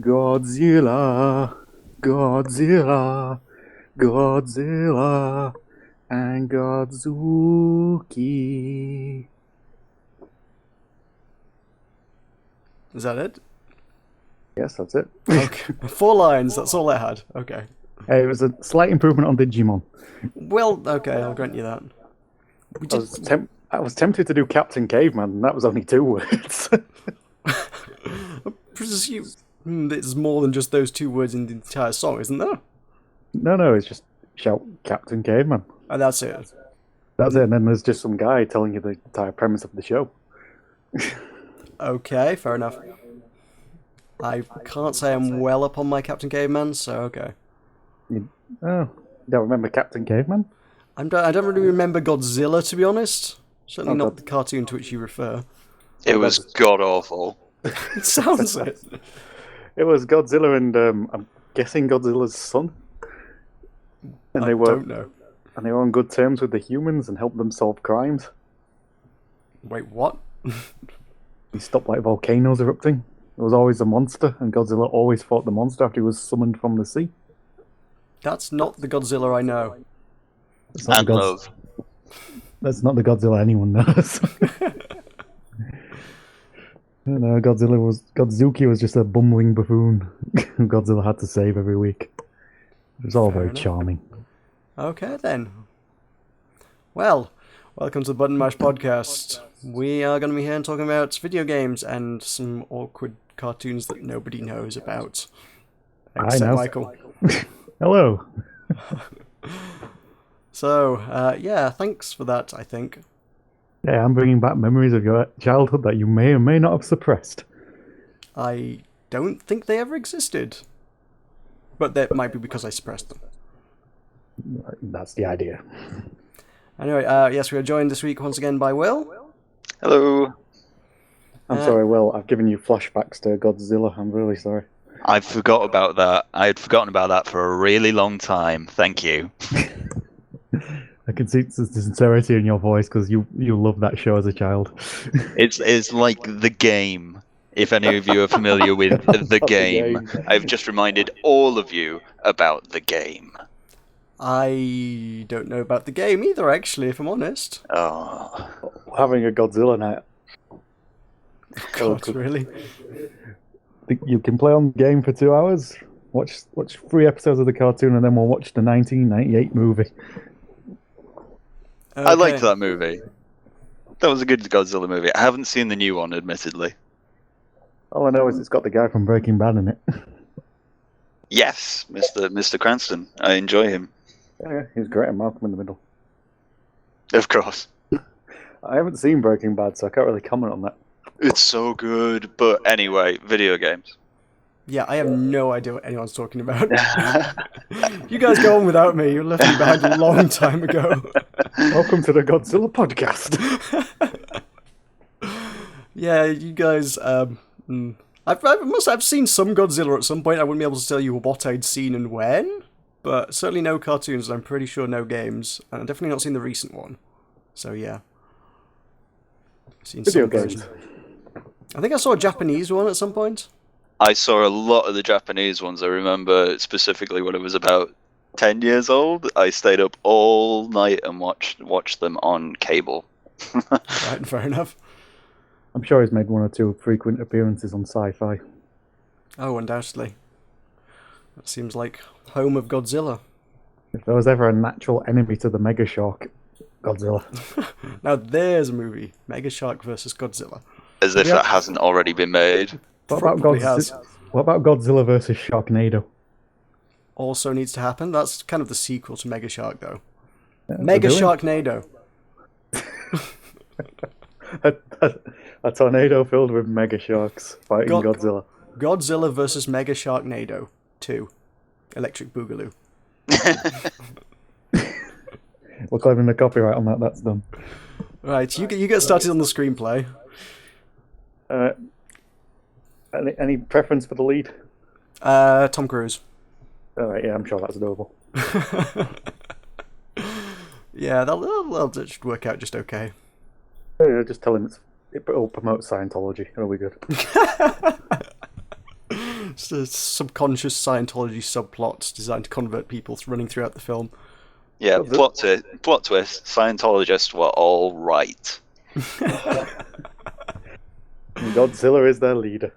Godzilla, Godzilla, Godzilla, and Godzuki. Is that it? Yes, that's it. Okay. 4 lines, that's all I had. Okay. Hey, it was a slight improvement on Digimon. Well, okay, I'll grant you that. We I did. was, I was tempted to do Captain Caveman, and that was only 2 words. I presume there's more than just those 2 words in the entire song, isn't there? No, it's just shout Captain Caveman. And that's it. That's it, and then there's just some guy telling you the entire premise of the show. Okay, fair enough. I can't say I'm well up on my Captain Caveman, so okay. Oh, you don't remember Captain Caveman? I don't really remember Godzilla, to be honest. Certainly Oh, not God. the cartoon to which you refer. It was god awful. It sounds it. It was Godzilla and I'm guessing Godzilla's son. And I they were don't know. and they were on good terms with the humans and helped them solve crimes. Wait, what? He stopped like volcanoes erupting. There was always a monster, and Godzilla always fought the monster after he was summoned from the sea. That's not the Godzilla I know. That's not And the love. That's not the Godzilla anyone knows. No, Godzuki was just a bumbling buffoon who Godzilla had to save every week. It was all Fair very enough. charming. Okay, then. Well, welcome to the Button Mash Podcast. We are going to be here and talking about video games and some awkward cartoons that nobody knows about. I Except know. Michael. Hello. So, yeah, thanks for that, I think. Yeah, I'm bringing back memories of your childhood that you may or may not have suppressed. I don't think they ever existed. But that might be because I suppressed them. That's the idea. Anyway, yes, we are joined this week once again by Will. Hello. I'm sorry, Will. I've given you flashbacks to Godzilla. I'm really sorry. I forgot about that. I had forgotten about that for a really long time. Thank you. I can see the sincerity in your voice because you loved that show as a child. It's like the game. If any of you are familiar with the game, I've just reminded all of you about the game. I don't know about the game either, actually, if I'm honest. Oh, Having a Godzilla night. God, really? You can play on the game for 2 hours, watch 3 episodes of the cartoon, and then we'll watch the 1998 movie. I liked that movie. That was a good Godzilla movie. I haven't seen the new one, admittedly. All I know is it's got the guy from Breaking Bad in it. Yes, Mr. Cranston. I enjoy him. Yeah, he was great in Malcolm in the Middle. Of course. I haven't seen Breaking Bad, so I can't really comment on that. It's so good. But anyway, video games. Yeah, I have no idea what anyone's talking about. You guys go on without me. You left me behind a long time ago. Welcome to the Godzilla podcast. Yeah, you guys. I've seen some Godzilla at some point. I wouldn't be able to tell you what I'd seen and when, but certainly no cartoons. I'm pretty sure no games, and I've definitely not seen the recent one. So yeah, I've seen Video some games. version. I think I saw a Japanese one at some point. I saw a lot of the Japanese ones. I remember specifically when I was about 10 years old. I stayed up all night and watched them on cable. Right, fair enough. I'm sure he's made 1 or 2 frequent appearances on Sci-Fi. Oh, undoubtedly. That seems like home of Godzilla. If there was ever a natural enemy to the Mega Shark, Godzilla. Now there's a movie: Mega Shark versus Godzilla. As if Yeah. that hasn't already been made. What about Probably has. What about Godzilla versus Sharknado? Also needs to happen. That's kind of the sequel to Mega Shark, though. Yeah, Mega they're doing Sharknado. a tornado filled with mega sharks fighting God- Godzilla. Godzilla versus Mega Sharknado 2. Electric Boogaloo. We're claiming the copyright on that. That's done. Right, you get started on the screenplay. Any preference for the lead? Tom Cruise. All right, yeah, I'm sure that's doable. Yeah, that should work out just okay. Yeah, just tell him it'll promote Scientology. It'll be good. It's a subconscious Scientology subplots designed to convert people running throughout the film. Yeah, plot twist. Scientologists were all right. Godzilla is their leader.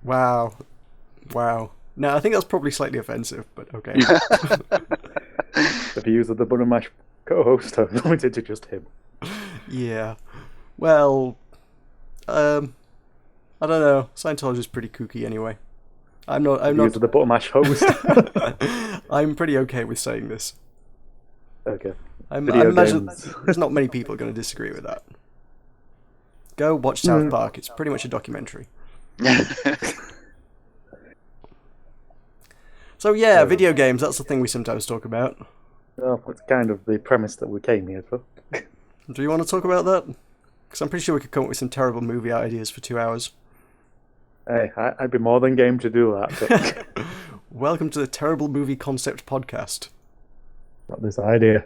Wow. No, I think that's probably slightly offensive, but okay. The views of the Bun and Mash co-host are limited to just him. Yeah. Well, I don't know. Scientology is pretty kooky anyway. I'm not. Views of the Bun and Mash host. I'm pretty okay with saying this. Okay. I Video imagine games. there's not many people going to disagree with that. Go watch South Park. It's pretty much a documentary. So yeah, video games. That's the thing we sometimes talk about. Well, it's kind of the premise that we came here for. Do you want to talk about that? Because I'm pretty sure we could come up with some terrible movie ideas for 2 hours. Hey, I'd be more than game to do that. But Welcome to the Terrible Movie Concept Podcast. got this idea.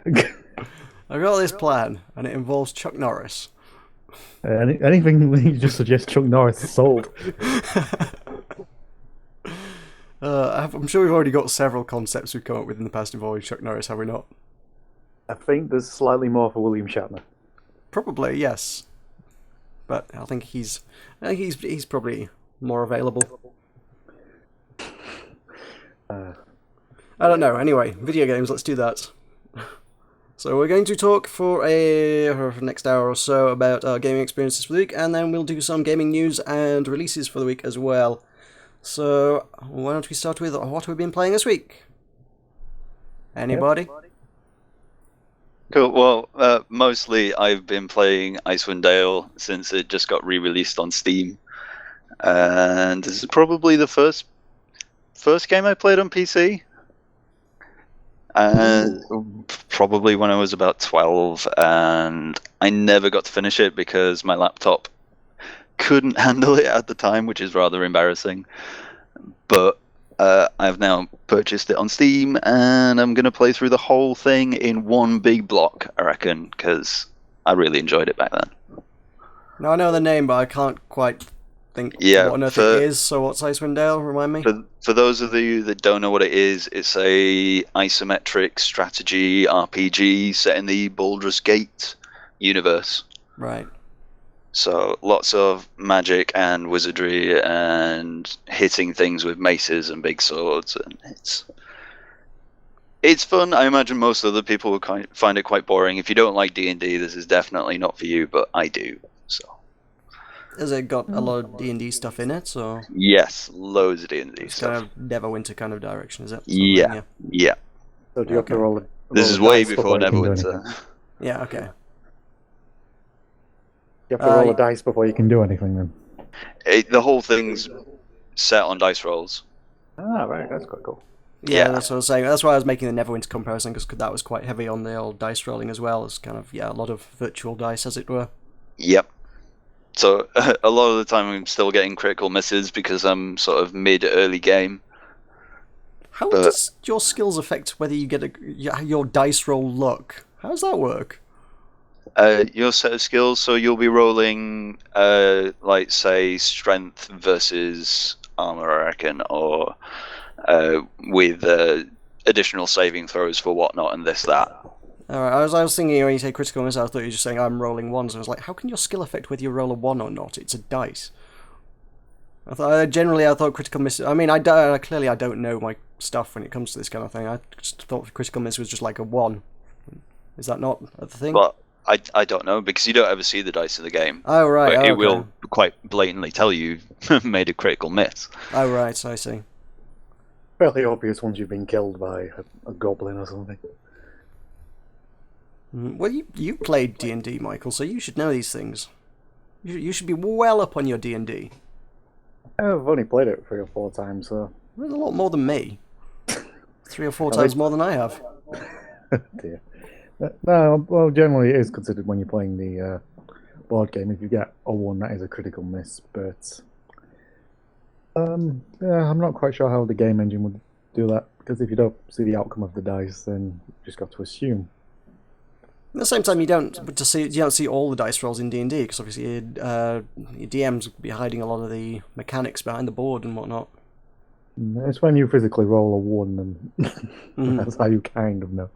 I've got this plan, and it involves Chuck Norris. Anything you just suggest Chuck Norris is sold. I'm sure we've already got several concepts we've come up with in the past involving Chuck Norris, have we not? I think there's slightly more for William Shatner. Probably, yes. But I think he's probably more available. I don't know. Anyway, video games. Let's do that. So we're going to talk for the next hour or so about our gaming experiences for the week, and then we'll do some gaming news and releases for the week as well. So why don't we start with what we've been playing this week? Anybody? Cool. Well, mostly I've been playing Icewind Dale since it just got re-released on Steam, and this is probably the first game I played on PC. Probably when I was about 12, and I never got to finish it because my laptop couldn't handle it at the time, which is rather embarrassing. But I've now purchased it on Steam, and I'm going to play through the whole thing in one big block, I reckon, because I really enjoyed it back then. Now I know the name, but I can't quite think what on earth it is. So what's Icewind Dale? Remind me. For those of you that don't know what it is, it's a isometric strategy RPG set in the Baldur's Gate universe. Right. So lots of magic and wizardry and hitting things with maces and big swords, and it's fun. I imagine most other people will find it quite boring. If you don't like D&D, this is definitely not for you, but I do. So. Has it got a lot of D&D stuff in it? So yes, loads of D&D it's stuff. kind of Neverwinter kind of direction, is it? Yeah. So do you have to roll it? This is way before Neverwinter. Yeah, okay. You have to roll a dice before you can do anything then. The whole thing's set on dice rolls. Ah, right, that's quite cool. Yeah, that's what I was saying. That's why I was making the Neverwinter comparison, because that was quite heavy on the old dice rolling as well. It's kind of, a lot of virtual dice, as it were. Yep. So a lot of the time I'm still getting critical misses because I'm sort of mid-early game. How does your skills affect whether you get your dice roll luck? How does that work? Your set of skills, so you'll be rolling, like, say, strength versus armor, I reckon, or with additional saving throws for whatnot and this, that. Alright, I was thinking when you say critical miss, I thought you were just saying I'm rolling ones. I was like, how can your skill affect whether you roll a 1 or not? It's a dice. I thought critical miss. I mean, clearly I don't know my stuff when it comes to this kind of thing. I just thought critical miss was just like a 1. Is that not a thing? But I don't know, because you don't ever see the dice in the game. Oh, right. But it will quite blatantly tell you made a critical miss. Oh, right, I see. Fairly obvious once you've been killed by a goblin or something. Well, you played D&D, Michael, so you should know these things. You should be well up on your D&D. I've only played it 3 or 4 times, so... That's a lot more than me. 3 or 4 times more than I have. Dear. No, well, generally it is considered when you're playing the board game. If you get a 1, that is a critical miss, but... yeah, I'm not quite sure how the game engine would do that, because if you don't see the outcome of the dice, then you just got to assume. At the same time, you don't see all the dice rolls in D&D, because obviously your DMs would be hiding a lot of the mechanics behind the board and whatnot. It's when you physically roll a 1, and Mhm. that's how you kind of know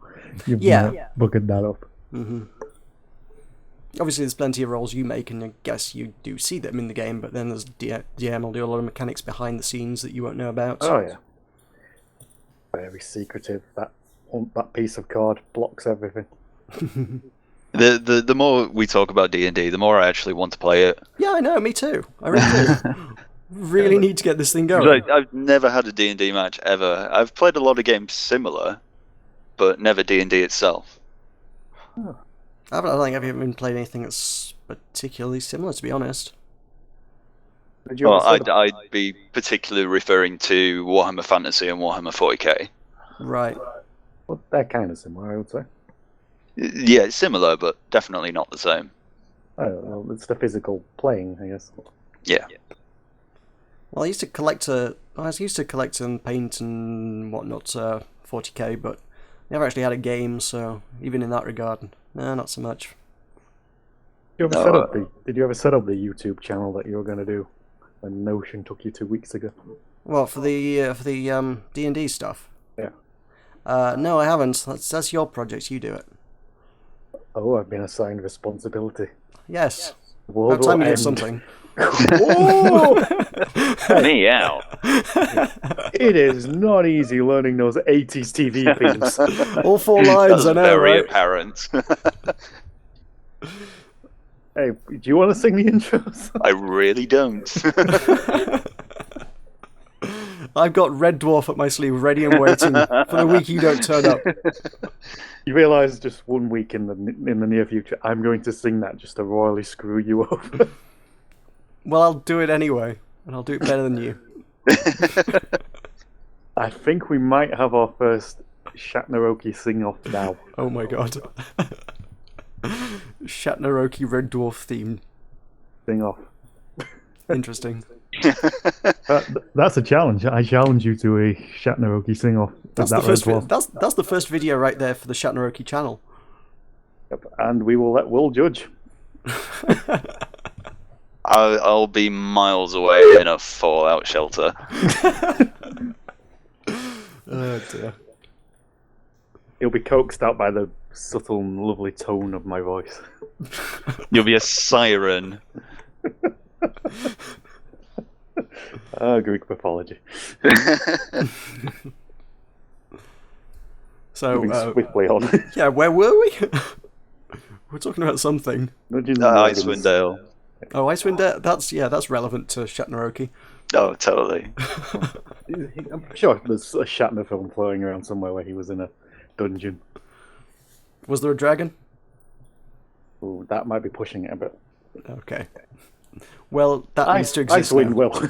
you've Yeah. bucketed that up. Hmm. Obviously, there's plenty of rolls you make, and I guess you do see them in the game, but then there's DM will do a lot of mechanics behind the scenes that you won't know about. Oh yeah, very secretive. That piece of card blocks everything. The more we talk about D&D, the more I actually want to play it. Yeah, I know, me too. I really do. Really need to get this thing going. I've never had a D&D match ever. I've played a lot of games similar, but never D&D itself. I don't think I've even played anything that's particularly similar, to be honest. Did you Well, ever I'd be particularly referring to Warhammer Fantasy and Warhammer 40k. Right. Well, they're kind of similar, I would say. Yeah, it's similar, but definitely not the same. Oh, well, it's the physical playing, I guess. Yeah. Well, I used to collect and paint and whatnot, 40k, but never actually had a game, so even in that regard, no, not so much. Did you ever set up the YouTube channel that you were going to do when Notion took you 2 weeks ago? Well, for the D&D stuff. Yeah. No, I haven't. That's your project. You do it. Oh, I've been assigned responsibility. Yes. World About time will you did end. something. Me out. It is not easy learning those 80s TV themes. All 4 lines, That's I know, very right? apparent. Hey, do you want to sing the intros? I really don't. I've got Red Dwarf up my sleeve, ready and waiting for the week you don't turn up. You realise just 1 week in the near future, I'm going to sing that just to royally screw you over. Well, I'll do it anyway, and I'll do it better than you. I think we might have our first Shatneroki sing-off now. Oh my god. Shatneroki Red Dwarf theme. Sing-off. Interesting. That's a challenge. I challenge you to a Shatneroki sing-off. That's the first video right there for the Shatneroki channel. Yep. And we will let Will judge. I'll be miles away in a fallout shelter. Oh dear. He'll be coaxed out by the subtle and lovely tone of my voice. You'll be a siren. Greek mythology. So, Moving swiftly on. yeah, where were we? We're talking about something. Icewind Dale. Oh, Icewind Dale. That's relevant to Shatneroki. Oh, totally. I'm sure there's a Shatner film floating around somewhere where he was in a dungeon. Was there a dragon? Ooh, that might be pushing it a bit. Okay. Well, that needs to exist Icewind now. will.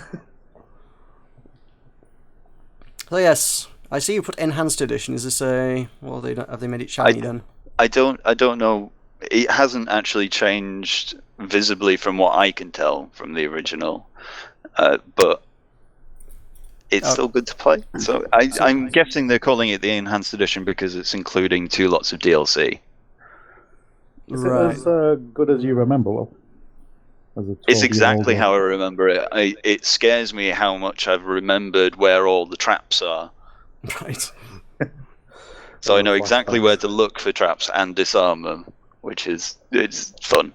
So yes, I see you put enhanced edition. Is this a... Well, have they made it shiny then? I don't know. It hasn't actually changed visibly from what I can tell from the original, but it's still good to play. So I'm guessing they're calling it the enhanced edition because it's including 2 lots of DLC. Is Right. it as good as you remember, Will? It's exactly how I remember it. It scares me how much I've remembered where all the traps are. Right. So I know exactly where to look for traps and disarm them, which is it's fun.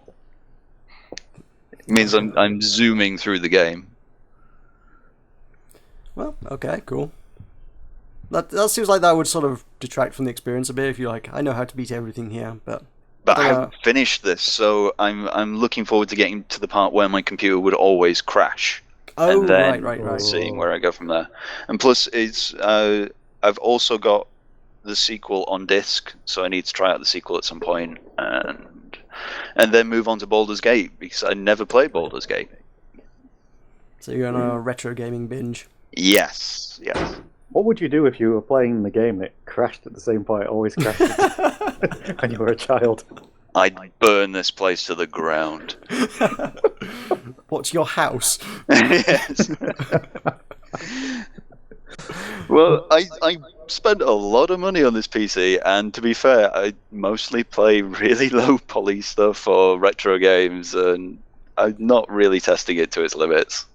It means I'm zooming through the game. Well, okay, cool. That seems like that would sort of detract from the experience a bit if you're like, I know how to beat everything here, but I haven't finished this, so I'm looking forward to getting to the part where my computer would always crash. Oh, and then right. seeing where I go from there. And plus, it's I've also got the sequel on disc, so I need to try out the sequel at some point, and then move on to Baldur's Gate because I never played Baldur's Gate. So you're on a retro gaming binge. Yes. What would you do if you were playing the game and it crashed at the same point? It always crashed when you were a child. I'd burn this place to the ground. What's your house? Yes. Well, I spent a lot of money on this PC, and to be fair, I mostly play really low poly stuff or retro games, and I'm not really testing it to its limits.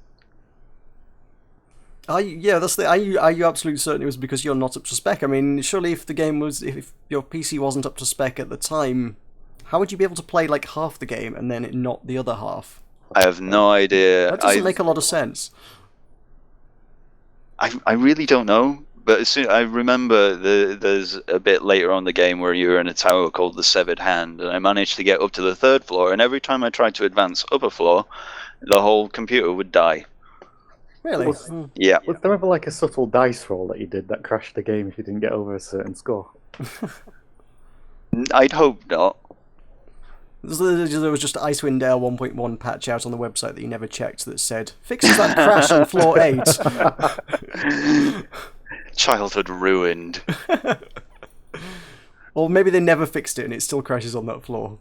Are you, yeah, that's the. Are you absolutely certain it was because you're not up to spec? I mean, surely if the game was, if your PC wasn't up to spec at the time, how would you be able to play like half the game and then not the other half? I have no idea. That doesn't make a lot of sense. I really don't know. But as soon, I remember there's a bit later on in the game where you're in a tower called the Severed Hand, and I managed to get up to the 3rd floor, and every time I tried to advance up a floor, the whole computer would die. Really? Yeah. Was there ever like a subtle dice roll that you did that crashed the game if you didn't get over a certain score? I'd hope not. There was just Icewind Dale 1.1 patch out on the website that you never checked that said, fixes that crash on floor 8. Childhood ruined. Or maybe they never fixed it and it still crashes on that floor.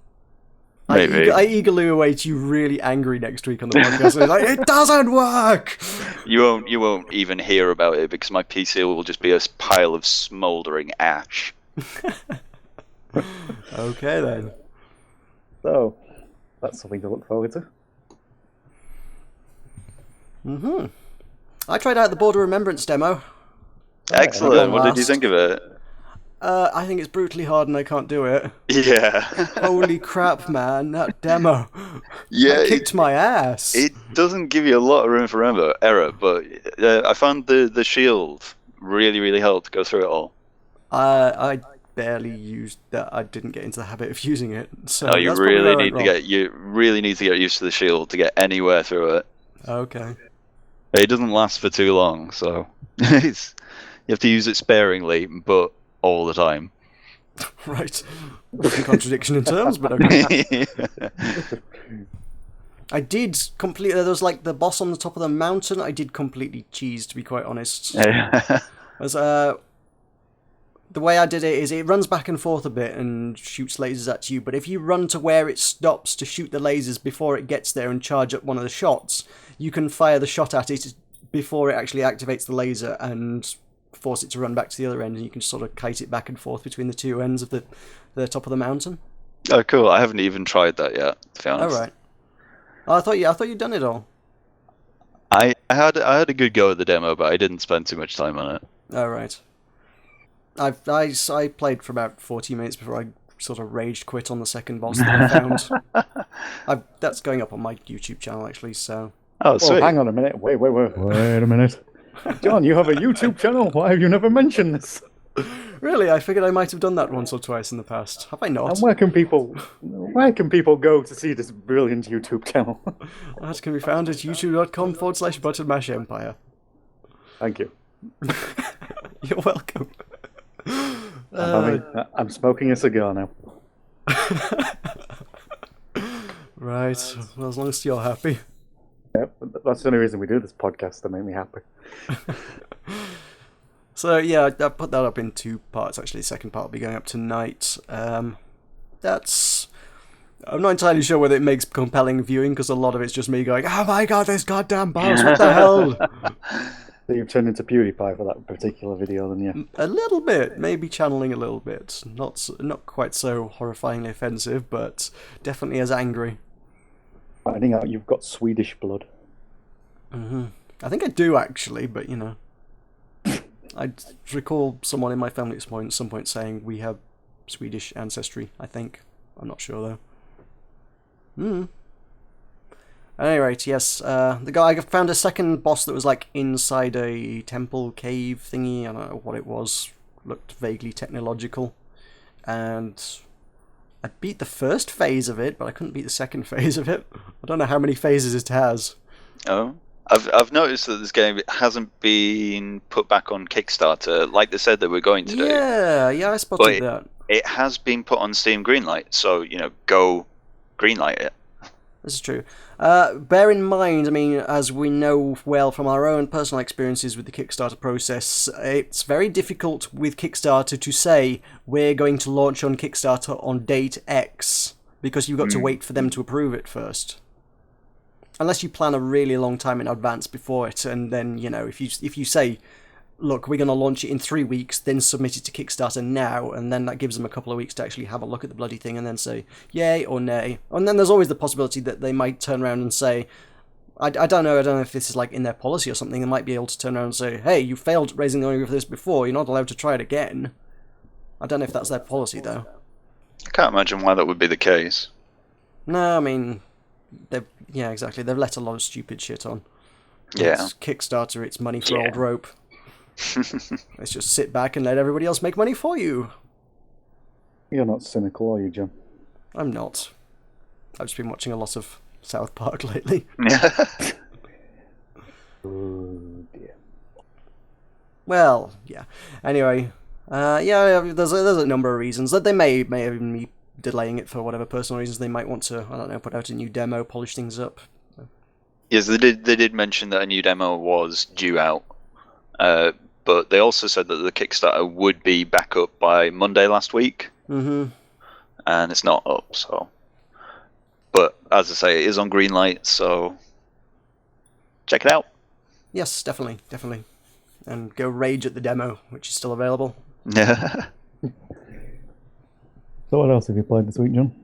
Maybe. I eagerly await you really angry next week on the podcast. And it's like, it doesn't work! You won't even hear about it because my PC will just be a pile of smouldering ash. Okay then. So, that's something to look forward to. I tried out the Border Remembrance demo. Excellent. What did you think of it? I think it's brutally hard and I can't do it. Yeah. Holy crap, man, that demo. Yeah. It kicked my ass. It doesn't give you a lot of room for error, but I found the shield really helped go through it all. I barely used that. I didn't get into the habit of using it. So No, you that's probably where I went wrong. really need to get used to the shield to get anywhere through it. Okay. It doesn't last for too long, so you have to use it sparingly, but all the time. Right. Contradiction in terms, but okay. I did completely. There was like the boss on the top of the mountain. I did completely cheese, to be quite honest. As the way I did it is it runs back and forth a bit and shoots lasers at you, but if you run to where it stops to shoot the lasers before it gets there and charge up one of the shots, you can fire the shot at it before it actually activates the laser and force it to run back to the other end, and you can sort of kite it back and forth between the two ends of the top of the mountain. Oh, cool. I haven't even tried that yet, to be honest. Oh, right. Oh, I thought you'd done it all. I had a good go at the demo, but I didn't spend too much time on it. Oh, right. I played for about 40 minutes before I sort of rage quit on the second boss that I found. That's going up on my YouTube channel, actually, so... Oh, sweet. Hang on a minute. Wait a minute. John, you have a YouTube channel? Why have you never mentioned this? Really? I figured I might have done that once or twice in the past. Have I not? And where can people go to see this brilliant YouTube channel? That can be found at youtube.com/buttonmashempire. Thank you. You're welcome. I'm smoking a cigar now. Right. Well, as long as you're happy. Yep, that's the only reason we do this podcast, to make me happy. So yeah, I put that up in 2 parts actually. The second part will be going up tonight. I'm not entirely sure whether it makes compelling viewing because a lot of it's just me going, "Oh my god, this goddamn boss! What the hell?" So you've turned into PewDiePie for that particular video, then, yeah? A little bit, maybe channeling a little bit. Not quite so horrifyingly offensive, but definitely as angry. Finding out you've got Swedish blood. I think I do actually, but you know. I recall someone in my family at some point saying we have Swedish ancestry, I think. I'm not sure though. At any rate, yes, the guy, I found a second boss that was like inside a temple cave thingy. I don't know what it was. Looked vaguely technological. And I beat the first phase of it, but I couldn't beat the second phase of it. I don't know how many phases it has. Oh. I've noticed that this game hasn't been put back on Kickstarter like they said they were going to do. Yeah, I spotted that. It has been put on Steam Greenlight, so, go greenlight it. This is true. Bear in mind, I mean, as we know well from our own personal experiences with the Kickstarter process, it's very difficult with Kickstarter to say we're going to launch on Kickstarter on date X, because you've got to wait for them to approve it first. Unless you plan a really long time in advance before it, and then, if you say, look, we're going to launch it in 3 weeks, then submit it to Kickstarter now, and then that gives them a couple of weeks to actually have a look at the bloody thing and then say yay or nay. And then there's always the possibility that they might turn around and say, I don't know if this is like in their policy or something. They might be able to turn around and say, hey, you failed raising the money for this before, you're not allowed to try it again. I don't know if that's their policy, though. I can't imagine why that would be the case. No, I mean, yeah, exactly. They've let a lot of stupid shit on. Yeah. It's Kickstarter, it's money for old rope. Let's just sit back and let everybody else make money for you. You're not cynical, are you, John? I'm not. I've just been watching a lot of South Park lately. Yeah. Oh dear. Well, yeah. Anyway, yeah, there's a number of reasons that they may even be delaying it for whatever personal reasons. They might want to, I don't know, put out a new demo, polish things up. Yes, they did mention that a new demo was due out, but they also said that the Kickstarter would be back up by Monday last week. Mm-hmm. And it's not up, so. But as I say, it is on Greenlight, so check it out. Yes, definitely. And go rage at the demo, which is still available. Yeah. So what else have you played this week, John?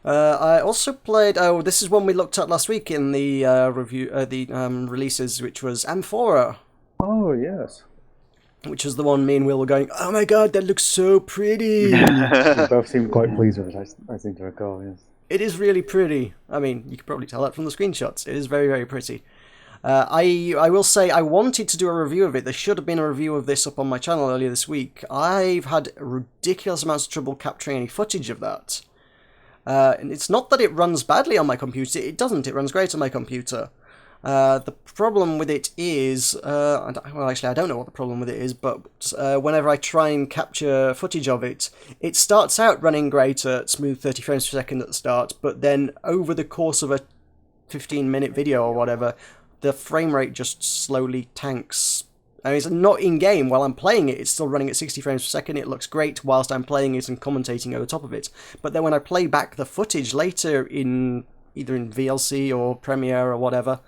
I also played. Oh, this is one we looked at last week in the review, releases, which was Amphora. Oh yes. Which is the one me and Will were going, oh my god, that looks so pretty. We both seemed quite pleased with it. I seem to recall. Yes. It is really pretty. I mean, you can probably tell that from the screenshots. It is very, very pretty. I will say I wanted to do a review of it. There should have been a review of this up on my channel earlier this week. I've had ridiculous amounts of trouble capturing any footage of that. And it's not that it runs badly on my computer. It doesn't. It runs great on my computer. The problem with it is, well, actually, I don't know what the problem with it is, but whenever I try and capture footage of it, it starts out running great at smooth 30 frames per second at the start, but then over the course of a 15-minute video or whatever, the frame rate just slowly tanks. I mean, it's not in-game. While I'm playing it, it's still running at 60 frames per second. It looks great whilst I'm playing it and commentating over top of it. But then when I play back the footage later either in VLC or Premiere or whatever,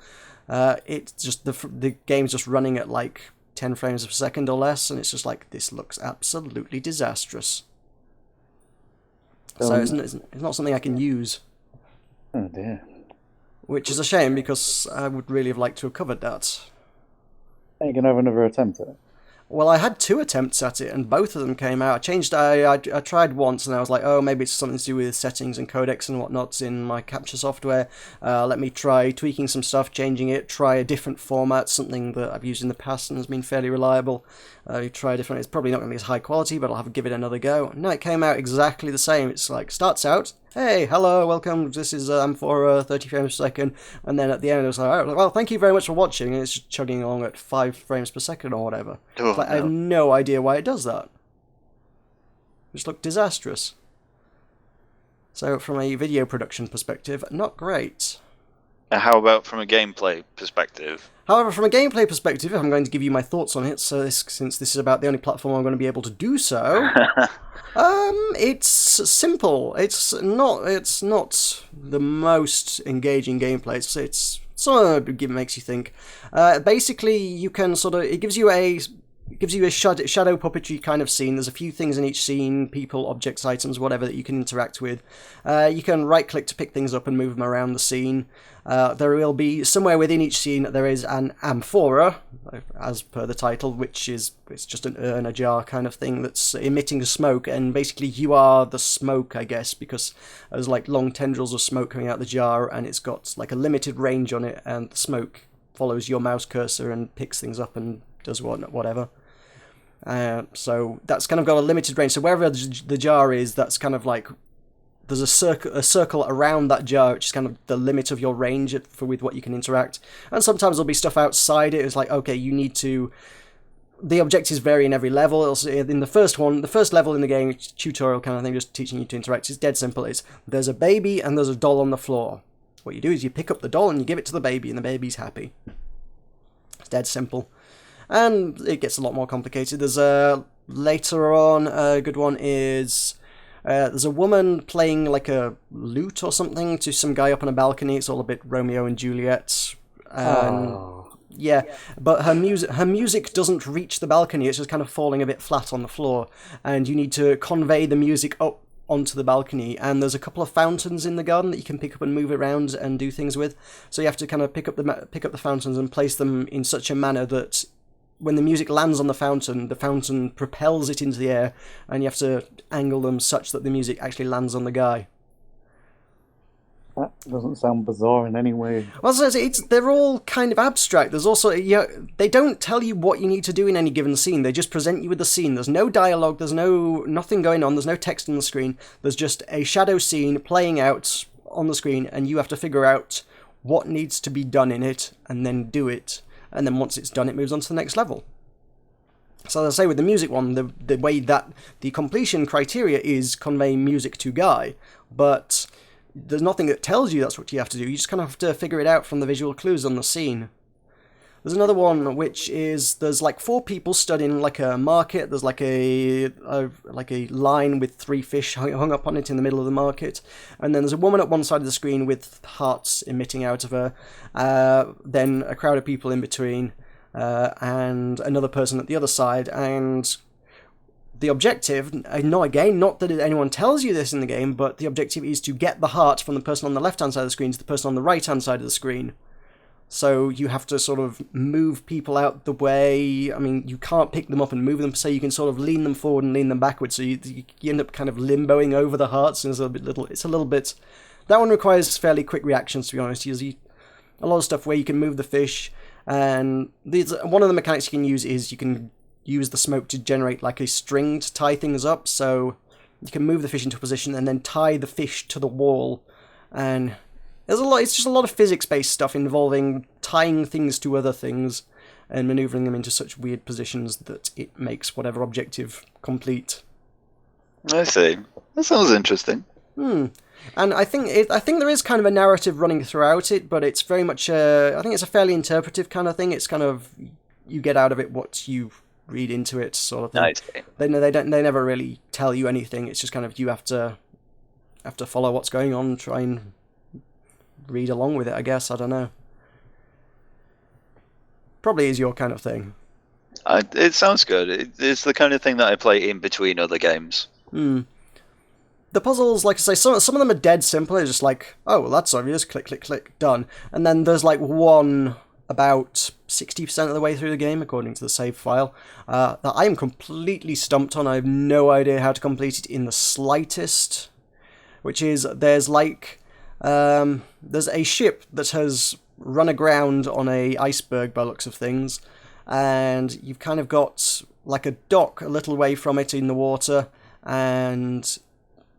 it's just the game's just running at like 10 frames per second or less, and it's just like, this looks absolutely disastrous. So it's not something I can use. Oh dear. Which is a shame, because I would really have liked to have covered that. Are you going to have another attempt at it? Well, I had 2 attempts at it, and both of them came out. I tried once, and I was like, oh, maybe it's something to do with settings and codecs and whatnot in my capture software. Let me try tweaking some stuff, changing it, try a different format, something that I've used in the past and has been fairly reliable. Try a different. It's probably not going to be as high quality, but I'll have to give it another go. No, it came out exactly the same. It's like, starts out, hey, hello, welcome, this is Amphora, 30 frames per second, and then at the end it was like, oh, well, thank you very much for watching, and it's just chugging along at 5 frames per second or whatever. Oh, I have no idea why it does that. It just looked disastrous. So from a video production perspective, not great. How about from a gameplay perspective? However, from a gameplay perspective, I'm going to give you my thoughts on it, so since this is about the only platform I'm going to be able to do so, it's simple. It's not the most engaging gameplay. It's sort of makes you think. Basically, you can it gives you a shadow puppetry kind of scene. There's a few things in each scene, people, objects, items, whatever, that you can interact with. You can right-click to pick things up and move them around the scene. There will be, somewhere within each scene, there is an amphora, as per the title, which is, it's just an urn, a jar kind of thing that's emitting smoke, and basically you are the smoke, I guess, because there's like long tendrils of smoke coming out the jar, and it's got like a limited range on it, and the smoke follows your mouse cursor and picks things up and does whatever. So that's kind of got a limited range. So wherever the jar is, that's kind of like, there's a circle around that jar, which is kind of the limit of your range with what you can interact. And sometimes there'll be stuff outside it. It's like, okay, you need to... The objectives vary in every level. In the first level in the game, it's a tutorial kind of thing, just teaching you to interact. It's dead simple. It's, there's a baby and there's a doll on the floor. What you do is you pick up the doll and you give it to the baby, and the baby's happy. It's dead simple. And it gets a lot more complicated. There's later on, a good one is... there's a woman playing like a lute or something to some guy up on a balcony. It's all a bit Romeo and Juliet. Yeah, but her music doesn't reach the balcony. It's just kind of falling a bit flat on the floor, and you need to convey the music up onto the balcony, and there's a couple of fountains in the garden that you can pick up and move around and do things with. So you have to kind of pick up the fountains and place them in such a manner that when the music lands on the fountain propels it into the air, and you have to angle them such that the music actually lands on the guy. That doesn't sound bizarre in any way. Well, they're all kind of abstract. There's also, they don't tell you what you need to do in any given scene. They just present you with the scene. There's no dialogue. There's nothing going on. There's no text on the screen. There's just a shadow scene playing out on the screen, and you have to figure out what needs to be done in it, and then do it. And then once it's done, it moves on to the next level. So as I say, with the music one, the way that the completion criteria is convey music to Guy, but there's nothing that tells you that's what you have to do. You just kind of have to figure it out from the visual clues on the scene. There's another one which is there's like 4 people stood in like a market. There's like a line with 3 fish hung up on it in the middle of the market, and then there's a woman at one side of the screen with hearts emitting out of her. Then a crowd of people in between, and another person at the other side. And the objective, not that anyone tells you this in the game, but the objective is to get the heart from the person on the left-hand side of the screen to the person on the right-hand side of the screen. So you have to sort of move people out the way. I mean, you can't pick them up and move them, so you can sort of lean them forward and lean them backwards, so you end up kind of limboing over the hearts, and it's a little bit... That one requires fairly quick reactions, to be honest. A lot of stuff where you can move the fish, and one of the mechanics you can use is you can use the smoke to generate like a string to tie things up, so you can move the fish into a position and then tie the fish to the wall. And it's just a lot of physics-based stuff involving tying things to other things and maneuvering them into such weird positions that it makes whatever objective complete. I see. That sounds interesting. And I think there is kind of a narrative running throughout it, but it's very much I think it's a fairly interpretive kind of thing. It's kind of, you get out of it what you read into it, sort of thing. I see. They never really tell you anything. It's just kind of, you have to follow what's going on, try and read along with it, I guess. I don't know. Probably is your kind of thing. It sounds good. It's the kind of thing that I play in between other games. The puzzles, like I say, some of them are dead simple. It's just like, oh, well, that's obvious. Click, click, click, done. And then there's like one about 60% of the way through the game, according to the save file, that I am completely stumped on. I have no idea how to complete it in the slightest. Which is, there's a ship that has run aground on a iceberg by the looks of things, and you've kind of got like a dock a little way from it in the water, and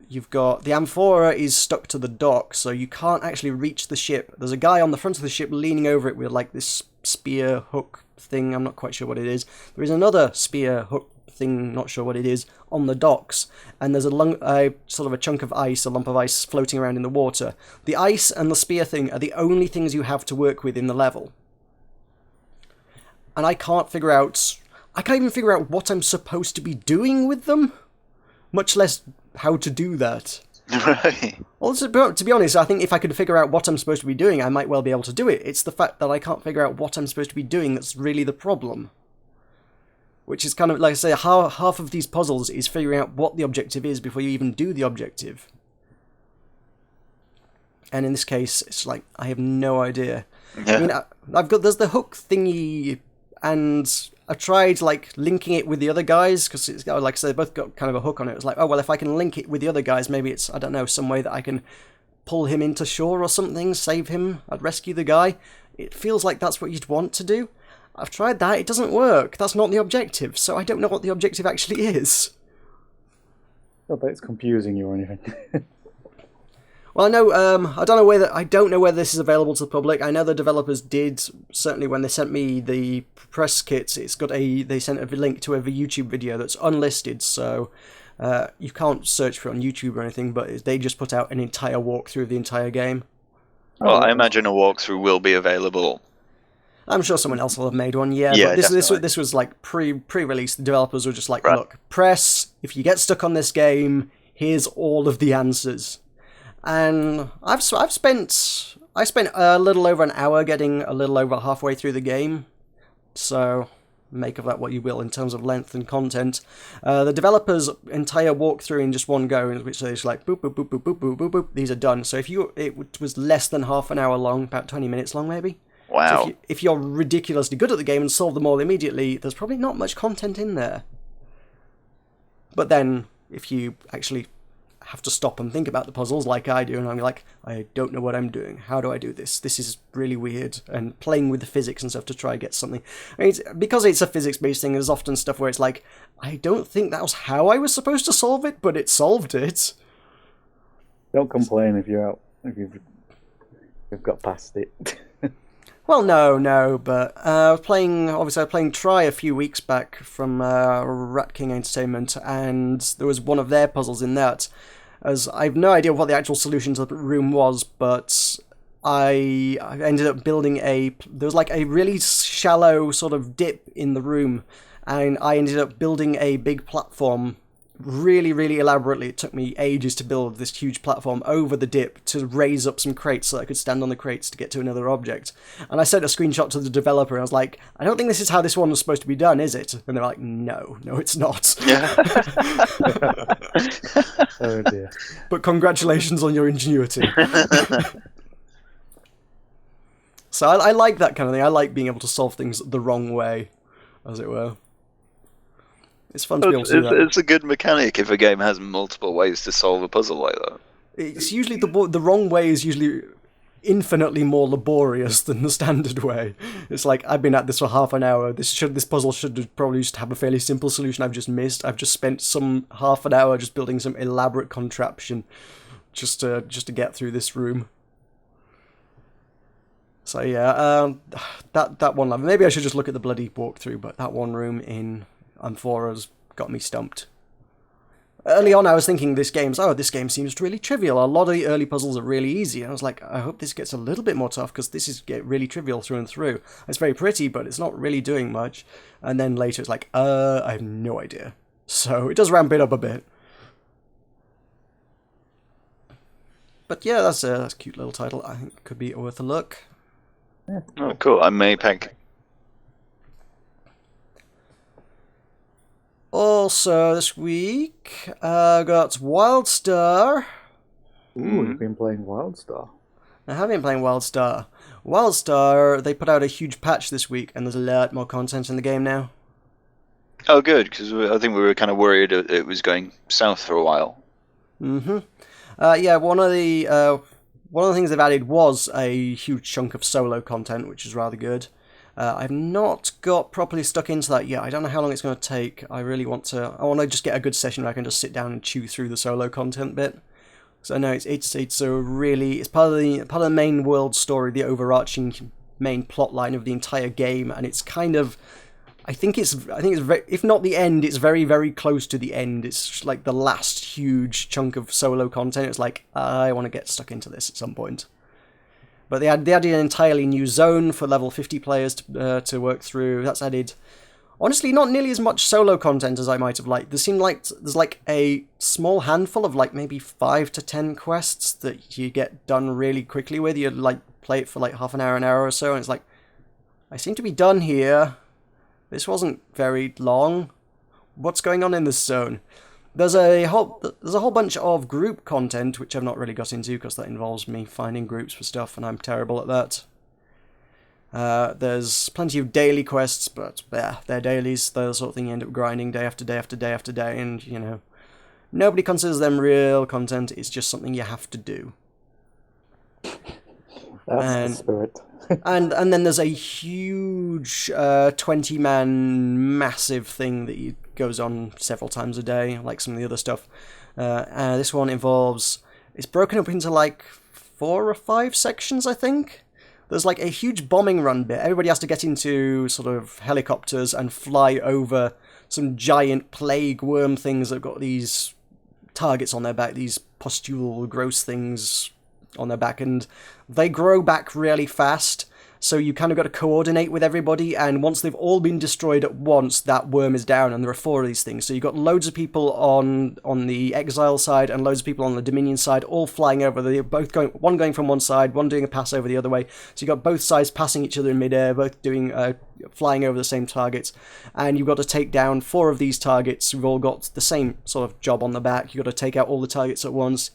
you've got the amphora is stuck to the dock, so you can't actually reach the ship. There's a guy on the front of the ship leaning over it with like this spear hook thing. I'm not quite sure what it is. There is another spear hook thing, not sure what it is, on the docks, and there's a sort of a chunk of ice, a lump of ice floating around in the water. The ice and the spear thing are the only things you have to work with in the level. And I can't even figure out what I'm supposed to be doing with them, much less how to do that. Right. Also, to be honest, I think if I could figure out what I'm supposed to be doing, I might well be able to do it. It's the fact that I can't figure out what I'm supposed to be doing that's really the problem. Which is kind of, like I say, half of these puzzles is figuring out what the objective is before you even do the objective. And in this case, it's like, I have no idea. Yeah. I mean, there's the hook thingy, and I tried, like, linking it with the other guys, because, it's like I said, they both got kind of a hook on it. It was like, oh, well, if I can link it with the other guys, maybe it's, I don't know, some way that I can pull him into shore or something, save him, I'd rescue the guy. It feels like that's what you'd want to do. I've tried that, it doesn't work. That's not the objective, so I don't know what the objective actually is. Not that it's confusing you or anything. Well, I know, I don't know whether this is available to the public. I know the developers did, certainly when they sent me the press kits, they sent a link to a YouTube video that's unlisted, so you can't search for it on YouTube or anything, but they just put out an entire walkthrough of the entire game. Well, I imagine a walkthrough will be available. I'm sure someone else will have made one, yeah. Yeah, But definitely. this was like pre-release. The developers were just like, Right. look, press, if you get stuck on this game, here's all of the answers. And I spent a little over an hour getting a little over halfway through the game. So make of that what you will in terms of length and content. The developers' entire walkthrough in just one go, in which they're just like boop boop boop boop boop boop boop boop. These are done. So it was less than half an hour long, about 20 minutes long maybe. Wow. So if you're ridiculously good at the game and solve them all immediately, there's probably not much content in there. But then, if you actually have to stop and think about the puzzles like I do, and I'm like, I don't know what I'm doing. How do I do this? This is really weird. And playing with the physics and stuff to try and get something. I mean, because it's a physics-based thing, there's often stuff where it's like, I don't think that was how I was supposed to solve it, but it solved it. Don't complain if you've got past it. Well, no, but I was playing Try a few weeks back from Rat King Entertainment, and there was one of their puzzles in that. As I have no idea what the actual solution to the room was, but I ended up building there was like a really shallow sort of dip in the room, and I ended up building a big platform really, really elaborately. It took me ages to build this huge platform over the dip to raise up some crates so I could stand on the crates to get to another object. And I sent a screenshot to the developer and I was like, I don't think this is how this one was supposed to be done, is it? And they're like, no, it's not. Yeah. Oh dear. But congratulations on your ingenuity. So I like that kind of thing. I like being able to solve things the wrong way, as it were. It's fun to be able to do that. It's a good mechanic if a game has multiple ways to solve a puzzle like that. It's usually the wrong way is usually infinitely more laborious than the standard way. It's like, I've been at this for half an hour. This puzzle should probably just have a fairly simple solution I've just missed. I've just spent some half an hour just building some elaborate contraption just to get through this room. So yeah, that one level. Maybe I should just look at the bloody walkthrough, but that one room in Amphora's got me stumped. Early on I was thinking this game seems really trivial. A lot of the early puzzles are really easy. I was like, I hope this gets a little bit more tough because this is really trivial through and through. It's very pretty, but it's not really doing much. And then later it's like, I have no idea. So it does ramp it up a bit. But yeah, that's a cute little title. I think it could be worth a look. Yeah. Oh, cool. I may pack. Also, this week, I got WildStar. Ooh, you've been playing WildStar. I have been playing WildStar. WildStar, they put out a huge patch this week, and there's a lot more content in the game now. Oh, good, because I think we were kind of worried it was going south for a while. Mm-hmm. Yeah, one of the things they've added was a huge chunk of solo content, which is rather good. I've not got properly stuck into that yet. I don't know how long it's going to take. I want to just get a good session where I can just sit down and chew through the solo content bit. So no, it's part of the main world story, the overarching main plot line of the entire game, and it's kind of, I think it's very, if not the end, it's very, very close to the end. It's like the last huge chunk of solo content. It's like, I want to get stuck into this at some point. But they added an entirely new zone for level 50 players to work through. That's added, honestly, not nearly as much solo content as I might have liked. There seemed like there's like a small handful of like maybe 5 to 10 quests that you get done really quickly with. You like play it for like half an hour or so, and it's like, I seem to be done here. This wasn't very long. What's going on in this zone? There's a whole bunch of group content, which I've not really got into because that involves me finding groups for stuff, and I'm terrible at that. There's plenty of daily quests, but they're dailies. They're the sort of thing you end up grinding day after day after day after day, and, you know, nobody considers them real content. It's just something you have to do. That's the spirit. and then there's a huge 20-man massive thing that goes on several times a day, like some of the other stuff. This one it's broken up into like 4 or 5 sections, I think. There's like a huge bombing run bit. Everybody has to get into sort of helicopters and fly over some giant plague worm things that have got these targets on their back, these pustule gross things on their back, and they grow back really fast. So you kind of got to coordinate with everybody, and once they've all been destroyed at once, that worm is down, and there are 4 of these things. So you've got loads of people on the Exile side and loads of people on the Dominion side, all flying over. They're both one going from one side, one doing a pass over the other way. So you've got both sides passing each other in midair, both doing flying over the same targets, and you've got to take down 4 of these targets who've all got the same sort of job on the back. You've got to take out all the targets at once.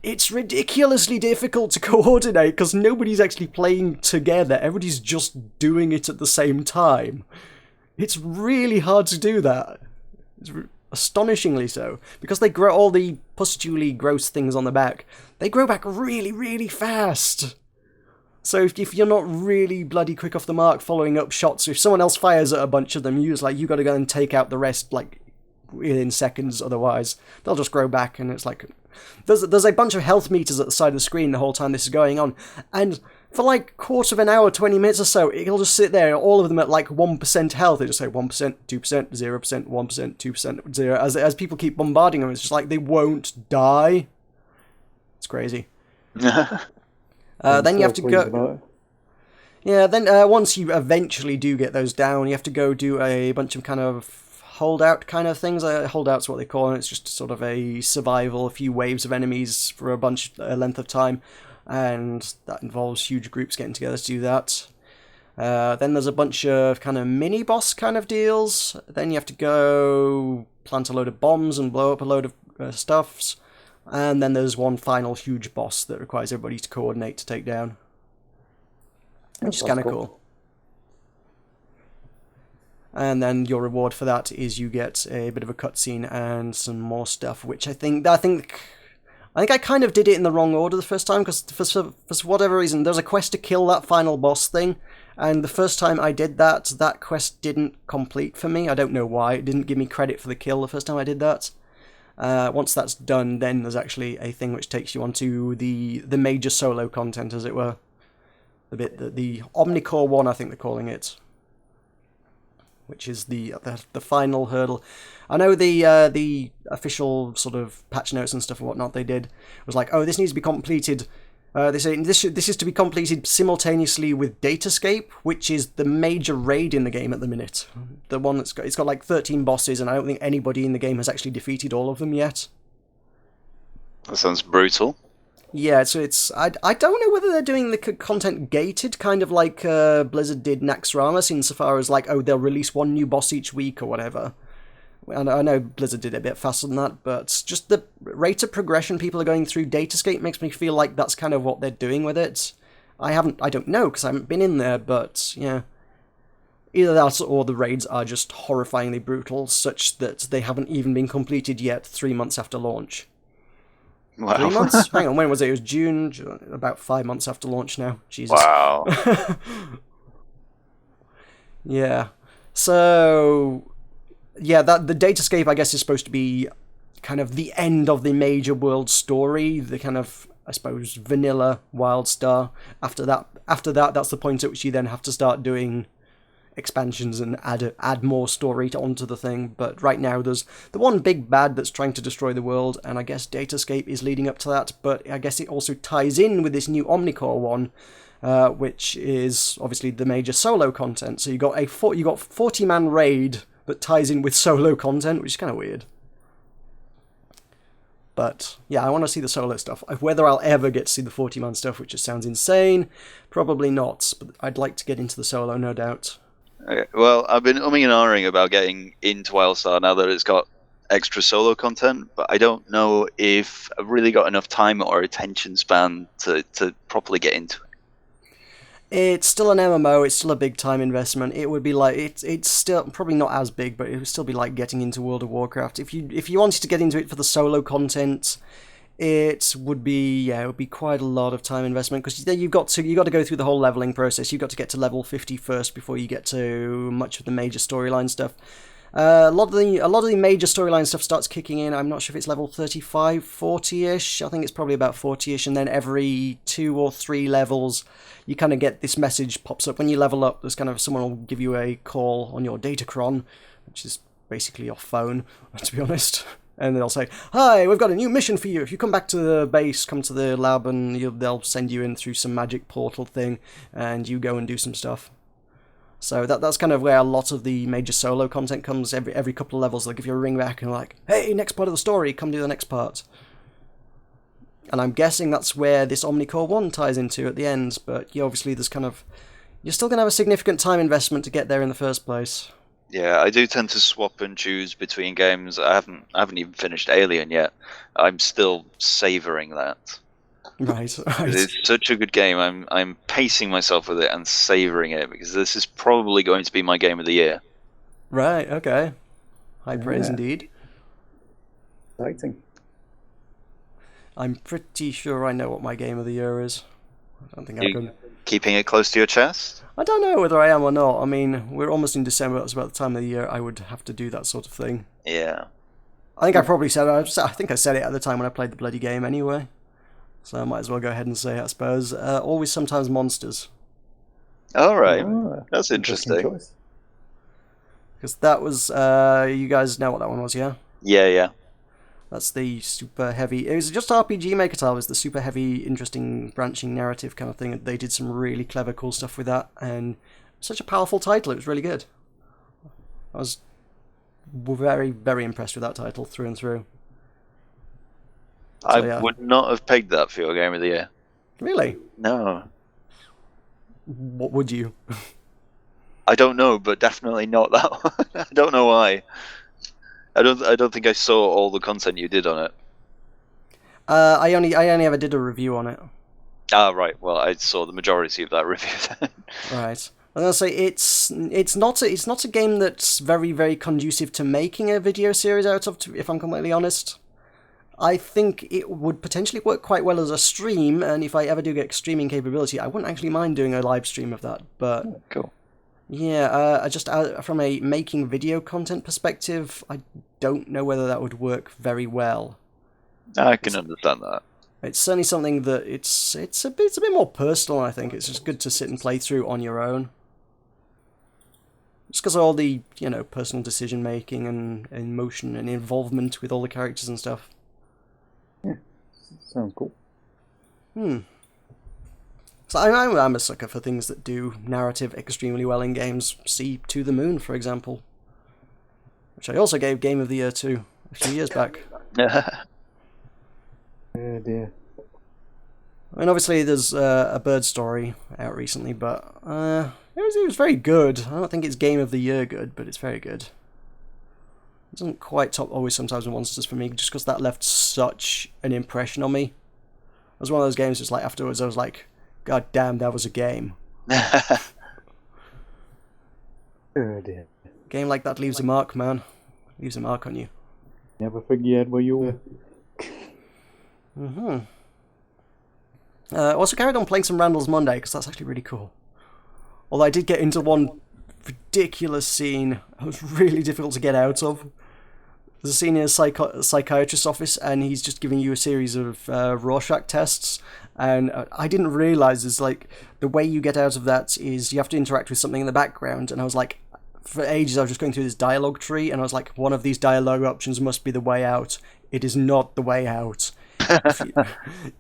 It's ridiculously difficult to coordinate because nobody's actually playing together. Everybody's just doing it at the same time. It's really hard to do that. It's astonishingly so. Because they grow all the pustule gross things on the back. They grow back really, really fast. So if you're not really bloody quick off the mark following up shots, if someone else fires at a bunch of them, you got to go and take out the rest like within seconds. Otherwise, they'll just grow back, and it's like there's a bunch of health meters at the side of the screen the whole time this is going on, and for like quarter of an hour, 20 minutes or so, it'll just sit there, all of them at like 1% health. They just say 1%, 2%, 0%, 1%, 2%, 0. As people keep bombarding them, it's just like they won't die. It's crazy. Then you have to go. Yeah, then once you eventually do get those down, you have to go do a bunch of kind of holdout kind of things. Holdout's what they call it. It's just sort of a survival, a few waves of enemies for a length of time, and that involves huge groups getting together to do that. Then there's a bunch of kind of mini boss kind of deals. Then you have to go plant a load of bombs and blow up a load of stuffs. And then there's one final huge boss that requires everybody to coordinate to take down. Which is kind of cool. And then your reward for that is you get a bit of a cutscene and some more stuff, which I think I kind of did it in the wrong order the first time, because for whatever reason, there's a quest to kill that final boss thing, and the first time I did that quest didn't complete for me. I don't know why. It didn't give me credit for the kill the first time I did that. Once that's done, then there's actually a thing which takes you onto the major solo content, as it were. The Omnicore one, I think they're calling it, which is the final hurdle. I know the official sort of patch notes and stuff and whatnot they did was like, oh, this needs to be completed. They say this is to be completed simultaneously with Datascape, which is the major raid in the game at the minute. The one it's got like 13 bosses, and I don't think anybody in the game has actually defeated all of them yet. That sounds brutal. Yeah, so I don't know whether they're doing the content gated, kind of like Blizzard did Naxxramas, insofar as like, oh, they'll release one new boss each week or whatever. And I know Blizzard did it a bit faster than that, but just the rate of progression people are going through Datascape makes me feel like that's kind of what they're doing with it. I don't know, because I haven't been in there, but yeah. Either that or the raids are just horrifyingly brutal, such that they haven't even been completed yet 3 months after launch. Wow. 3 months? Hang on, when was it? It was June, about 5 months after launch now. Jesus. Wow. Yeah. So, yeah, the Datascape, I guess, is supposed to be kind of the end of the major world story, the kind of, I suppose, vanilla WildStar. After that, that's the point at which you then have to start doing expansions and add more story onto the thing. But right now there's the one big bad that's trying to destroy the world, and I guess Datascape is leading up to that, but I guess it also ties in with this new Omnicore one, which is obviously the major solo content. So you got 40-man raid that ties in with solo content, which is kind of weird. But yeah, I want to see the solo stuff. Whether I'll ever get to see the 40-man stuff, which just sounds insane, probably not, but I'd like to get into the solo, no doubt. Okay, well, I've been umming and ahhing about getting into WildStar now that it's got extra solo content, but I don't know if I've really got enough time or attention span to properly get into it. It's still an MMO, it's still a big time investment. It would be like, it's still probably not as big, but it would still be like getting into World of Warcraft. If you wanted to get into it for the solo content, it would be quite a lot of time investment, because you've got to go through the whole leveling process. You've got to get to level 50 first before you get to much of the major storyline stuff. A lot of the major storyline stuff starts kicking in. I'm not sure if it's level 35, 40-ish. I think it's probably about 40-ish, and then every 2 or 3 levels, you kind of get this message pops up when you level up. There's kind of someone will give you a call on your datacron, which is basically your phone, to be honest. And they'll say, "Hi, we've got a new mission for you. If you come back to the base, come to the lab, and they'll send you in through some magic portal thing, and you go and do some stuff." So that's kind of where a lot of the major solo content comes. Every couple of levels, they'll give you a ring back and like, "Hey, next part of the story, come do the next part." And I'm guessing that's where this Omnicore 1 ties into at the end. But obviously, you're still going to have a significant time investment to get there in the first place. Yeah, I do tend to swap and choose between games. I haven't even finished Alien yet. I'm still savouring that. Right. It's such a good game. I'm pacing myself with it and savouring it because this is probably going to be my game of the year. Right. Okay. High praise indeed. Exciting. I'm pretty sure I know what my game of the year is. I don't think I can. Keeping it close to your chest? I don't know whether I am or not. I mean, we're almost in December. That's about the time of the year I would have to do that sort of thing. Yeah. I think I probably said. I think I said it at the time when I played the bloody game anyway. So I might as well go ahead and say it, I suppose. Always Sometimes Monsters. All right. Ah, That's interesting. choice. Because that was. You guys know what that one was, yeah? Yeah. That's the super heavy. It was just RPG Maker tile. It was the super heavy, interesting, branching narrative kind of thing. They did some really clever, cool stuff with that, and such a powerful title. It was really good. I was very, very impressed with that title through and through. So, I would not have pegged that for your game of the year. Really? No. What would you? I don't know, but definitely not that one. I don't know why. I don't think I saw all the content you did on it. I only ever did a review on it. Ah, right. Well, I saw the majority of that review then. Right. I'm gonna say it's not a game that's very, very conducive to making a video series out of. If I'm completely honest, I think it would potentially work quite well as a stream, and if I ever do get streaming capability, I wouldn't actually mind doing a live stream of that. But Cool. yeah, just from a making video content perspective, I don't know whether that would work very well. I can understand that. It's certainly something that it's a bit more personal. I think it's just good to sit and play through on your own. Just because of all the personal decision making and emotion and involvement with all the characters and stuff. Yeah, sounds cool. So I'm a sucker for things that do narrative extremely well in games. See To the Moon, for example, which I also gave Game of the Year to a few years back. Oh dear. I mean, obviously there's a Bird Story out recently, but it was very good. I don't think it's Game of the Year good, but it's very good. It doesn't quite top Always Sometimes Monsters for me, just because that left such an impression on me. It was one of those games just like afterwards I was like, God damn, that was a game. Oh dear. Game like that leaves a mark, man. Leaves a mark on you. Never forget where you were. Also carried on playing some Randall's Monday, because that's actually really cool. Although I did get into one ridiculous scene that was really difficult to get out of. There's a scene in a psychiatrist's office, and he's just giving you a series of Rorschach tests, and I didn't realise is like the way you get out of that is you have to interact with something in the background, and I was like, for ages I was just going through this dialogue tree, and I was like, one of these dialogue options must be the way out. It is not the way out.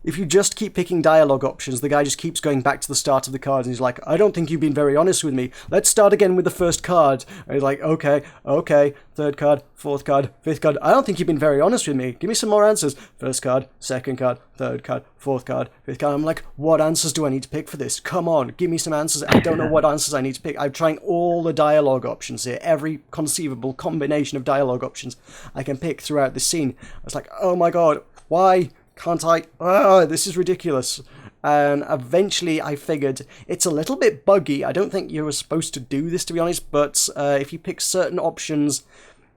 If you just keep picking dialogue options, the guy just keeps going back to the start of the card, and he's like, I don't think you've been very honest with me. Let's start again with the first card. And he's like, okay, third card, fourth card, fifth card. I don't think you've been very honest with me. Give me some more answers. First card, second card, third card, fourth card, fifth card. I'm like, what answers do I need to pick for this? Come on, give me some answers. I don't know what answers I need to pick. I'm trying all the dialogue options here, every conceivable combination of dialogue options I can pick throughout this scene. I was like, oh my god, why can't I? Oh, this is ridiculous. And eventually I figured it's a little bit buggy. I don't think you were supposed to do this, to be honest, but if you pick certain options,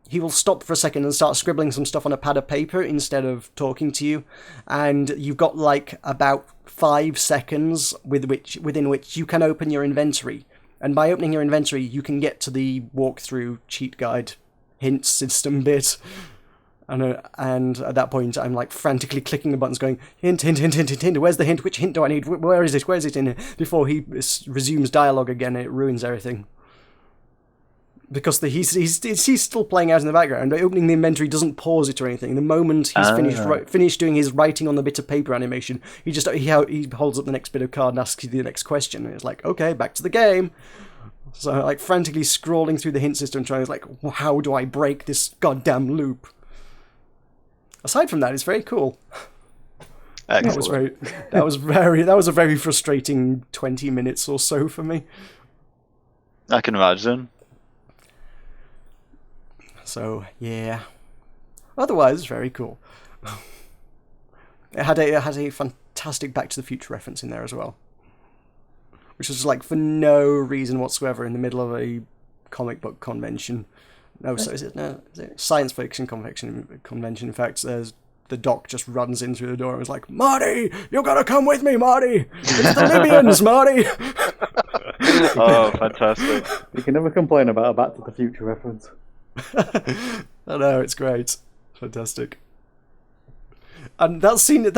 he will stop for a second and start scribbling some stuff on a pad of paper instead of talking to you. And you've got like about 5 seconds within which you can open your inventory. And by opening your inventory, you can get to the walkthrough cheat guide hint system bit. And at that point, I'm like frantically clicking the buttons going, hint, hint, hint, hint, hint, hint, where's the hint, which hint do I need, where is it in here, before he resumes dialogue again, it ruins everything. because he's still playing out in the background. Opening the inventory doesn't pause it or anything. The moment he's finished doing his writing on the bit of paper animation, he holds up the next bit of card and asks you the next question. And it's like, okay, back to the game. So like frantically scrolling through the hint system, trying to like, how do I break this goddamn loop? Aside from that, it's very cool. Excellent. That was a very frustrating 20 minutes or so for me. I can imagine. So yeah. Otherwise, it's very cool. It had a fantastic Back to the Future reference in there as well, which was like for no reason whatsoever in the middle of a comic book convention. No, so is it science fiction convention? In fact, the Doc just runs in through the door and was like, "Marty, you gotta come with me, Marty. It's the Libyans, Marty." Oh, fantastic! You can never complain about a Back to the Future reference. I know, it's great, fantastic. And that scene.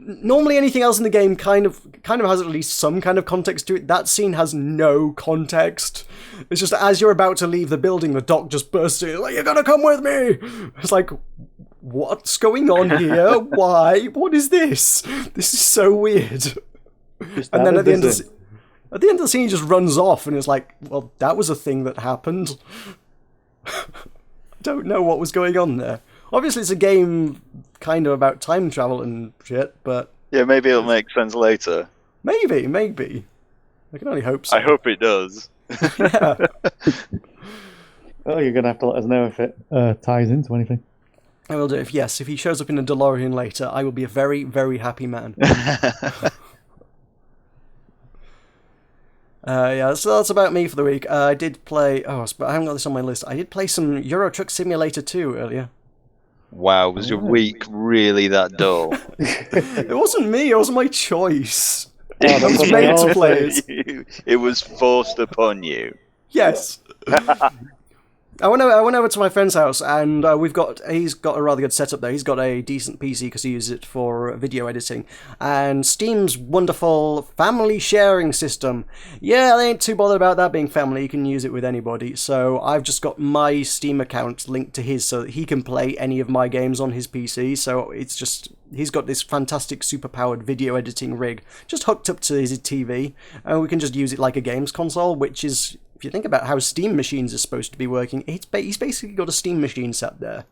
Normally, anything else in the game kind of has at least some kind of context to it. That scene has no context. It's just as you're about to leave the building, the Doc just bursts in, like, "You're gonna come with me." It's like, what's going on here? Why? What is this? This is so weird. And then at the end of the scene, he just runs off, and it's like, well, that was a thing that happened. I don't know what was going on there. Obviously, it's a game kind of about time travel and shit, but... Yeah, maybe it'll make sense later. Maybe. I can only hope so. I hope it does. Yeah. Oh, you're going to have to let us know if it ties into anything. I will do. If he shows up in a DeLorean later, I will be a very, very happy man. Yeah, so that's about me for the week. I did play... Oh, I haven't got this on my list. I did play some Euro Truck Simulator 2 earlier. Wow, was your week really that dull? It wasn't me, it wasn't my choice. Oh, I was made to play it. It was forced upon you. Yes. I went over to my friend's house, and he's got a rather good setup there. He's got a decent PC because he uses it for video editing, and Steam's wonderful family sharing system. Yeah, they ain't too bothered about that being family. You can use it with anybody. So I've just got my Steam account linked to his, so that he can play any of my games on his PC. So it's just he's got this fantastic super-powered video editing rig just hooked up to his TV, and we can just use it like a games console, which is... If you think about how Steam machines are supposed to be working, he's basically got a Steam machine sat there.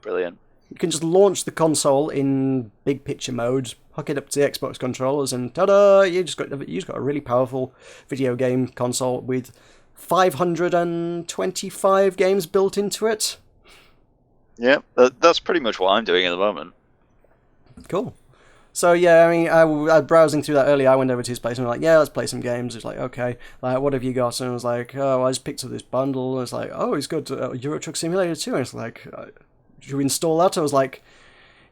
Brilliant. You can just launch the console in big picture mode, hook it up to the Xbox controllers, and ta-da! You've just got a really powerful video game console with 525 games built into it. Yeah, that's pretty much what I'm doing at the moment. Cool. So yeah, I mean, I was browsing through that earlier. I went over to his place and was like, yeah, let's play some games. It's like, okay, like, what have you got? And I was like, oh, I just picked up this bundle. And it's like, oh, it's got Euro Truck Simulator 2. And it's like, should we install that? I was like,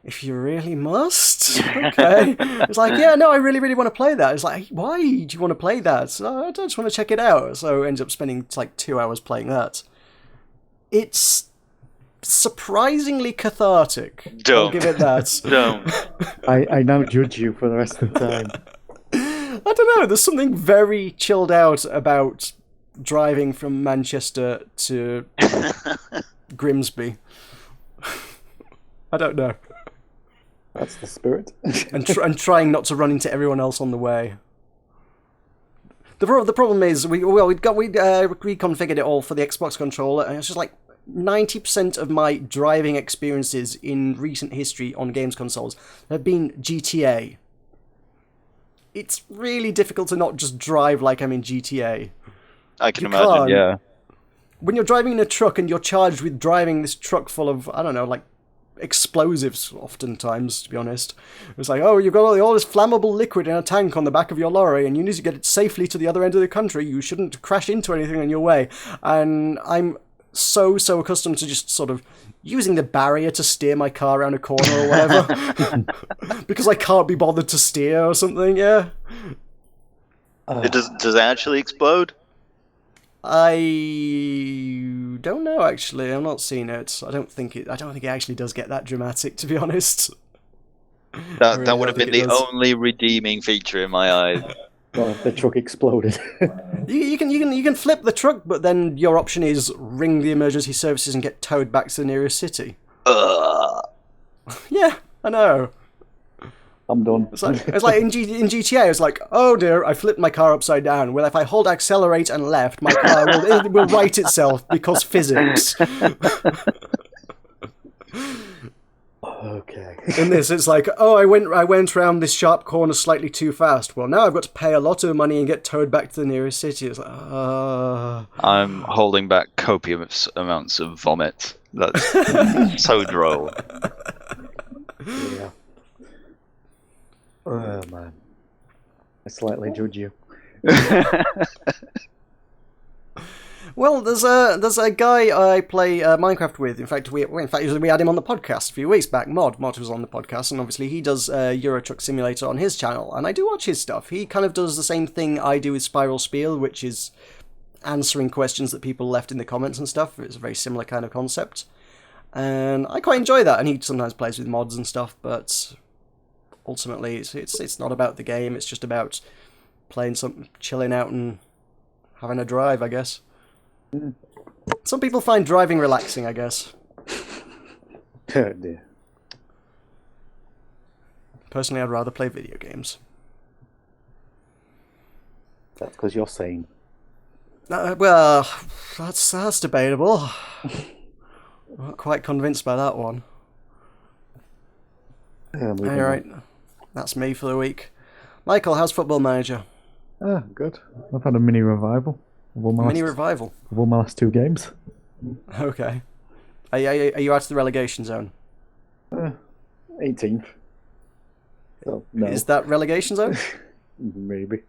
if you really must, okay. It's like, yeah, no, I really, really want to play that. It's like, why do you want to play that? So I just want to check it out. So I ended up spending like 2 hours playing that. It's surprisingly cathartic. Don't. I'll give it that. Don't. I now judge you for the rest of the time. I don't know, there's something very chilled out about driving from Manchester to Grimsby. I don't know. That's the spirit. and trying not to run into everyone else on the way. The problem is, we reconfigured it all for the Xbox controller, and it's just like 90% of my driving experiences in recent history on games consoles have been GTA. It's really difficult to not just drive like I'm in GTA. I can imagine, yeah. When you're driving in a truck and you're charged with driving this truck full of, I don't know, like explosives oftentimes, to be honest. It's like, oh, you've got all this flammable liquid in a tank on the back of your lorry and you need to get it safely to the other end of the country. You shouldn't crash into anything on your way. And I'm so accustomed to just sort of using the barrier to steer my car around a corner or whatever. Because I can't be bothered to steer or something, yeah. Does it actually explode? I don't know, actually. I've not seen it. I don't think it actually does get that dramatic, to be honest. That would have been the only redeeming feature in my eyes. Well, the truck exploded. You can flip the truck, but then your option is ring the emergency services and get towed back to the nearest city. Yeah, I know. I'm done. It's like in GTA. It's like, oh dear, I flipped my car upside down. Well, if I hold accelerate and left, my car will right itself because physics. Okay. In this, it's like, oh, I went around this sharp corner slightly too fast. Well, now I've got to pay a lot of money and get towed back to the nearest city. It's like, I'm holding back copious amounts of vomit. That's so droll. Yeah. Oh man, I slightly judge you. Well, there's a guy I play Minecraft with. In fact, we had him on the podcast a few weeks back. Mod was on the podcast, and obviously he does Euro Truck Simulator on his channel, and I do watch his stuff. He kind of does the same thing I do with Spiral Spiel, which is answering questions that people left in the comments and stuff. It's a very similar kind of concept, and I quite enjoy that. And he sometimes plays with mods and stuff, but ultimately it's not about the game. It's just about playing something, chilling out, and having a drive, I guess. Some people find driving relaxing, I guess. Oh dear. Personally, I'd rather play video games. That's because you're sane. Well, that's debatable. I'm not quite convinced by that one. Alright, that's me for the week. Michael, how's Football Manager? Ah, good. I've had a mini revival. Revival? I've won my last 2 games. Okay. Are you out of the relegation zone? 18th. So, no. Is that relegation zone? Maybe.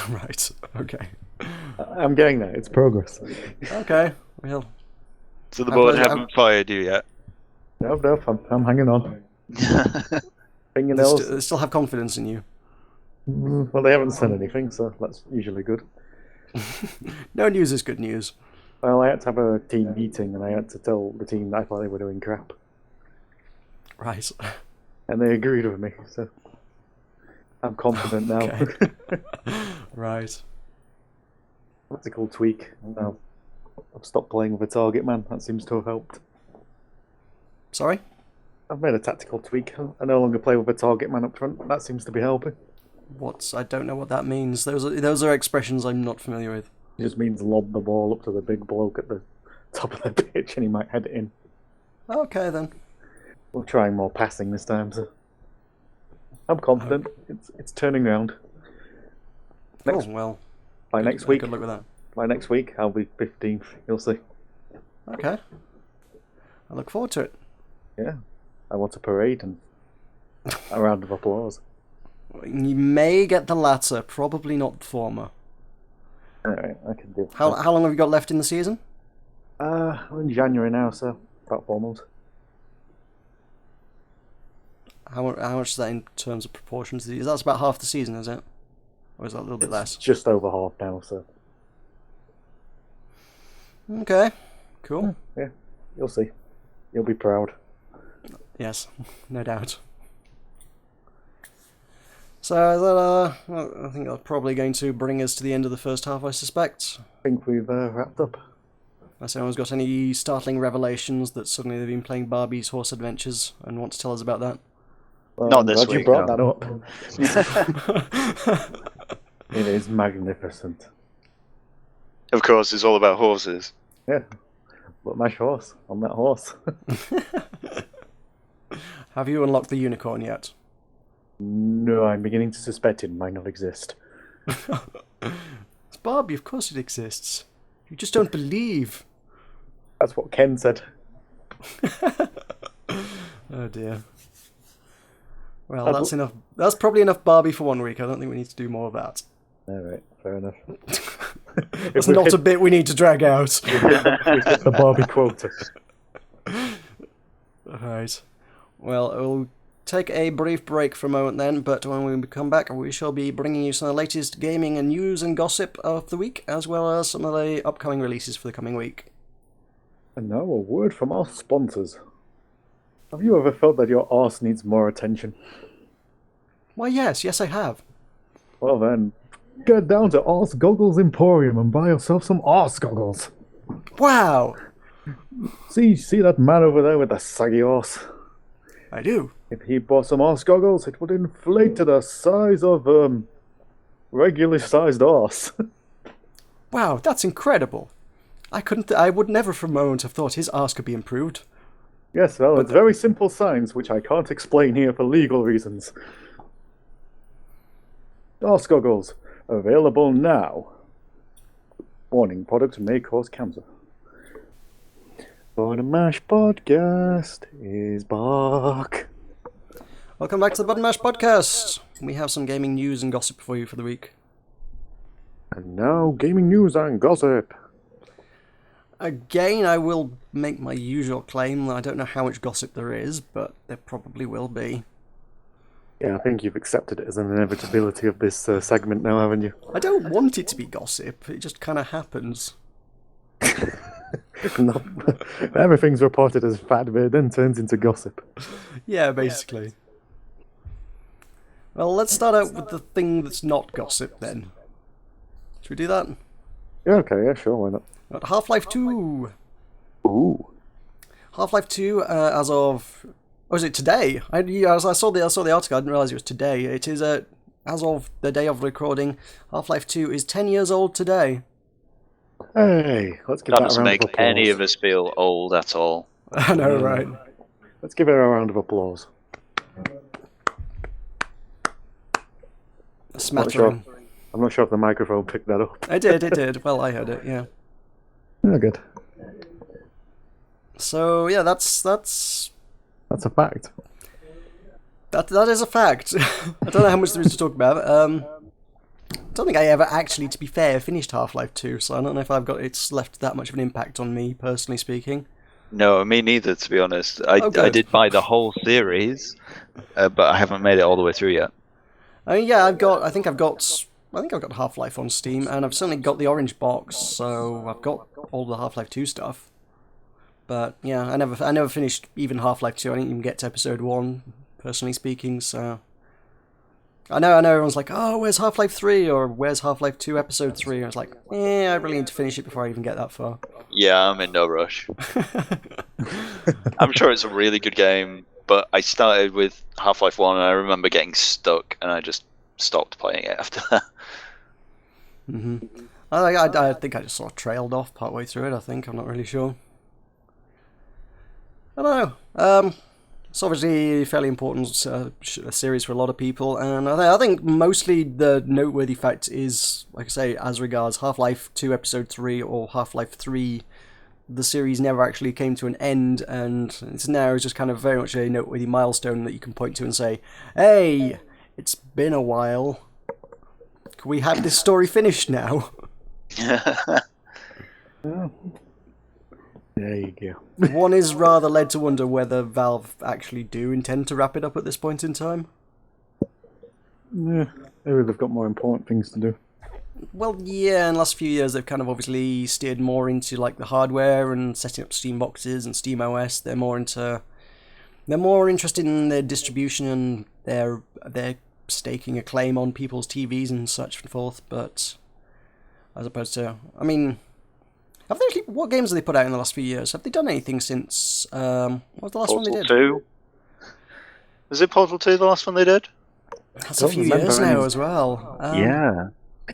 Right, okay. I'm getting there. It's progress. Okay, well... So the board haven't fired you yet? No, I'm hanging on. Fingernails. They still have confidence in you. Well, they haven't said anything, so that's usually good. No news is good news. Well, I had to have a team meeting, and I had to tell the team that I thought they were doing crap. Right. And they agreed with me, so I'm confident now. Right. Tactical tweak. Now I've stopped playing with a target man. That seems to have helped. Sorry? I've made a tactical tweak. I no longer play with a target man up front. That seems to be helping. I don't know what that means. Those are expressions I'm not familiar with. It just means lob the ball up to the big bloke at the top of the pitch and he might head it in. Okay then. We're trying more passing this time, so I'm confident. It's turning around. Next week. Good luck with that. By next week, I'll be 15th. You'll see. Okay. I look forward to it. Yeah. I want a parade and a round of applause. You may get the latter, probably not the former. Alright, I can do it. How long have you got left in the season? We're in January now, so about 4 months. How much is that in terms of proportion to the... That's about half the season, is it? Or is that a little bit less? Just over half now, so... Okay, cool. Yeah, you'll see. You'll be proud. Yes, no doubt. So I think that's probably going to bring us to the end of the first half, I suspect. I think we've wrapped up. Has anyone's got any startling revelations that suddenly they've been playing Barbie's Horse Adventures and want to tell us about that? Well, Not this I'm glad week, you brought no. that up. It is magnificent. Of course, it's all about horses. Yeah. But my horse, on that horse. Have you unlocked the unicorn yet? No, I'm beginning to suspect it might not exist. It's Barbie, of course it exists. You just don't believe. That's what Ken said. Oh dear. Well, that's enough. That's probably enough Barbie for 1 week. I don't think we need to do more of that. Alright, fair enough. It's not a bit we need to drag out. We've hit the Barbie quota. Alright. Well, we'll take a brief break for a moment then, but when we come back, we shall be bringing you some of the latest gaming and news and gossip of the week, as well as some of the upcoming releases for the coming week. And now a word from our sponsors. Have you ever felt that your arse needs more attention? Why, yes, I have. Well then, Get down to Arse Goggles Emporium and buy yourself some arse goggles. Wow! See that man over there with the saggy arse? I do. If he bought some arse goggles, it would inflate to the size of regular sized arse. Wow, that's incredible. I would never for a moment have thought his arse could be improved. Yes, well, it's very simple science, which I can't explain here for legal reasons. Arse goggles, available now. Warning, product may cause cancer. Button Mash Podcast is back. Welcome back to the Button Mash Podcast. We have some gaming news and gossip for you for the week. And now, gaming news and gossip. Again, I will make my usual claim that I don't know how much gossip there is, but there probably will be. Yeah, I think you've accepted it as an inevitability of this segment now, haven't you? I don't want it to be gossip, it just kind of happens. No, everything's reported as fact, but it then turns into gossip. Yeah, basically. Well, let's start out with the thing that's not gossip then. Should we do that? Yeah, okay, yeah, sure, why not? Half-Life 2! Ooh. Half-Life 2, as of... Was it today? I saw the article, I didn't realise it was today. It is, as of the day of recording, Half-Life 2 is 10 years old today. Hey, let's give That that a doesn't round make of applause. any of us feel old at all. I know, right? Let's give it a round of applause. A smattering. I'm not sure if the microphone picked that up. It did. Well, I heard it, yeah. Oh, good. So, yeah, that's That's a fact. That is a fact. I don't know how much there is to talk about. I don't think I ever actually, to be fair, finished Half-Life 2, so I don't know if it's left that much of an impact on me, personally speaking. No, me neither, to be honest. I did buy the whole series, but I haven't made it all the way through yet. I mean, yeah, I think I've got Half-Life on Steam, and I've certainly got the orange box, so I've got all the Half-Life 2 stuff. But yeah, I never finished even Half-Life 2. I didn't even get to episode 1, personally speaking, so I know everyone's like, "Oh, where's Half-Life 3 or where's Half-Life 2 episode 3?" And I was like, I really need to finish it before I even get that far. Yeah, I'm in no rush. I'm sure it's a really good game, but I started with Half-Life 1 and I remember getting stuck and I just stopped playing it after that. I think I just sort of trailed off partway through it, I'm not really sure. I don't know. It's obviously a fairly important series for a lot of people, and I think mostly the noteworthy fact is, like I say, as regards Half-Life 2 Episode 3 or Half-Life 3, the series never actually came to an end, and it's now just kind of very much a noteworthy milestone that you can point to and say, "Hey, it's been a while. Can we have this story finished now?" Oh. There you go. One is rather led to wonder whether Valve actually do intend to wrap it up at this point in time. Yeah, maybe they've got more important things to do. Well, yeah, in the last few years they've kind of obviously steered more into like the hardware and setting up Steam boxes and Steam OS. They're more interested in their distribution and they're staking a claim on people's TVs and such and forth. But as opposed to, I mean, what games have they put out in the last few years? Have they done anything since? What was the last one they did? Portal 2. Was it Portal 2 the last one they did? That's a few years now as well. Yeah.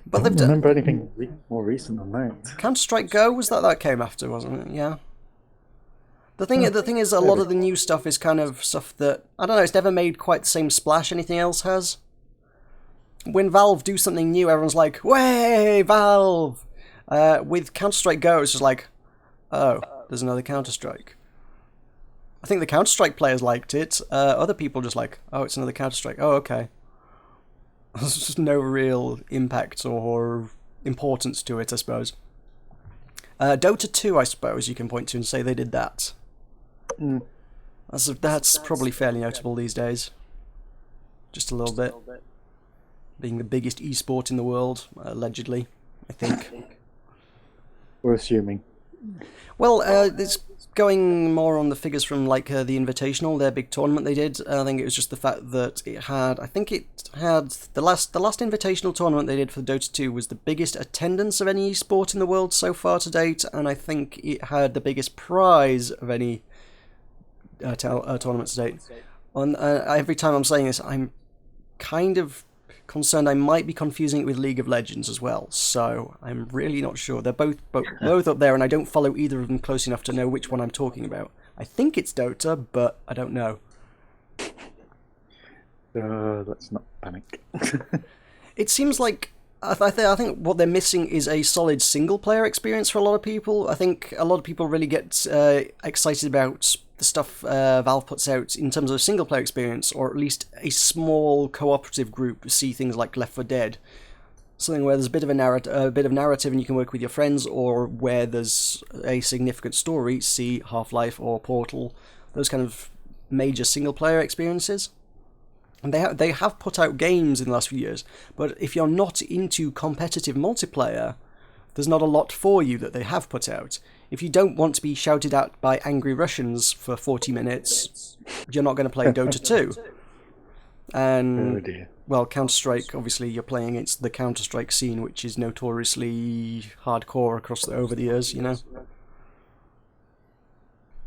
But I don't remember anything more recent than that. Counter-Strike Go, was that came after, wasn't it? Yeah. The thing is, a lot of the new stuff is kind of stuff that, I don't know, it's never made quite the same splash anything else has. When Valve do something new, everyone's like, "Way, Valve!" With Counter-Strike Go, it's just like, oh, there's another Counter-Strike. I think the Counter-Strike players liked it. Other people just like, oh, it's another Counter-Strike. Oh, okay. There's just no real impact or importance to it, I suppose. Dota 2, I suppose, you can point to and say they did that. Mm. That's probably fairly notable these days. Just a little bit. Being the biggest esport in the world, allegedly, I think. We're assuming. Well, it's going more on the figures from like the Invitational, their big tournament they did. I think it was just the fact that I think it had the last Invitational tournament they did for Dota 2 was the biggest attendance of any sport in the world so far to date, and I think it had the biggest prize of any tournament to date. On every time I'm saying this, I'm kind of concerned I might be confusing it with League of Legends as well, so I'm really not sure. They're both up there, and I don't follow either of them close enough to know which one I'm talking about. I think it's Dota, but I don't know. Let's not panic. It seems like I think what they're missing is a solid single-player experience for a lot of people. I think a lot of people really get excited about the stuff Valve puts out in terms of single-player experience, or at least a small cooperative group see things like Left 4 Dead. Something where there's a bit of narrative and you can work with your friends, or where there's a significant story, see Half-Life or Portal, those kind of major single-player experiences. And they have put out games in the last few years, but if you're not into competitive multiplayer, there's not a lot for you that they have put out. If you don't want to be shouted at by angry Russians for 40 minutes, you're not going to play Dota 2. And, well, Counter-Strike, obviously you're playing against the Counter-Strike scene, which is notoriously hardcore over the years, you know.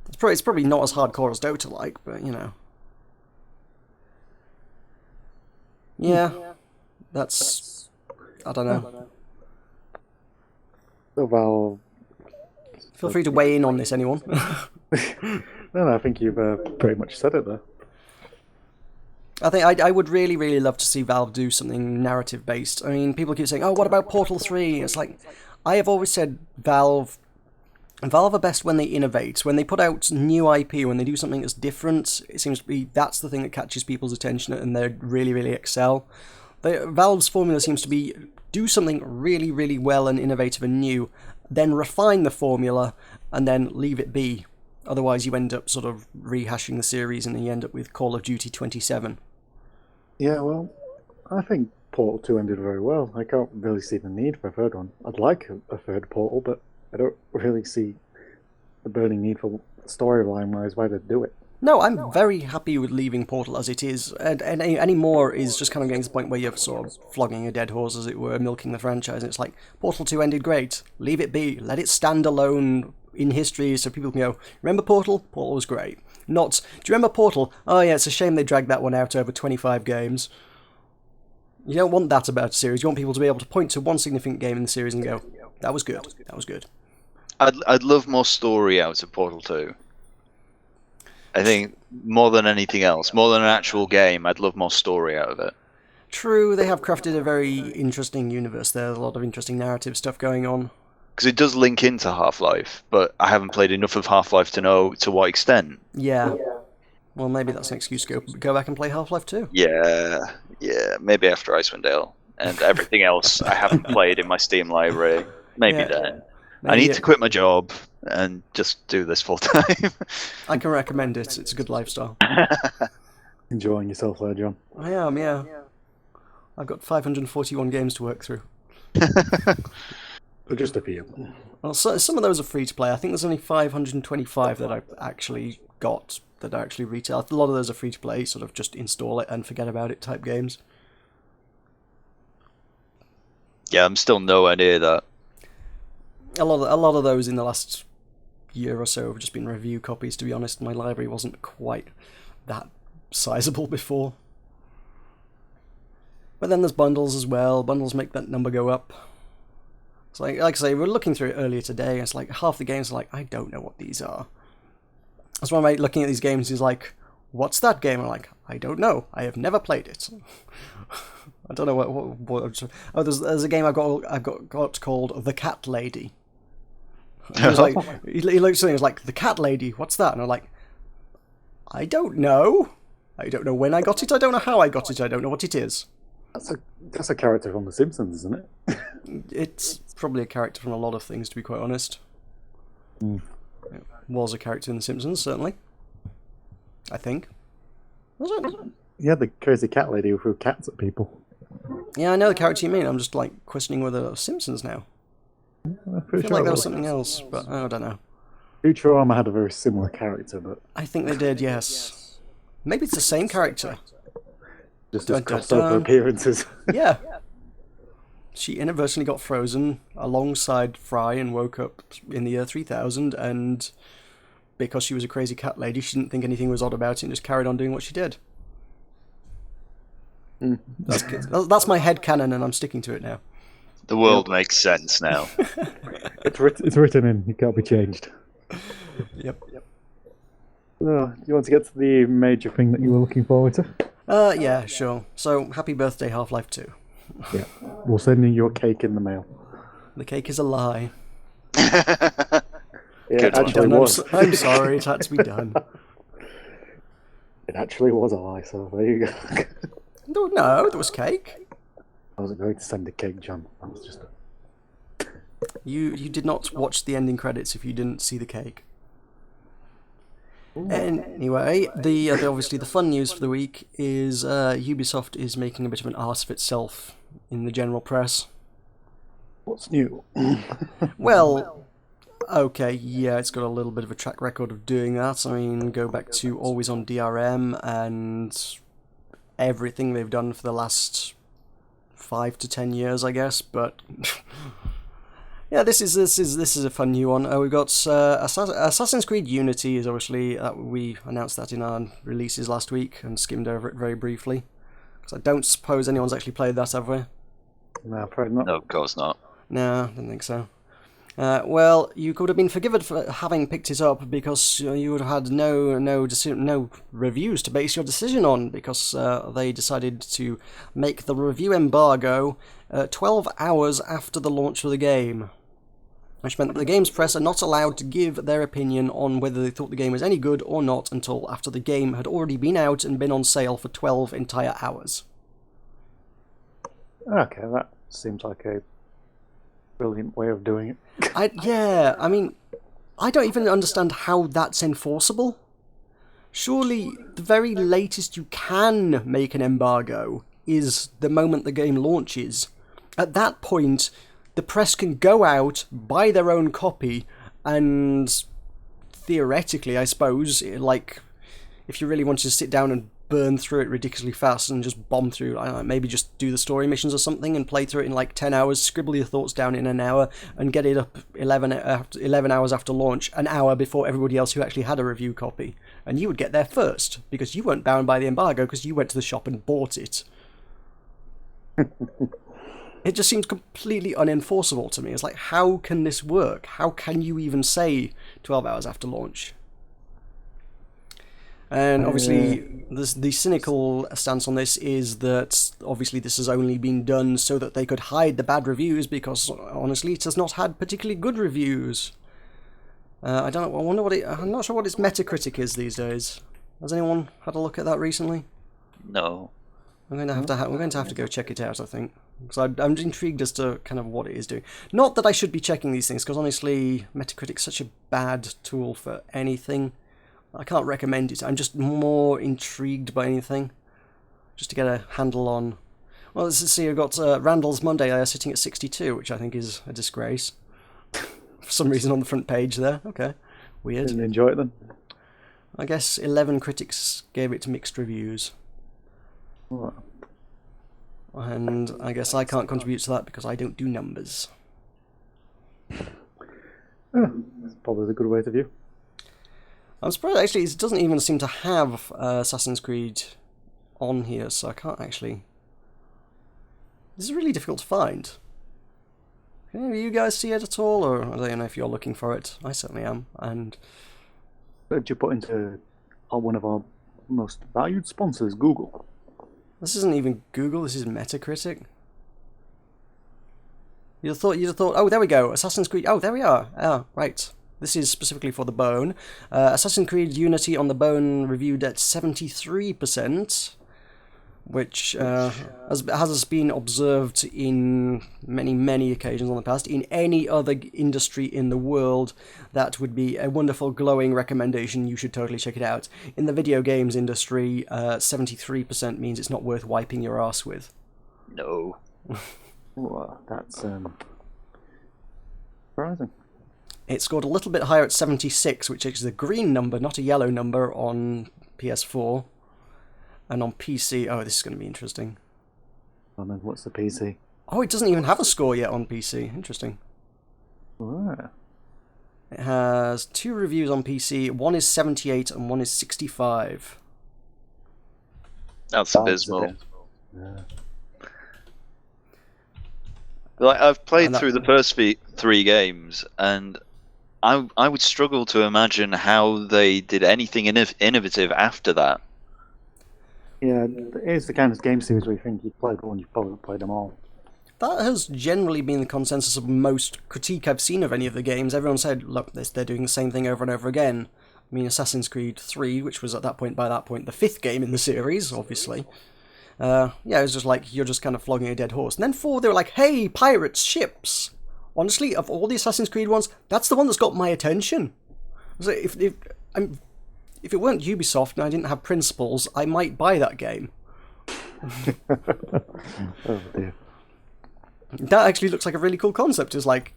It's probably not as hardcore as Dota-like, but, you know. Yeah, that's... I don't know. Well... Feel free to weigh in on this, anyone. No, I think you've pretty much said it there. I think I would really, really love to see Valve do something narrative-based. I mean, people keep saying, oh, what about Portal 3? It's like, I have always said Valve are best when they innovate. When they put out new IP, when they do something that's different, it seems to be that's the thing that catches people's attention and they really, really excel. Valve's formula seems to be do something really, really well and innovative and new, then refine the formula, and then leave it be. Otherwise, you end up sort of rehashing the series and you end up with Call of Duty 27. Yeah, well, I think Portal 2 ended very well. I can't really see the need for a third one. I'd like a third Portal, but I don't really see the burning need for storyline-wise why they'd do it. No, I'm very happy with leaving Portal as it is, and any more is just kind of getting to the point where you're sort of flogging a dead horse, as it were, milking the franchise. And it's like, Portal 2 ended great, leave it be, let it stand alone in history so people can go, remember Portal? Portal was great. Not, do you remember Portal? Oh yeah, it's a shame they dragged that one out over 25 games. You don't want that about a series, you want people to be able to point to one significant game in the series and go, that was good, that was good. I'd love more story out of Portal 2. I think more than anything else, more than an actual game, I'd love more story out of it. True, they have crafted a very interesting universe there, a lot of interesting narrative stuff going on. Because it does link into Half-Life, but I haven't played enough of Half-Life to know to what extent. Yeah. Well, maybe that's an excuse to go back and play Half-Life 2. Yeah, maybe after Icewind Dale. And everything else I haven't played in my Steam library. Maybe then. Maybe I need to quit my job and just do this full time. I can recommend it. It's a good lifestyle. Enjoying yourself there, John. I am, yeah. I've got 541 games to work through. Just a few. Well, so, some of those are free to play. I think there's only 525 that I've actually got that are actually retail. A lot of those are free to play, sort of just install it and forget about it type games. Yeah, I'm still nowhere near that. A lot of those in the last year or so have just been review copies, to be honest. My library wasn't quite that sizable before. But then there's bundles as well. Bundles make that number go up. It's like I say, we were looking through it earlier today, and it's like half the games are like, I don't know what these are. That's why my mate looking at these games is like, what's that game? I'm like, I don't know. I have never played it. I don't know what oh, there's a game I've got called The Cat Lady. He was like, he looked at me and was like, The Cat Lady, what's that? And I'm like, I don't know. I don't know when I got it. I don't know how I got it. I don't know what it is. That's a character from The Simpsons, isn't it? It's probably a character from a lot of things, to be quite honest. Mm. It was a character in The Simpsons, certainly. I think. Was it? Yeah, the crazy cat lady who threw cats at people. Yeah, I know the character you mean. I'm just like questioning whether it's Simpsons now. I'm I pretty feel sure like it there was was. something else, but I don't know. Futurama had a very similar character, but I think they did, yes. Maybe it's the same character. just as Dun, dun, crossover dun. appearances. Yeah. She inadvertently got frozen alongside Fry and woke up in the year 3000, and because she was a crazy cat lady, she didn't think anything was odd about it and just carried on doing what she did. That's my headcanon, and I'm sticking to it now. The world makes sense now. It's written in. It can't be changed. Yep. So, do you want to get to the major thing that you were looking forward to? Yeah, sure. So, happy birthday, Half-Life 2. Yeah. We'll send you your cake in the mail. The cake is a lie. Yeah, Good it one. actually was. I'm sorry, it had to be done. It actually was a lie, so there you go. No, there was cake. I wasn't going to send a cake, John. That was just... You did not watch the ending credits if you didn't see the cake. Anyway, obviously the fun news for the week is Ubisoft is making a bit of an arse of itself in the general press. What's new? Well, okay, yeah, it's got a little bit of a track record of doing that. I mean, go back to Always on DRM and everything they've done for the last 5 to 10 years, I guess, but... Yeah, this is a fun new one. We've got Assassin's Creed Unity is obviously we announced that in our releases last week and skimmed over it very briefly. Because I don't suppose anyone's actually played that, have we? No, probably not. No, of course not. No, I don't think so. Well, you could have been forgiven for having picked it up because you would have had no reviews to base your decision on because they decided to make the review embargo 12 hours after the launch of the game. Which meant that the game's press are not allowed to give their opinion on whether they thought the game was any good or not until after the game had already been out and been on sale for 12 entire hours. Okay, that seems like a brilliant way of doing it. I mean, I don't even understand how that's enforceable. Surely the very latest you can make an embargo is the moment the game launches. At that point, the press can go out, buy their own copy, and theoretically, I suppose, like, if you really wanted to sit down and burn through it ridiculously fast and just bomb through, I don't know, maybe just do the story missions or something and play through it in like 10 hours, scribble your thoughts down in an hour, and get it up 11 hours after launch, an hour before everybody else who actually had a review copy. And you would get there first, because you weren't bound by the embargo, because you went to the shop and bought it. It just seems completely unenforceable to me. It's like, how can this work? How can you even say 12 hours after launch? And obviously, the cynical stance on this is that obviously this has only been done so that they could hide the bad reviews because honestly it has not had particularly good reviews. I don't know. I wonder I'm not sure what its Metacritic is these days. Has anyone had a look at that recently? No. We're going to have to go check it out, I think. Because I'm intrigued as to kind of what it is doing. Not that I should be checking these things, because honestly, Metacritic's such a bad tool for anything. I can't recommend it. I'm just more intrigued by anything. Just to get a handle on... Well, let's see, I've got Randall's Monday sitting at 62, which I think is a disgrace. For some reason on the front page there. Okay. Weird. Didn't enjoy it then? I guess 11 critics gave it mixed reviews. What? And I guess I can't contribute to that because I don't do numbers. That's probably the good way to view. I'm surprised actually it doesn't even seem to have Assassin's Creed on here, so I can't actually... This is really difficult to find. Can any of you guys see it at all, or I don't know if you're looking for it. I certainly am, and... Did you put into one of our most valued sponsors, Google? This isn't even Google, this is Metacritic. You'd have thought, oh, there we go, Assassin's Creed, oh, there we are. Ah, right. This is specifically for the Bone. Assassin's Creed Unity on the Bone reviewed at 73%, which has been observed in many, many occasions on the past. In any other industry in the world, that would be a wonderful, glowing recommendation. You should totally check it out. In the video games industry, 73% means it's not worth wiping your ass with. No. Well, that's Surprising. It scored a little bit higher at 76, which is a green number, not a yellow number, on PS4. And on PC... Oh, this is going to be interesting. And then what's the PC? Oh, it doesn't even have a score yet on PC. Interesting. Ah. It has 2 reviews on PC. One is 78 and one is 65. That's abysmal. Yeah. Like, I've played And that- through the first 3 games, and I would struggle to imagine how they did anything innovative after that. Yeah, it is the kind of game series where you think you've played one, you've probably played them all. That has generally been the consensus of most critique I've seen of any of the games. Everyone said, look, they're doing the same thing over and over again. I mean, Assassin's Creed 3, which was by that point, the 5th game in the series, obviously. Yeah, it was just like, you're just kind of flogging a dead horse. And then 4, they were like, hey, pirates, ships. Honestly, of all the Assassin's Creed ones, that's the one that's got my attention. So if it weren't Ubisoft and I didn't have principles, I might buy that game. Oh dear. That actually looks like a really cool concept. It's like,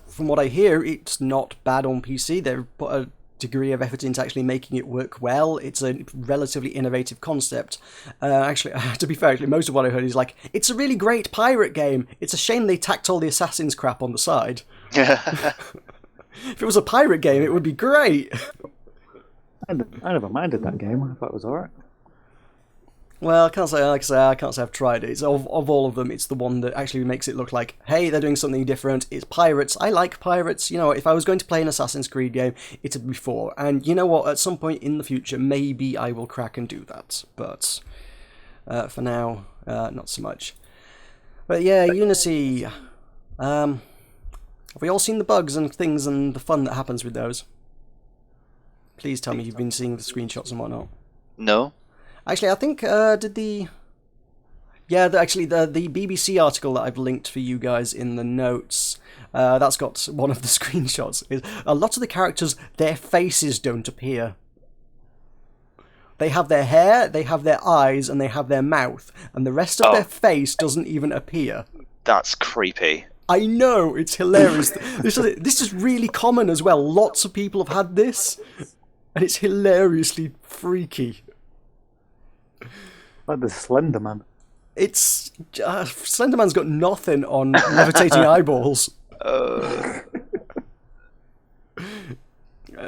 from what I hear, it's not bad on PC. They've put a degree of effort into actually making it work well. It's a relatively innovative concept. Actually, to be fair, most of what I heard is like, it's a really great pirate game. It's a shame they tacked all the Assassin's crap on the side. If it was a pirate game, it would be great. I never minded that game. I thought it was alright. Well, I can't say I've tried it. It's of all of them, it's the one that actually makes it look like, hey, they're doing something different. It's pirates. I like pirates. You know, if I was going to play an Assassin's Creed game, it'd be 4. And you know what? At some point in the future, maybe I will crack and do that. But for now, not so much. But yeah, Unity. Have we all seen the bugs and things and the fun that happens with those? Please tell me you've been seeing the screenshots and whatnot. No? Actually, I think, the BBC article that I've linked for you guys in the notes, that's got one of the screenshots. A lot of the characters, their faces don't appear. They have their hair, they have their eyes, and they have their mouth, and the rest of their face doesn't even appear. That's creepy. I know, it's hilarious. This is really common as well. Lots of people have had this, and it's hilariously freaky. Like the Slender Man. It's Slenderman's got nothing on levitating eyeballs.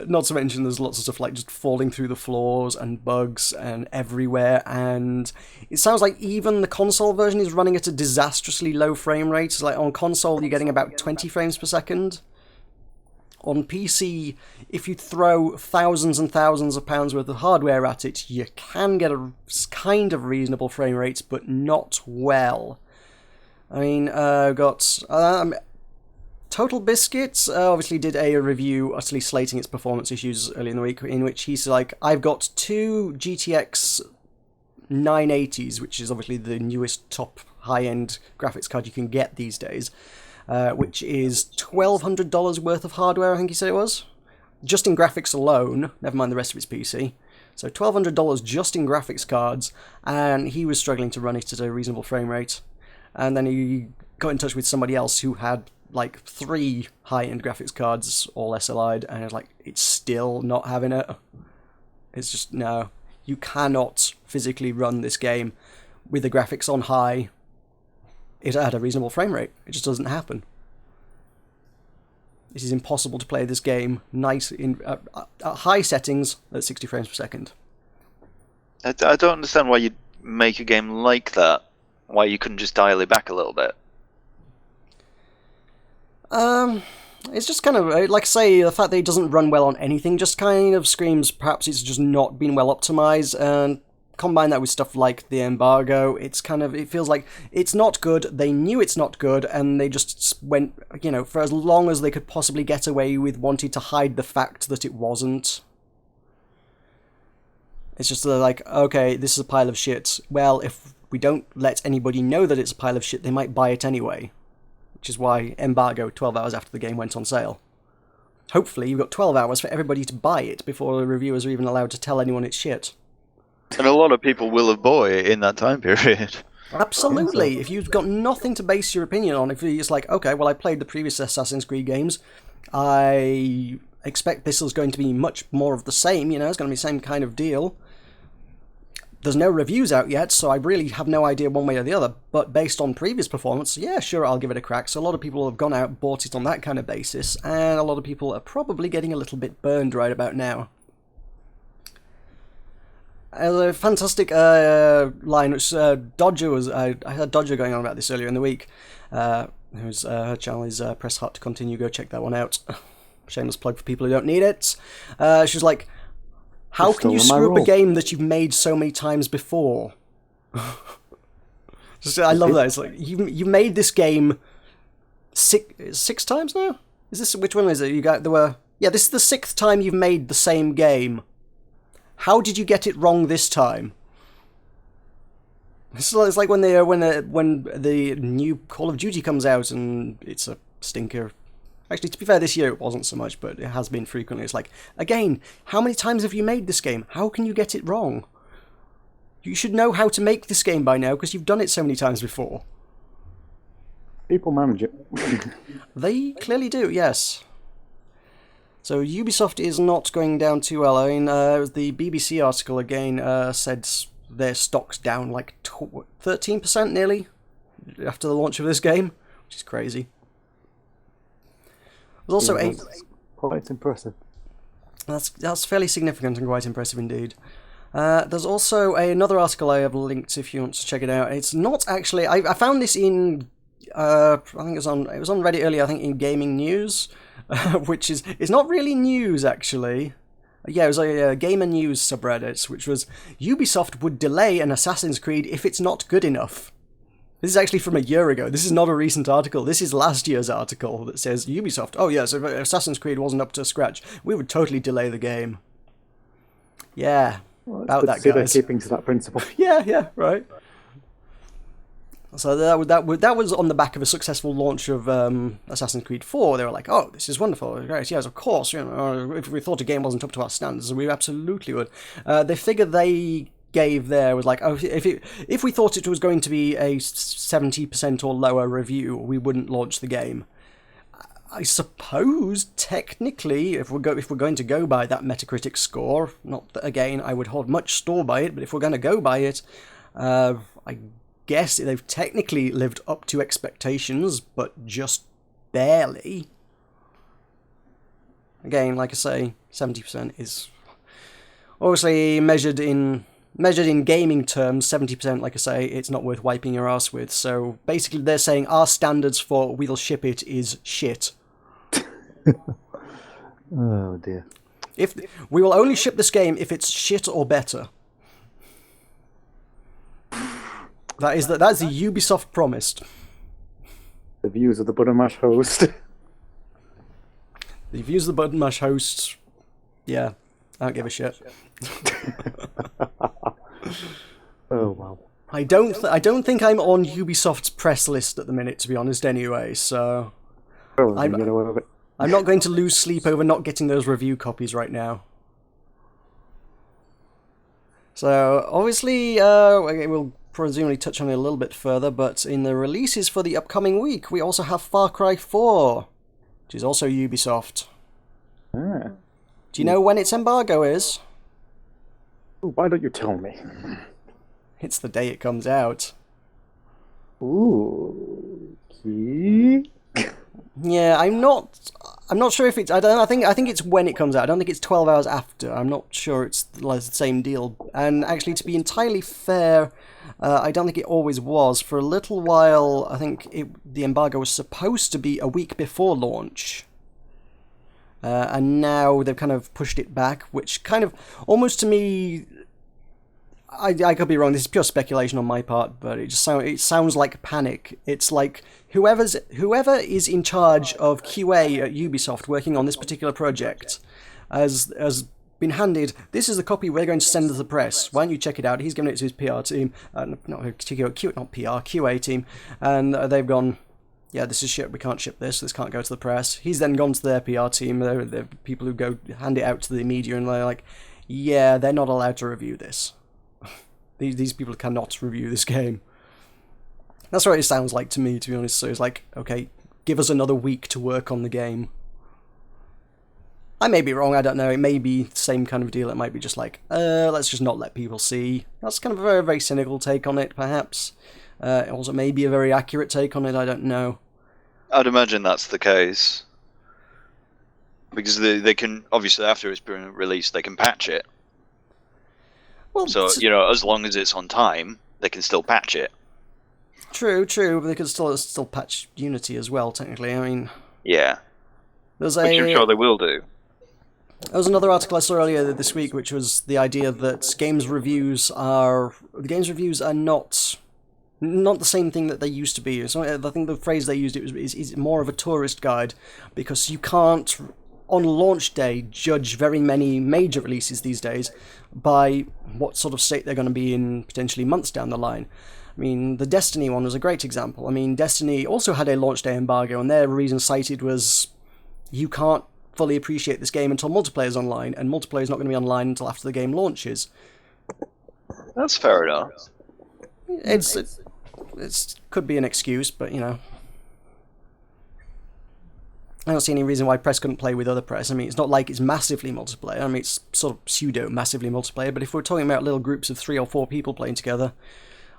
Not to mention there's lots of stuff like just falling through the floors and bugs and everywhere, and it sounds like even the console version is running at a disastrously low frame rate. Like on console you're getting about 20 frames per second. On PC, if you throw thousands and thousands of pounds worth of hardware at it, you can get a kind of reasonable frame rate, but not well. I mean, got Total Biscuits obviously did a review utterly slating its performance issues early in the week, in which he's like, I've got 2 GTX 980s, which is obviously the newest top high-end graphics card you can get these days. Which is $1,200 worth of hardware, I think he said it was. Just in graphics alone, never mind the rest of its PC. So $1,200 just in graphics cards, and he was struggling to run it at a reasonable frame rate. And then he got in touch with somebody else who had like 3 high-end graphics cards, all SLI'd, and I was like, it's still not having it. It's just, no. You cannot physically run this game with the graphics on high it at a reasonable frame rate. It just doesn't happen. It is impossible to play this game nice in at high settings at 60 frames per second. I don't understand why you'd make a game like that. Why you couldn't just dial it back a little bit. It's just kind of, like I say, the fact that it doesn't run well on anything just kind of screams perhaps it's just not been well optimized, and combine that with stuff like the embargo, it feels like it's not good, they knew it's not good, and they just went, for as long as they could possibly get away with wanting to hide the fact that it wasn't. It's just like, okay, this is a pile of shit. Well, if we don't let anybody know that it's a pile of shit, they might buy it anyway. Which is why embargo 12 hours after the game went on sale. Hopefully you've got 12 hours for everybody to buy it before the reviewers are even allowed to tell anyone it's shit. And a lot of people will have bought it in that time period. Absolutely. If you've got nothing to base your opinion on, if it's like, okay, well, I played the previous Assassin's Creed games, I expect this is going to be much more of the same, you know, it's going to be the same kind of deal. There's no reviews out yet, so I really have no idea one way or the other, but based on previous performance, yeah, sure, I'll give it a crack. So a lot of people have gone out and bought it on that kind of basis, and a lot of people are probably getting a little bit burned right about now. A fantastic line, which Dodger was. I heard Dodger going on about this earlier in the week. Her channel is Press Heart to Continue. Go check that one out. Shameless plug for people who don't need it. She was like, "How can you screw up a game that you've made so many times before?" I love that. It's like you made this game six times now. Is this which one is it? This is the 6th time you've made the same game. How did you get it wrong this time? It's like when the new Call of Duty comes out and it's a stinker. Actually, to be fair, this year it wasn't so much, but it has been frequently. It's like, again, how many times have you made this game? How can you get it wrong? You should know how to make this game by now because you've done it so many times before. People manage it. They clearly do, yes. So Ubisoft is not going down too well. I mean, the BBC article again said their stock's down like 13% nearly after the launch of this game, which is crazy. There's also quite impressive. That's fairly significant and quite impressive indeed. There's also another article I have linked if you want to check it out. It's not actually. I found this in. I think it was on Reddit earlier. I think in Gaming News. Which is not really news, actually. Yeah, it was a Gamer News subreddit, which was, Ubisoft would delay an Assassin's Creed if it's not good enough. This is actually from a year ago. This is not a recent article. This is last year's article that says, Ubisoft, oh yes, if Assassin's Creed wasn't up to scratch, we would totally delay the game. Yeah, well, about that, guys. They're keeping to that principle. Yeah, right. So that was on the back of a successful launch of Assassin's Creed 4. They were like, "Oh, this is wonderful, great! Yes, of course. You know, if we thought a game wasn't up to our standards, we absolutely would." The figure they gave there was like, "Oh, if we thought it was going to be a 70% or lower review, we wouldn't launch the game." I suppose technically, if we're going to go by that Metacritic score, not that, again, I would hold much store by it, but if we're going to go by it, I guess they've technically lived up to expectations, but just barely. Again, like I say, 70% is obviously measured in gaming terms. 70%, like I say, it's not worth wiping your ass with. So basically, they're saying our standards for we'll ship it is shit. Oh dear. If we will only ship this game if it's shit or better. That's the Ubisoft promised. The views of the Button Mash host. The views of the Button Mash host. Yeah, I don't give a shit. Oh wow. I don't think I'm on Ubisoft's press list at the minute, to be honest. Anyway, so I'm not going to lose sleep over not getting those review copies right now. So obviously, we'll presumably touch on it a little bit further, but in the releases for the upcoming week, we also have Far Cry 4, which is also Ubisoft. Ah. Do you know when its embargo is? Why don't you tell me? It's the day it comes out. Ooh. Okay. Yeah, I'm not sure if it's. I think it's when it comes out. I don't think it's 12 hours after. I'm not sure it's the same deal. And actually, to be entirely fair, I don't think it always was. For a little while, I think the embargo was supposed to be a week before launch. And now they've kind of pushed it back, which kind of, almost to me, I could be wrong, this is pure speculation on my part, but it sounds like panic. It's like whoever is in charge of QA at Ubisoft working on this particular project has been handed, this is the copy we're going to send to the press. Why don't you check it out? He's given it to his PR team, QA team, and they've gone, yeah, this is shit, we can't ship this can't go to the press. He's then gone to their PR team, the people who go hand it out to the media, and they're like, yeah, they're not allowed to review this. These people cannot review this game. That's what it sounds like to me, to be honest. So it's like, okay, give us another week to work on the game. I may be wrong, I don't know. It may be the same kind of deal. It might be just like, let's just not let people see. That's kind of a very, very cynical take on it, perhaps. It also may be a very accurate take on it, I don't know. I'd imagine that's the case. Because they can, obviously, after it's been released, they can patch it. Well, So, you know, as long as it's on time, they can still patch it. True, but they could still patch Unity as well, technically. I mean... Yeah. Which I'm sure they will do. There was another article I saw earlier this week, which was the idea that games reviews are not the same thing that they used to be. So I think the phrase they used is more of a tourist guide, because you can't on launch day judge very many major releases these days by what sort of state they're going to be in potentially months down the line. I mean, the Destiny one was a great example. I mean, Destiny also had a launch day embargo, and their reason cited was you can't fully appreciate this game until multiplayer's online, and multiplayer's not going to be online until after the game launches. That's fair enough. It could be an excuse, but, you know. I don't see any reason why press couldn't play with other press. I mean, it's not like it's massively multiplayer. I mean, it's sort of pseudo-massively multiplayer, but if we're talking about little groups of 3 or 4 people playing together,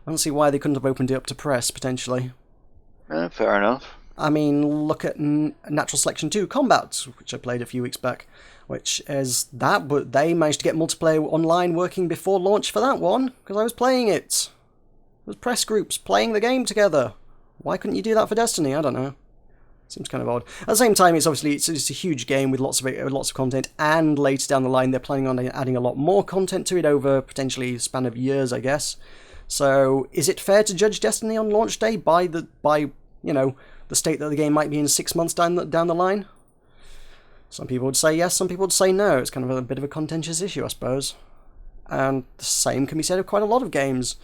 I don't see why they couldn't have opened it up to press, potentially. Fair enough. I mean, look at Natural Selection 2 Combat, which I played a few weeks back, which is that, but they managed to get multiplayer online working before launch for that one, because I was playing it. It was press groups playing the game together. Why couldn't you do that for Destiny? I don't know. Seems kind of odd. At the same time, it's obviously it's a huge game with lots of content, and later down the line they're planning on adding a lot more content to it over potentially a span of years, I guess. So, is it fair to judge Destiny on launch day by the state that the game might be in 6 months down the line? Some people would say yes, some people would say no. It's kind of a bit of a contentious issue, I suppose. And the same can be said of quite a lot of games.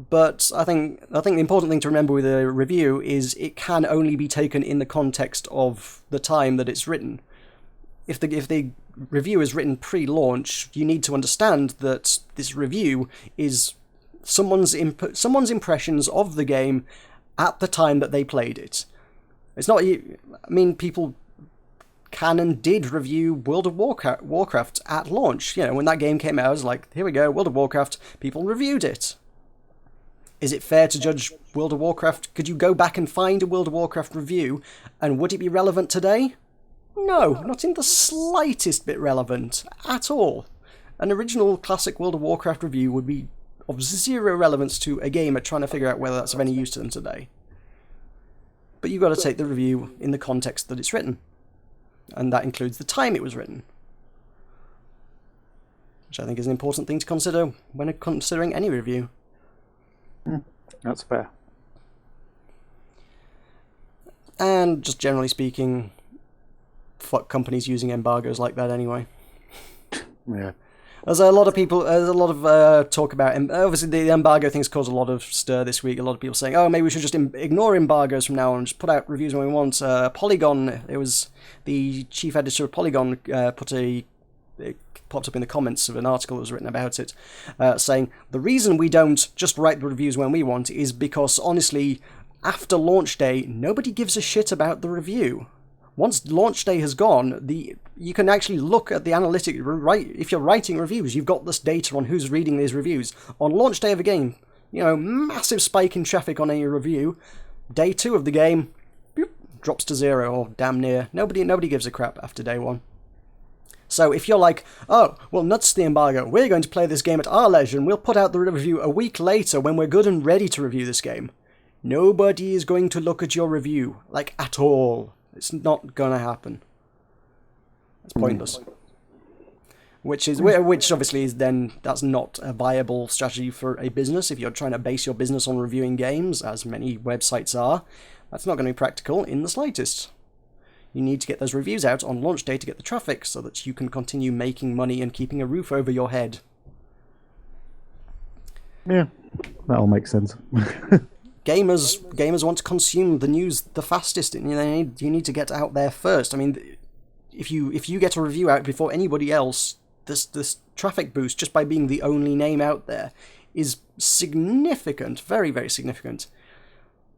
But I think the important thing to remember with a review is it can only be taken in the context of the time that it's written. If the review is written pre-launch, you need to understand that this review is someone's impressions of the game at the time that they played it. It's not... I mean, people can and did review World of Warcraft at launch. You know, when that game came out, it was like, here we go, World of Warcraft, people reviewed it. Is it fair to judge World of Warcraft? Could you go back and find a World of Warcraft review, and would it be relevant today? No, not in the slightest bit relevant at all. An original classic World of Warcraft review would be of zero relevance to a gamer trying to figure out whether that's of any use to them today. But you've got to take the review in the context that it's written. And that includes the time it was written. Which I think is an important thing to consider when considering any review. That's fair. And just generally speaking, fuck companies using embargoes like that anyway. Yeah. There's a lot of talk about, obviously the embargo thing's caused a lot of stir this week. A lot of people saying, oh, maybe we should just ignore embargoes from now on and just put out reviews when we want. Polygon, it was the chief editor of Polygon it popped up in the comments of an article that was written about it, saying, the reason we don't just write the reviews when we want is because, honestly, after launch day, nobody gives a shit about the review. Once launch day has gone, you can actually look at the analytics. If you're writing reviews, you've got this data on who's reading these reviews. On launch day of a game, massive spike in traffic on a review. Day 2 of the game, drops to 0 or damn near. Nobody gives a crap after day 1. So if you're like, oh, well, nuts the embargo, we're going to play this game at our leisure and we'll put out the review a week later when we're good and ready to review this game. Nobody is going to look at your review, at all. It's not gonna happen. It's pointless. Which obviously is then, that's not a viable strategy for a business. If you're trying to base your business on reviewing games, as many websites are, that's not going to be practical in the slightest. You need to get those reviews out on launch day to get the traffic so that you can continue making money and keeping a roof over your head. Yeah, that all makes sense. Gamers want to consume the news the fastest, and you need to get out there first. I mean, if you get a review out before anybody else, this traffic boost just by being the only name out there is significant, very, very significant.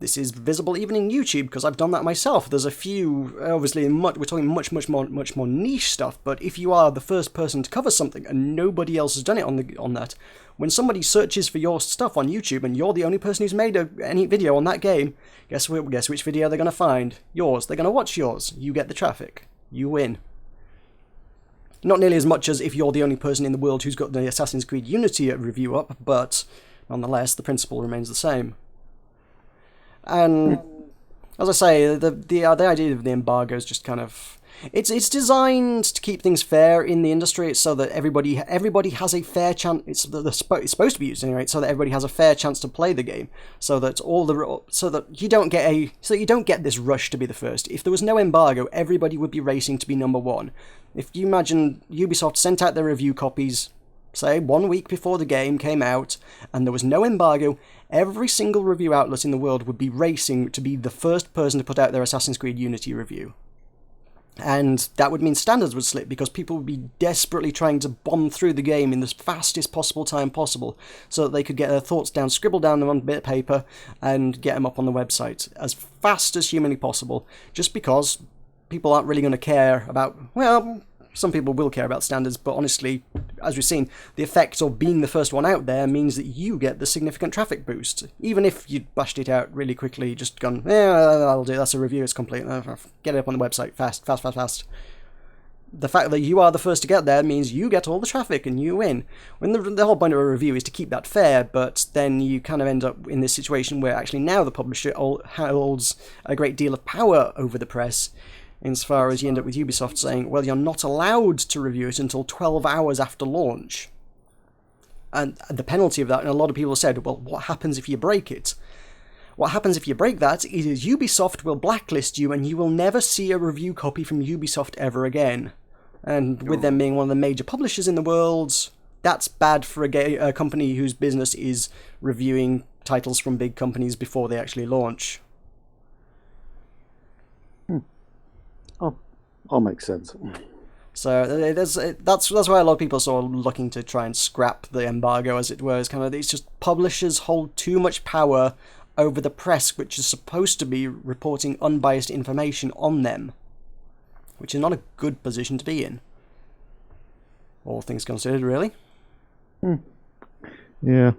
this is visible even in YouTube, because I've done that myself. There's a few, obviously, we're talking much more niche stuff, but if you are the first person to cover something and nobody else has done it on that, when somebody searches for your stuff on YouTube and you're the only person who's made any video on that game, guess which video they're going to find? Yours. They're going to watch yours. You get the traffic. You win. Not nearly as much as if you're the only person in the world who's got the Assassin's Creed Unity review up, but nonetheless, the principle remains the same. And as I say, the idea of the embargo is just kind of... It's designed to keep things fair in the industry, so that everybody has a fair chance. It's supposed to be used anyway, so that everybody has a fair chance to play the game, so that you don't get this rush to be the first. If there was no embargo, everybody would be racing to be number one. If you imagine Ubisoft sent out their review copies, say 1 week before the game came out, and there was no embargo, every single review outlet in the world would be racing to be the first person to put out their Assassin's Creed Unity review. And that would mean standards would slip, because people would be desperately trying to bomb through the game in the fastest possible time possible, so that they could get their thoughts down, scribble down them on a bit of paper, and get them up on the website as fast as humanly possible, just because people aren't really going to care about, well, some people will care about standards, but honestly, as we've seen, the effect of being the first one out there means that you get the significant traffic boost. Even if you bashed it out really quickly, just gone, I'll do, that's a review, it's complete, get it up on the website, fast. The fact that you are the first to get there means you get all the traffic and you win. When the whole point of a review is to keep that fair, but then you kind of end up in this situation where actually now the publisher holds a great deal of power over the press, insofar as you end up with Ubisoft saying, well, you're not allowed to review it until 12 hours after launch. And the penalty of that, and a lot of people said, well, what happens if you break it? What happens if you break that is Ubisoft will blacklist you, and you will never see a review copy from Ubisoft ever again. And with them being one of the major publishers in the world, that's bad for a company whose business is reviewing titles from big companies before they actually launch. All makes sense. So that's why a lot of people are sort of looking to try and scrap the embargo, as it were. It's just publishers hold too much power over the press, which is supposed to be reporting unbiased information on them, which is not a good position to be in. All things considered, really. Yeah.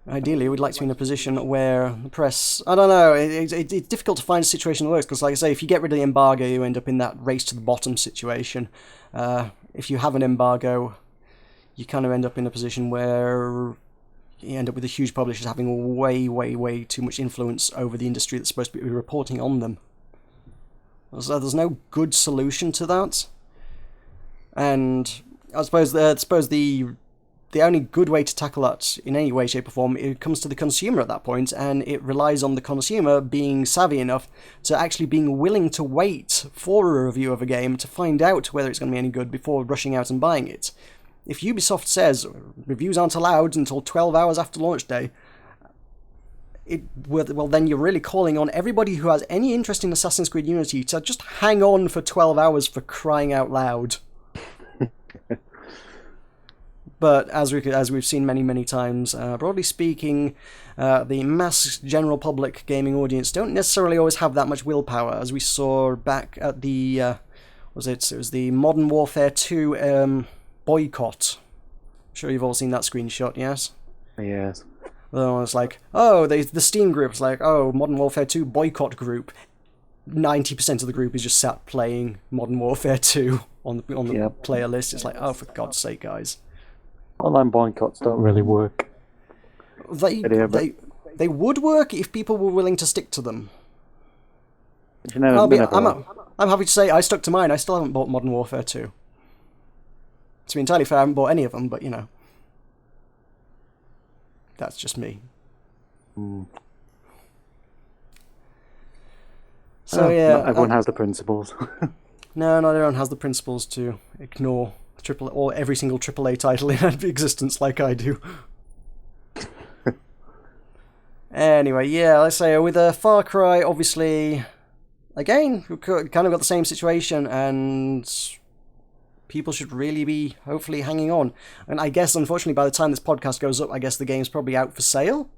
Ideally, we'd like to be in a position where the press... I don't know, it's difficult to find a situation that works, because like I say, if you get rid of the embargo, you end up in that race to the bottom situation. If you have an embargo, you kind of end up in a position where you end up with the huge publishers having way too much influence over the industry that's supposed to be reporting on them. So there's no good solution to that. And I suppose the only good way to tackle that in any way, shape or form, it comes to the consumer at that point, and it relies on the consumer being savvy enough to actually being willing to wait for a review of a game to find out whether it's going to be any good before rushing out and buying it. If Ubisoft says reviews aren't allowed until 12 hours after launch day, well, then you're really calling on everybody who has any interest in Assassin's Creed Unity to just hang on for 12 hours, for crying out loud. But as we've seen many times, broadly speaking, the mass general public gaming audience don't necessarily always have that much willpower, as we saw back at the it was the Modern Warfare 2 boycott. I'm sure you've all seen that screenshot, yes? Yes. It's like, oh, the Steam group's like, oh, Modern Warfare 2 boycott group. 90% of the group is just sat playing Modern Warfare 2 on the player list. It's like, oh, for God's sake, guys. Online boycotts don't really work. They would work if people were willing to stick to them. I'm happy to say I stuck to mine. I still haven't bought Modern Warfare 2. To be entirely fair, I haven't bought any of them, but you know. That's just me. So yeah, not everyone has the principles. No, not everyone has the principles to ignore every single AAA title in existence like I do. Anyway, yeah, let's say with Far Cry, obviously, again, we've kind of got the same situation, and people should really be hopefully hanging on. And I guess, unfortunately, by the time this podcast goes up, I guess the game's probably out for sale.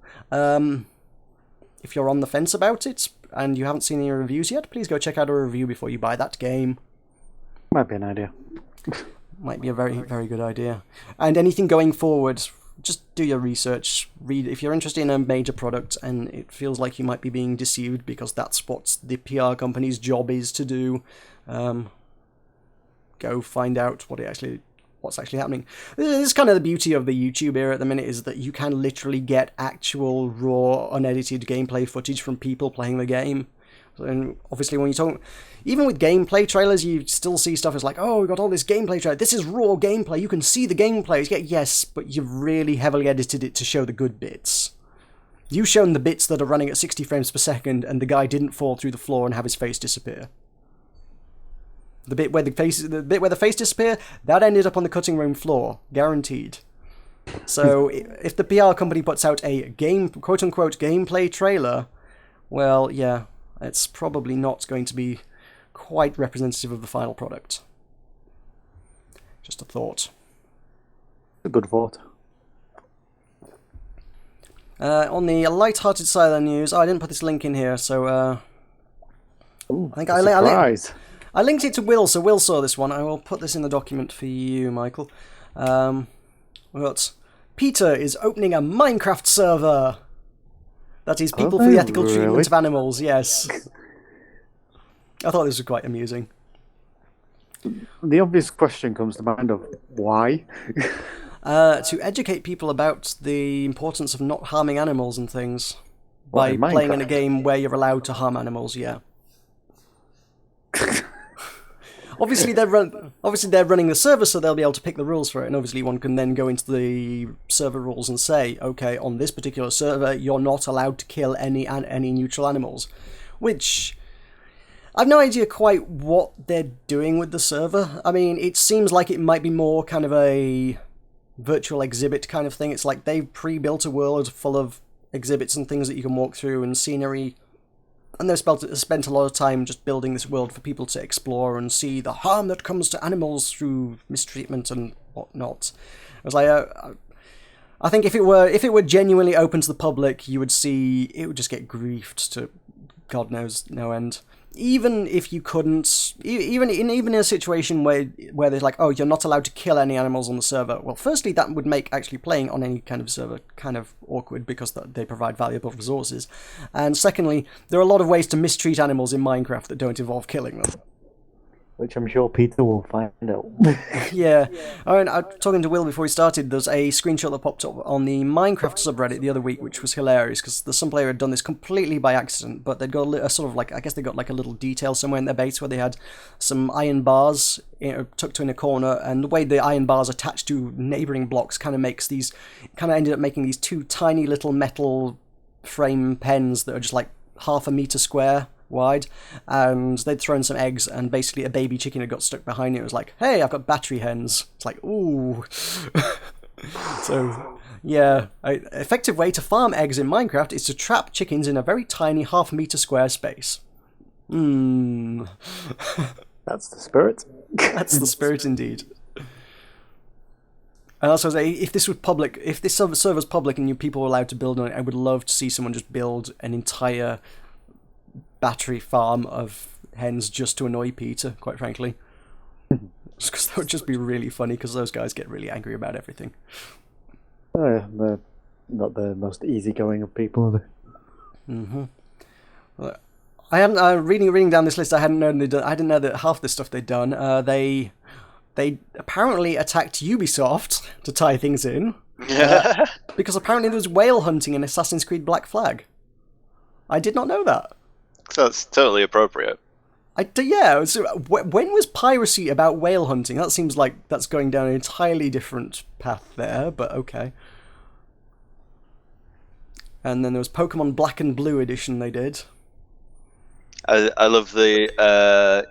if you're on the fence about it and you haven't seen any reviews yet, please go check out a review before you buy that game. Might be an idea. Might be a very, very good idea. And anything going forward, just do your research. Read if you're interested in a major product and it feels like you might be being deceived, because that's what the PR company's job is to do. Go find out what's actually happening. This is kind of the beauty of the YouTube era at the minute, is that you can literally get actual raw, unedited gameplay footage from people playing the game. And obviously when you talk, even with gameplay trailers, you still see stuff as like, oh, we got all this gameplay trailer, this is raw gameplay, you can see the gameplay. Yeah, yes, but you've really heavily edited it to show the good bits. You've shown the bits that are running at 60 frames per second and the guy didn't fall through the floor and have his face disappear. The bit where the face disappear, that ended up on the cutting room floor, guaranteed. So if the PR company puts out a quote unquote gameplay trailer, well, yeah, it's probably not going to be quite representative of the final product. Just a thought. A good thought. On the light-hearted side of the news, I didn't put this link in here, so Ooh, I think surprise. I linked it to Will, so Will saw this one. I will put this in the document for you, Michael. We've got Peter is opening a Minecraft server. That is people for the ethical treatment of animals, yes. I thought this was quite amusing. The obvious question comes to mind of why? To educate people about the importance of not harming animals and things. By What, in playing in a Minecraft? game where you're allowed to harm animals, yeah. Obviously they're running the server, so they'll be able to pick the rules for it, and obviously one can then go into the server rules and say, okay, on this particular server, you're not allowed to kill any neutral animals. Which, I've no idea quite what they're doing with the server. I mean, it seems like it might be more kind of a virtual exhibit kind of thing. It's like they've pre-built a world full of exhibits and things that you can walk through and scenery. And they've spent a lot of time just building this world for people to explore and see the harm that comes to animals through mistreatment and whatnot. I was like, I think if it were genuinely open to the public, you would see it would just get griefed to God knows no end. Even if you couldn't, even in a situation where they're like, oh, you're not allowed to kill any animals on the server. Well, firstly, that would make actually playing on any kind of server kind of awkward, because they provide valuable resources. And secondly, there are a lot of ways to mistreat animals in Minecraft that don't involve killing them. Which I'm sure Peter will find out. Yeah. I mean, I was talking to Will before we started. There's a screenshot that popped up on the Minecraft subreddit the other week, which was hilarious, because some player had done this completely by accident, but they'd got a sort of like, I guess they got like a little detail somewhere in their base where they had some iron bars tucked in a corner, and the way the iron bars attached to neighbouring blocks kind of ended up making these two tiny little metal frame pens that are just like half a metre square wide, and they'd thrown some eggs, and basically a baby chicken had got stuck behind it. It was like, hey, I've got battery hens. It's like, ooh. So, yeah, an effective way to farm eggs in Minecraft is to trap chickens in a very tiny half-metre square space. That's That's the spirit. the spirit indeed. And also, if this was public, if this server's public and people were allowed to build on it, I would love to see someone just build an entire battery farm of hens just to annoy Peter, quite frankly. Just because that would just be really funny, because those guys get really angry about everything. They're not the most easygoing of people, are they? Mm-hmm. Well, I hadn't reading down this list. I hadn't known I didn't know that half the stuff they'd done. They apparently attacked Ubisoft to tie things in. Yeah. Because apparently there was whale hunting in Assassin's Creed Black Flag. I did not know that. That's totally appropriate. Yeah, so when was piracy about whale hunting? That seems like that's going down an entirely different path there, but okay. And then there was Pokemon Black and Blue Edition they did. I love the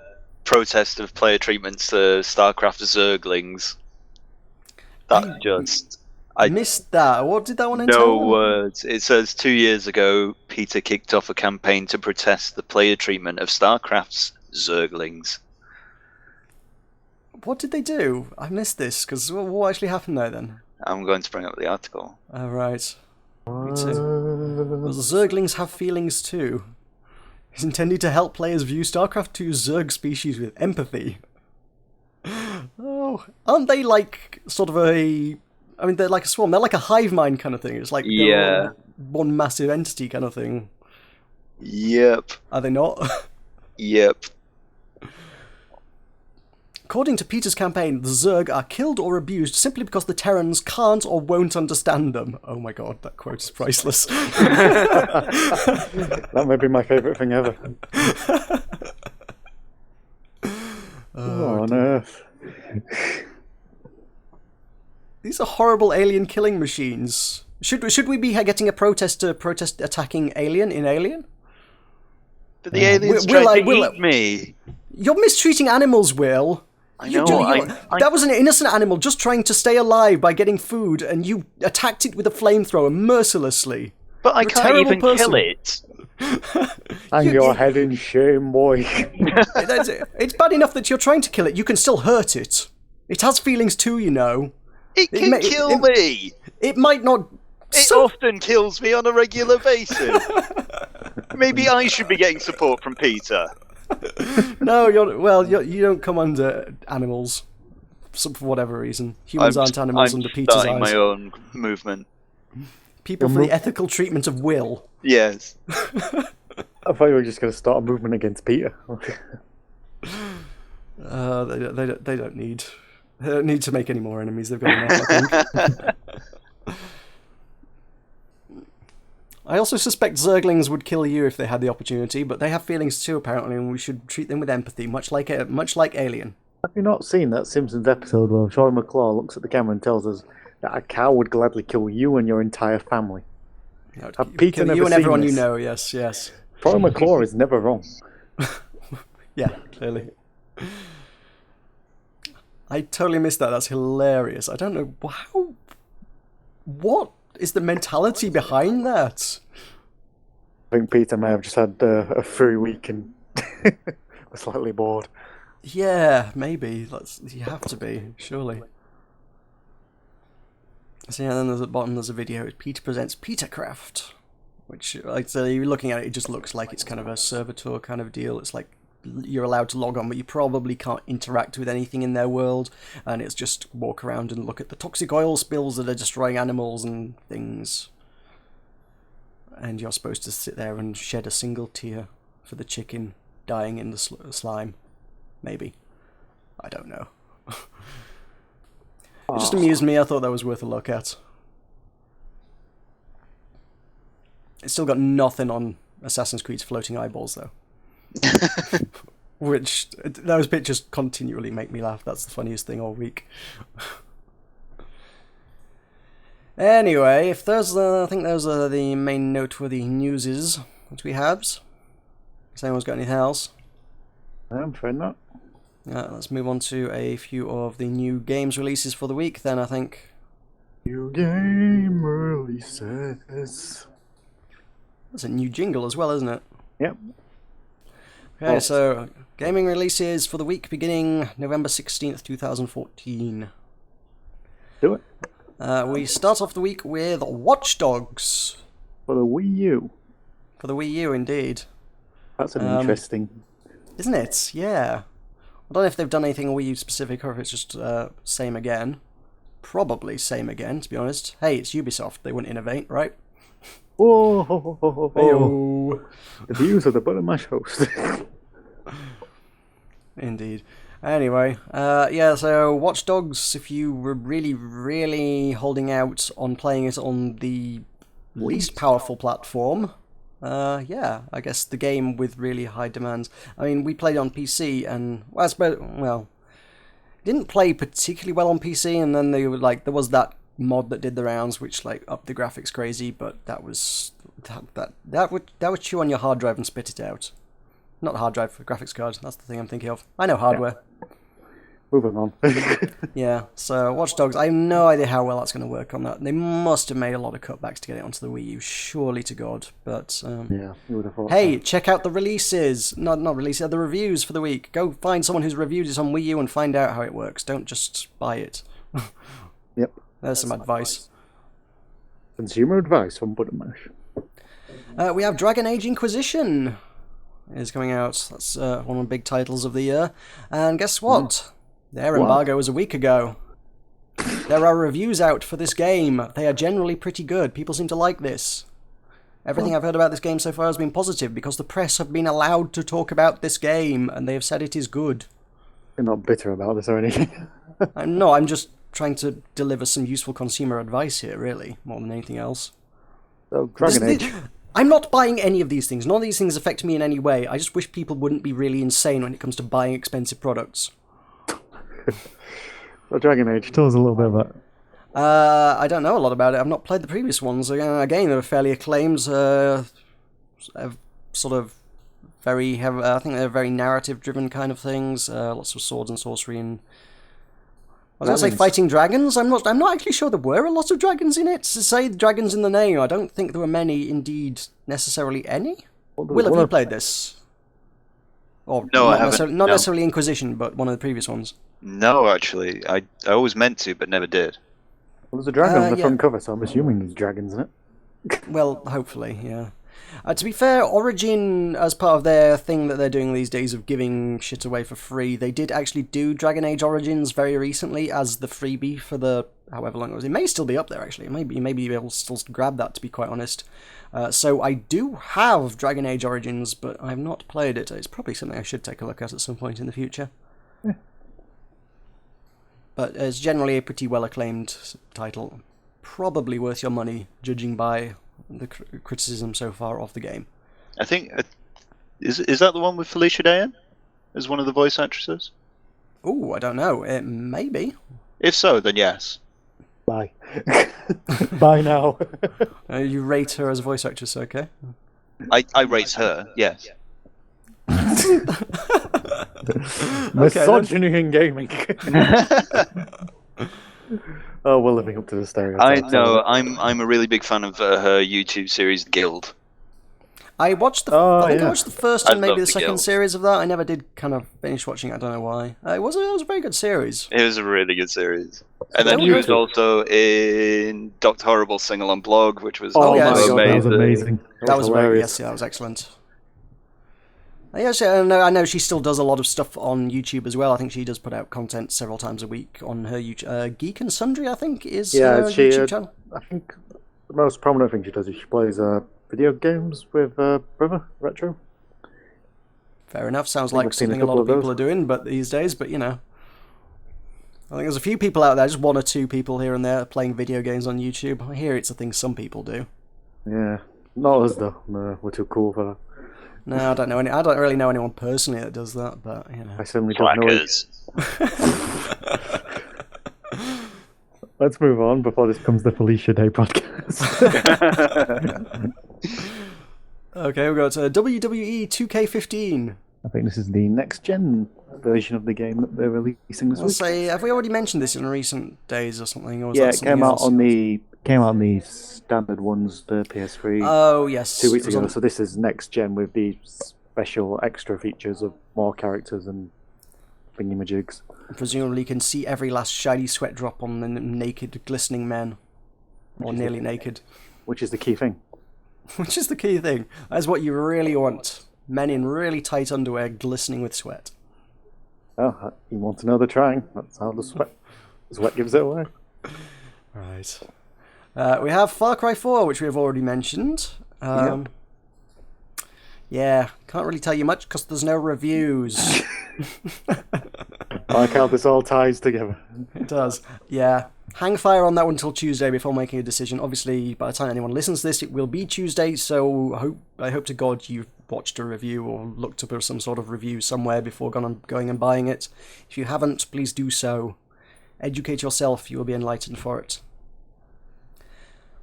protest of player treatments to StarCraft Zerglings. I missed that. What did that one entail? No words. It says 2 years ago, Peter kicked off a campaign to protest the player treatment of StarCraft's Zerglings. What did they do? I missed this, because what actually happened there then? I'm going to bring up the article. Oh, right. Me too. But the Zerglings have feelings too. It's intended to help players view StarCraft 2's Zerg species with empathy. Oh, aren't they like sort of a... I mean, they're like a swarm. They're like a hive mind kind of thing. It's like they're all one massive entity kind of thing. Yep. Are they not? Yep. According to Peter's campaign, the Zerg are killed or abused simply because the Terrans can't or won't understand them. Oh my god, that quote is priceless. That may be my favourite thing ever. Oh, on earth. These are horrible alien killing machines. Should we be getting a protest attacking Alien in Alien? But the aliens tried to eat me. You're mistreating animals, Will. I know. That was an innocent animal just trying to stay alive by getting food, and you attacked it with a flamethrower mercilessly. But I can't even kill it. Hang your head in shame, boy. It's bad enough that you're trying to kill it. You can still hurt it. It has feelings too, you know. It can kill me. It might not. It often kills me on a regular basis. Maybe I should be getting support from Peter. No, you don't come under animals for whatever reason. Humans aren't animals under Peter's eyes. I'm starting my own movement. People for the ethical treatment of Will. Yes. I thought you were just going to start a movement against Peter. They don't need to make any more enemies. They've got enough, I think. I also suspect Zerglings would kill you if they had the opportunity, but they have feelings too, apparently, and we should treat them with empathy, much like Alien. Have you not seen that Simpsons episode where Troy McClure looks at the camera and tells us that a cow would gladly kill you and your entire family? Have Peter never you and seen everyone this? you know, yes. Troy McClure is never wrong. Yeah, clearly. I totally missed that. That's hilarious. I don't know how... What is the mentality behind that? I think Peter may have just had a free week and was slightly bored. Yeah, maybe. You have to be, surely. So yeah, then there's at the bottom there's a video. Peter presents Petercraft, which, like, so you're looking at it, it just looks like it's kind of a servitor kind of deal. It's like you're allowed to log on, but you probably can't interact with anything in their world, and it's just walk around and look at the toxic oil spills that are destroying animals and things. And you're supposed to sit there and shed a single tear for the chicken dying in the slime. Maybe. I don't know. It just amused me. I thought that was worth a look at. It's still got nothing on Assassin's Creed's floating eyeballs, though. Which, those pictures continually make me laugh. That's the funniest thing all week. Anyway, if those I think those are the main noteworthy newses that we have. Has anyone's got anything else? I'm afraid not. Let's move on to a few of the new games releases for the week, then, I think. New game releases. That's a new jingle as well, isn't it? Yep. Okay, so gaming releases for the week beginning November 16th, 2014. Do it. We start off the week with Watch Dogs. For the Wii U. For the Wii U, indeed. That's an interesting... Isn't it? Yeah. I don't know if they've done anything Wii U specific or if it's just same again. Probably same again, to be honest. Hey, it's Ubisoft. They wouldn't innovate, right? Whoa, ho, ho, ho, ho. Hey-o. The views of the Button Mash host. Indeed. Anyway, yeah, so Watch Dogs, if you were really, really holding out on playing it on the least powerful platform, yeah, I guess the game with really high demands. I mean, we played on PC, and, well, I suppose, well, it didn't play particularly well on PC, and then they were like, there was that mod that did the rounds, which like upped the graphics crazy, but that was that would chew on your hard drive and spit it out. Not hard drive, graphics card. That's the thing I'm thinking of. I know hardware. Yeah. Moving on. Yeah, so Watch Dogs, I have no idea how well that's going to work on that. They must have made a lot of cutbacks to get it onto the Wii U, surely to God. But yeah, you would have thought. Hey, check out the releases. Not releases, the reviews for the week. Go find someone who's reviewed it on Wii U and find out how it works. Don't just buy it. Yep. There's some advice. consumer advice from Buttermash. We have Dragon Age Inquisition is coming out. That's one of the big titles of the year. And guess what? Their embargo was a week ago. There are reviews out for this game. They are generally pretty good. People seem to like this. Everything I've heard about this game so far has been positive because the press have been allowed to talk about this game and they have said it is good. You're not bitter about this or anything. No, I'm just trying to deliver some useful consumer advice here, really, more than anything else. So, Dragon Age. I'm not buying any of these things. None of these things affect me in any way. I just wish people wouldn't be really insane when it comes to buying expensive products. Well, Dragon Age, tell us a little bit about it. I don't know a lot about it. I've not played the previous ones. Again, they were fairly acclaimed. Sort of very, I think they're very narrative-driven kind of things. Lots of swords and sorcery and. I was going to say fighting dragons. I'm not actually sure there were a lot of dragons in it. To say dragons in the name, I don't think there were many. Indeed, necessarily any. Will, have you played this? Or No, I not haven't. Not No. necessarily Inquisition, but one of the previous ones. No, actually, I always meant to, but never did. Well, there's a dragon on the yeah. front cover, so I'm assuming there's dragons in it. Well, hopefully, yeah. To be fair, Origin, as part of their thing that they're doing these days of giving shit away for free, they did actually do Dragon Age Origins very recently as the freebie for the however long it was. It may still be up there, actually. You may be able to still grab that, to be quite honest. So I do have Dragon Age Origins, but I've not played it. It's probably something I should take a look at some point in the future. Yeah. But it's generally a pretty well-acclaimed title. Probably worth your money, judging by the criticism so far of the game. I think is that the one with Felicia Day in as one of the voice actresses? Oh, I don't know. It may be. If so, then yes. Bye. Bye now. You rate her as a voice actress, okay? I rate her. Yes. Misogyny in gaming. Oh, we're living up to the I stereotypes. know. I'm a really big fan of her YouTube series Guild. I watched the. Oh, I think I yeah. watched the first I and maybe love the the second Guild. series of that. I never did kind of finish watching it. I don't know why. It was a very good series. It was a really good series. And then Oh, he was good. also in Dr. Horrible Sing-Along Blog, which was Oh, yes. my also god, that was amazing. amazing. That was very hilarious. yes, yeah, that was excellent. Yes, I know she still does a lot of stuff on YouTube as well. I think she does put out content several times a week on her YouTube. Geek and Sundry, I think, is her she. YouTube channel. I think the most prominent thing she does is she plays video games with Brother Retro. Fair enough. Sounds think like I've seen a something a lot couple of of people those. are doing, but these days. But you know, I think there's a few people out there, just one or two people here and there playing video games on YouTube. I hear it's a thing some people do. Yeah, not us though. No, we're too cool for that. No, I don't know any. I don't really know anyone personally that does that, but you know. I certainly don't know it. Slackers. Let's move on before this becomes the Felicia Day podcast. Okay, we've got WWE 2K15. I think this is the next gen version of the game that they're releasing this I'll week. say, have we already mentioned this in recent days or something? Or was Yeah, that it something came out else? on the standard ones, the PS3, Oh yes, 2 weeks it was ago. on- So this is next gen with the special extra features of more characters and thingamajigs. Presumably, you can see every last shiny sweat drop on the naked, glistening men, or nearly naked, Which is the key thing. which is the key thing. That's what you really want: men in really tight underwear, glistening with sweat. Oh, you want to know they're trying. That's how the sweat gives it away. Right. We have Far Cry 4, which we have already mentioned. Yeah, can't really tell you much because there's no reviews. I like how this all ties together. It does. Yeah. Hang fire on that one until Tuesday before making a decision. Obviously, by the time anyone listens to this, it will be Tuesday, so I hope to God you've watched a review or looked up some sort of review somewhere before going and buying it. If you haven't, please do so. Educate yourself, you will be enlightened for it.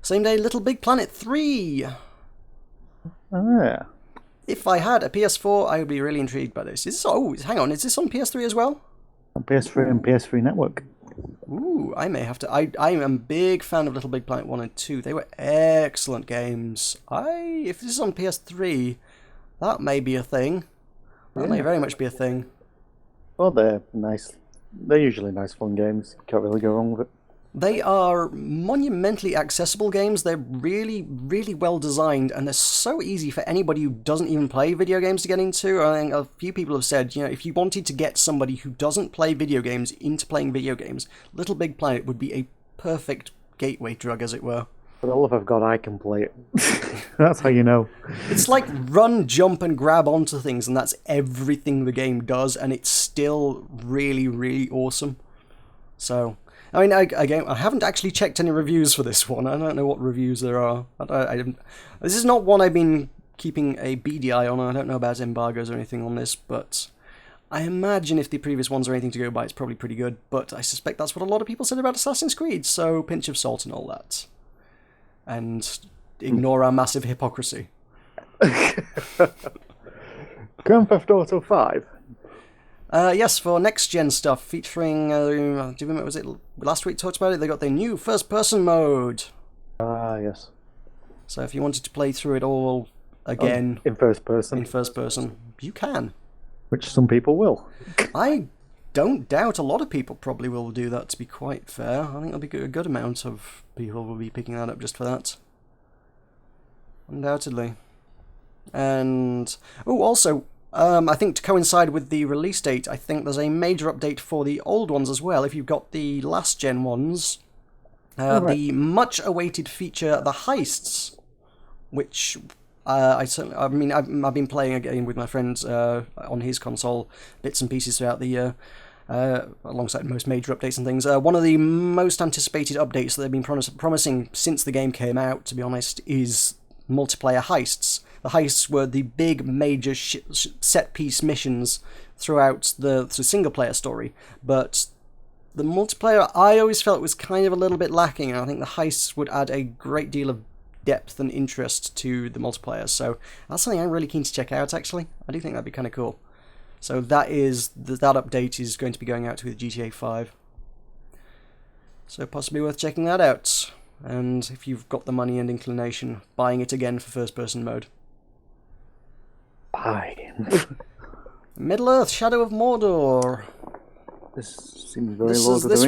Same day, Little Big Planet 3. Ah, If I had a PS4, I would be really intrigued by this. Hang on, is this on PS3 as well? on PS3 and PS3 Network. Ooh, I may have to. I am a big fan of Little Big Planet 1 and 2. They were excellent games. If this is on PS3, that may be a thing. That may very much be a thing. Well, they're nice. They're usually nice, fun games. Can't really go wrong with it. They are monumentally accessible games. They're really, really well designed, and they're so easy for anybody who doesn't even play video games to get into. I think a few people have said, if you wanted to get somebody who doesn't play video games into playing video games, Little Big Planet would be a perfect gateway drug, as it were. For the love of God, I can play it. That's how you know. It's like run, jump, and grab onto things, and that's everything the game does, and it's still really, really awesome. So, I mean, I haven't actually checked any reviews for this one. I don't know what reviews there are. This is not one I've been keeping a beady eye on. I don't know about embargoes or anything on this, but I imagine if the previous ones are anything to go by, it's probably pretty good. But I suspect that's what a lot of people said about Assassin's Creed, so pinch of salt and all that. And ignore our massive hypocrisy. Grand Theft Auto 5. Yes, for next-gen stuff, featuring, do you remember, was it last week talked about it? They got their new first-person mode. Yes. So if you wanted to play through it all again... in first person. In first person, you can. Which some people will. I don't doubt a lot of people probably will do that, to be quite fair. I think there'll be a good amount of people will be picking that up just for that. Undoubtedly. And... oh, also... I think to coincide with the release date, I think there's a major update for the old ones as well. If you've got the last gen ones, the much-awaited feature, the heists, which I've been playing again with my friends on his console, bits and pieces throughout the year, alongside most major updates and things. One of the most anticipated updates that they've been promising since the game came out, to be honest, is multiplayer heists. The heists were the big, major set-piece missions throughout the single-player story, but the multiplayer, I always felt was kind of a little bit lacking, and I think the heists would add a great deal of depth and interest to the multiplayer, so that's something I'm really keen to check out, actually. I do think that'd be kind of cool. So that update is going to be going out with GTA 5. So possibly worth checking that out. And if you've got the money and inclination, buying it again for first-person mode. Bye. Middle-earth: Shadow of Mordor. This seems very Lord of the Rings.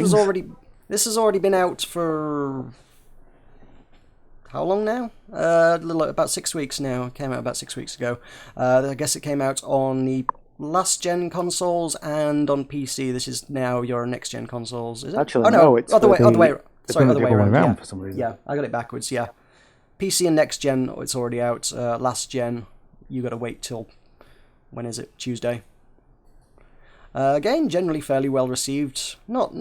This has already been out for how long now? About 6 weeks now. It came out about 6 weeks ago. I guess it came out on the last-gen consoles and on PC. This is now your next-gen consoles, is it? Actually, no, it's other way around. Yeah. For some reason. Yeah, I got it backwards. Yeah, PC and next-gen, it's already out. Last-gen, you got to wait till, when is it? Tuesday. Again, generally fairly well received. Not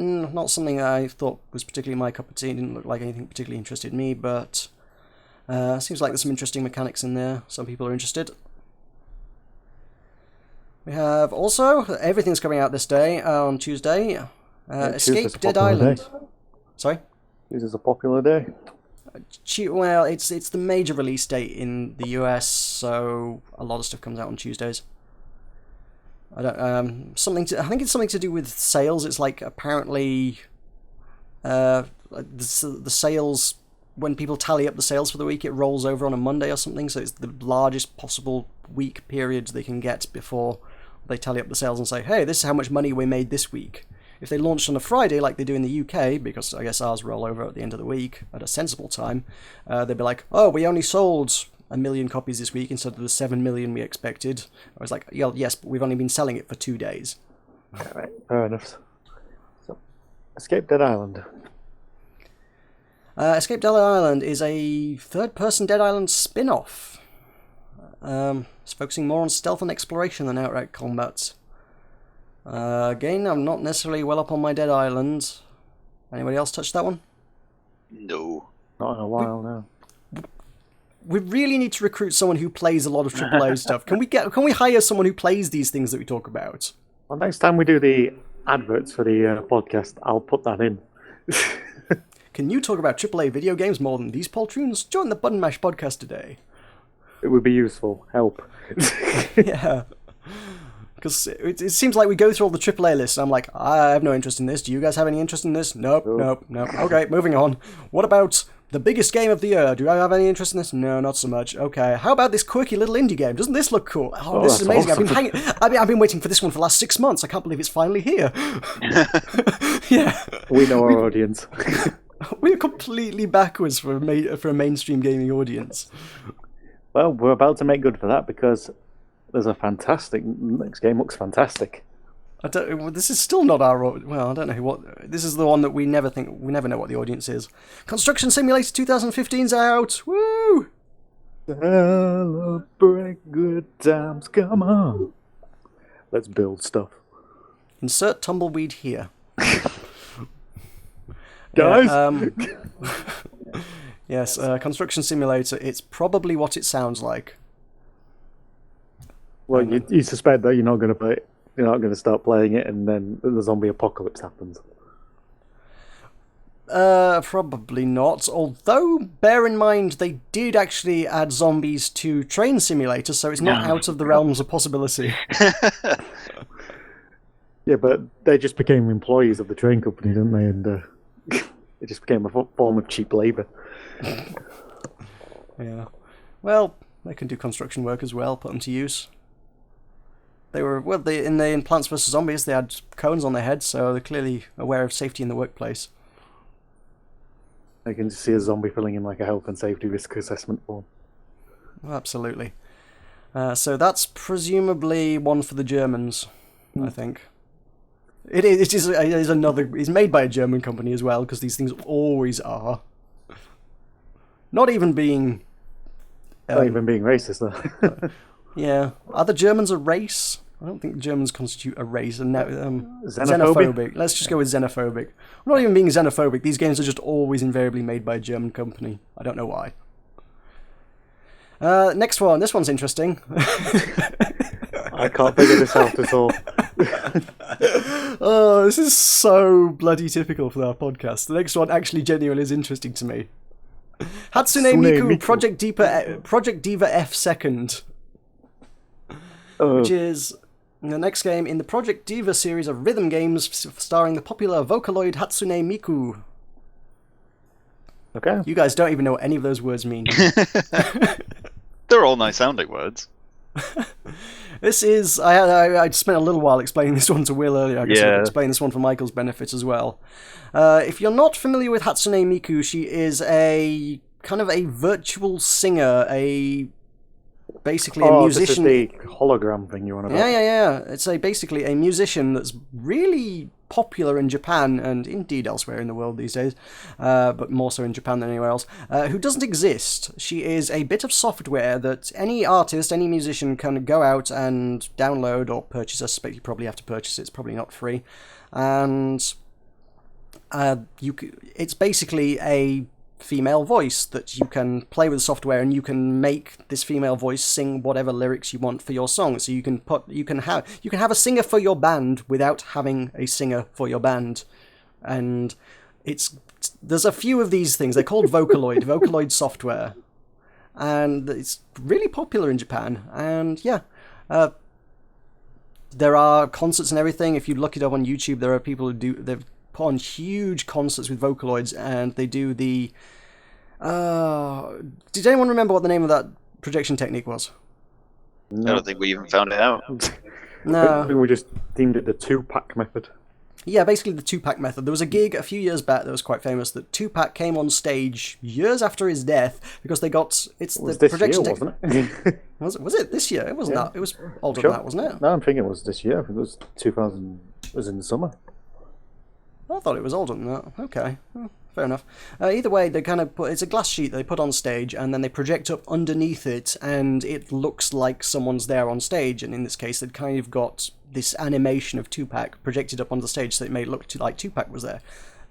something I thought was particularly my cup of tea. It didn't look like anything particularly interested me, but seems like there's some interesting mechanics in there. Some people are interested. We have also, everything's coming out this day, on Tuesday. Escape Dead Island. Sorry? Tuesday's a popular day. Well, it's the major release date in the US, so a lot of stuff comes out on Tuesdays. I think it's something to do with sales. It's like apparently the sales, when people tally up the sales for the week, it rolls over on a Monday or something, so it's the largest possible week period they can get before they tally up the sales and say, hey, this is how much money we made this week. If they launched on a Friday like they do in the UK, because I guess ours roll over at the end of the week at a sensible time, they'd be like, oh, we only sold 1 million copies this week instead of the 7 million we expected. I was like, yeah, yes, but we've only been selling it for 2 days. Yeah, right, fair enough. So, Escape Dead Island. Escape Dead Island is a third-person Dead Island spin-off. It's focusing more on stealth and exploration than outright combat. Again, I'm not necessarily well up on my Dead Island. Anybody else touch that one? No. Not in a while now. We really need to recruit someone who plays a lot of AAA stuff. Can we hire someone who plays these things that we talk about? Well, next time we do the adverts for the podcast, I'll put that in. Can you talk about AAA video games more than these poltroons? Join the Button Mash podcast today. It would be useful. Help. Yeah. Because it seems like we go through all the AAA lists, and I'm like, I have no interest in this. Do you guys have any interest in this? Nope. Okay, moving on. What about The biggest game of the year. Do I have any interest in this? No, not so much. Okay. How about this quirky little indie game? Doesn't this look cool? Oh, this is amazing. Awesome. I've been waiting for this one for the last 6 months. I can't believe it's finally here. Yeah. We know our audience. We're completely backwards for a mainstream gaming audience. Well, we're about to make good for that because there's a fantastic next game. Looks fantastic. This is still not our. Well, I don't know what. This is the one that we never know what the audience is. Construction Simulator 2015's out. Woo! Celebrate good times. Come on. Let's build stuff. Insert tumbleweed here. Guys? Yes, Construction Simulator. It's probably what it sounds like. Well, you suspect that you're not going to play it. You're not going to start playing it, and then the zombie apocalypse happens. Probably not. Although, bear in mind, they did actually add zombies to Train Simulator, so it's not out of the realms of possibility. Yeah, but they just became employees of the train company, didn't they? And it just became a form of cheap labour. Yeah. Well, they can do construction work as well. Put them to use. They were in Plants vs Zombies. They had cones on their heads, so they're clearly aware of safety in the workplace. I can just see a zombie filling in like a health and safety risk assessment form. Well, absolutely. So that's presumably one for the Germans, I think. It is another. It's made by a German company as well, because these things always are. Not even being. Not even being racist, though. Yeah. Are the Germans a race? I don't think the Germans constitute a race. And Xenophobia? xenophobic. Let's just go with xenophobic. I'm not even being xenophobic. These games are just always invariably made by a German company. I don't know why. Next one. This one's interesting. I can't figure this out at all. Oh, this is so bloody typical for our podcast. The next one actually genuinely is interesting to me. Hatsune Miku Project Diva F Second. Which is the next game in the Project Diva series of rhythm games starring the popular Vocaloid Hatsune Miku. Okay. You guys don't even know what any of those words mean. They're all nice sounding words. This is... I spent a little while explaining this one to Will earlier. I guess I'll Yeah. explain this one for Michael's benefit as well. If you're not familiar with Hatsune Miku, she is a kind of a virtual singer, basically a musician. This is the hologram thing you want about. Yeah. It's basically a musician that's really popular in Japan and indeed elsewhere in the world these days, but more so in Japan than anywhere else, who doesn't exist. She is a bit of software that any artist, any musician can go out and download or purchase. I suspect you probably have to purchase it. It's probably not free. And it's basically a female voice that you can play with the software, and you can make this female voice sing whatever lyrics you want for your song. So you can have a singer for your band without having a singer for your band. And there's a few of these things. They're called Vocaloid software, and it's really popular in Japan. And yeah, there are concerts and everything. If you look it up on YouTube, there are people they've put on huge concerts with Vocaloids, and they do the... did anyone remember what the name of that projection technique was? No. I don't think we even found it out. No. I think we just deemed it the 2-pack method. Yeah, basically the 2-pack method. There was a gig a few years back that was quite famous that 2-pack came on stage years after his death because they got... It was this year, wasn't it? Was it this year? It wasn't that. It was older Sure. than that, wasn't it? No, I'm thinking it was this year. It was 2000... It was in the summer. I thought it was older than that. Okay, well, fair enough. Either way, they kind of it's a glass sheet they put on stage, and then they project up underneath it, and it looks like someone's there on stage. And in this case, they've kind of got this animation of 2-pack projected up on the stage, so it made it look like 2-pack was there.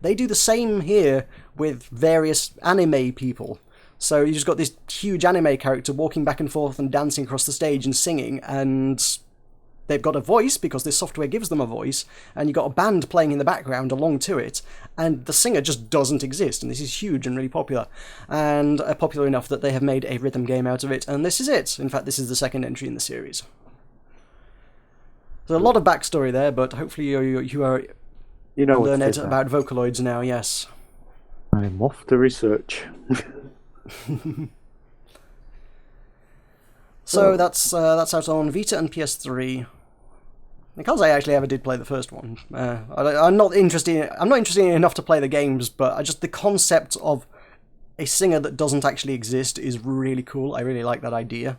They do the same here with various anime people. So you just got this huge anime character walking back and forth and dancing across the stage and singing, and they've got a voice because this software gives them a voice, and you've got a band playing in the background along to it, and the singer just doesn't exist, and this is huge and really popular, and popular enough that they have made a rhythm game out of it, and this is it. In fact, this is the second entry in the series. There's a lot of backstory there, but hopefully you are learned about Vocaloids now, yes. I'm off to research. So that's out on Vita and PS3. Because I actually ever did play the first one, I'm not interested enough to play the games, but the concept of a singer that doesn't actually exist is really cool. I really like that idea.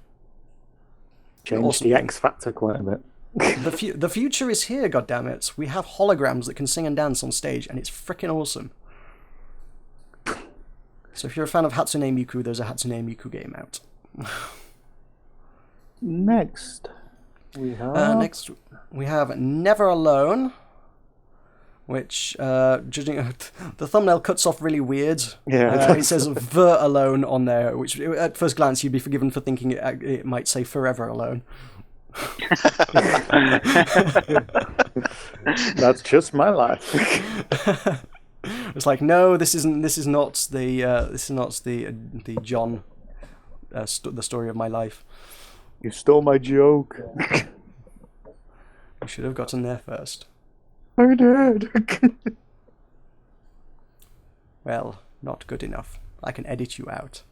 Changed Awesome the thing. X Factor quite a bit. The future is here, goddammit. We have holograms that can sing and dance on stage, and it's freaking awesome. So if you're a fan of Hatsune Miku, there's a Hatsune Miku game out. Next, we have Never Alone, which, judging the thumbnail cuts off really weird. Yeah, it says "Ver Alone" on there, which at first glance you'd be forgiven for thinking it might say "Forever Alone." That's just my life. It's like, no, this is not the John, the story of my life. You stole my joke. We should have gotten there first. I did. Well, not good enough. I can edit you out.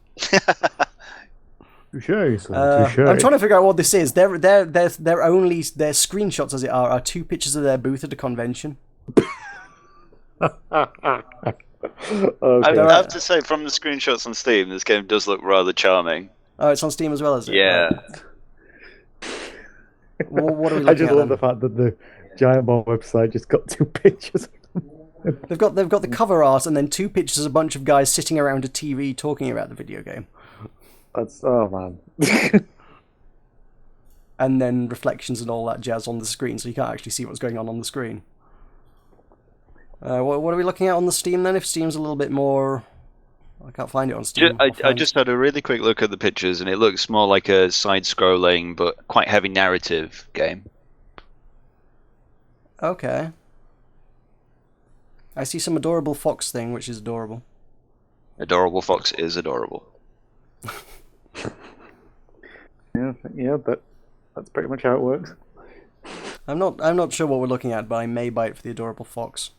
Touche, I'm trying to figure out what this is. Their screenshots, as it are two pictures of their booth at a convention. I Okay. have to say, from the screenshots on Steam, this game does look rather charming. Oh, it's on Steam as well, is it? Yeah. Right. Well, what are we I looking just at love then? the fact that the Giant Bomb website just got two pictures. They've got the cover art and then two pictures of a bunch of guys sitting around a TV talking about the video game. That's man. And then reflections and all that jazz on the screen, so you can't actually see what's going on the screen. What are we looking at on the Steam then? If Steam's a little bit more... I can't find it on Steam. I just had a really quick look at the pictures, and it looks more like a side-scrolling but quite heavy narrative game. Okay. I see some adorable fox thing, which is adorable. Adorable Fox is adorable. Yeah, but that's pretty much how it works. I'm not sure what we're looking at, but I may bite for the adorable fox.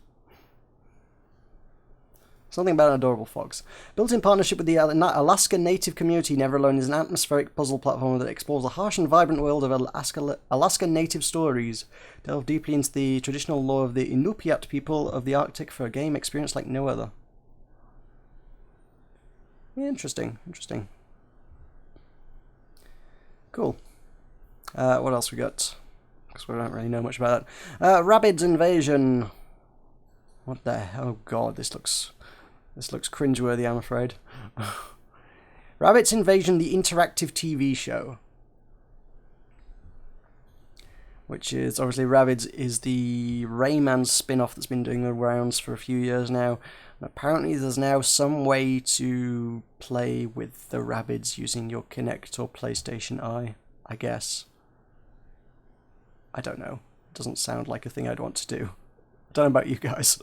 Something about an adorable fox. Built in partnership with the Alaska Native community, Never Alone is an atmospheric puzzle platformer that explores the harsh and vibrant world of Alaska Native stories. Delve deeply into the traditional lore of the Inupiat people of the Arctic for a game experience like no other. Yeah, interesting. Cool. What else we got? Because we don't really know much about that. Rabbids Invasion. What the hell? Oh god, this looks cringeworthy, I'm afraid. Rabbids Invasion, the interactive TV show. Which is, obviously, Rabbids is the Rayman spin-off that's been doing the rounds for a few years now. And apparently there's now some way to play with the Rabbids using your Kinect or PlayStation Eye, I guess. I don't know. It doesn't sound like a thing I'd want to do. I don't know about you guys.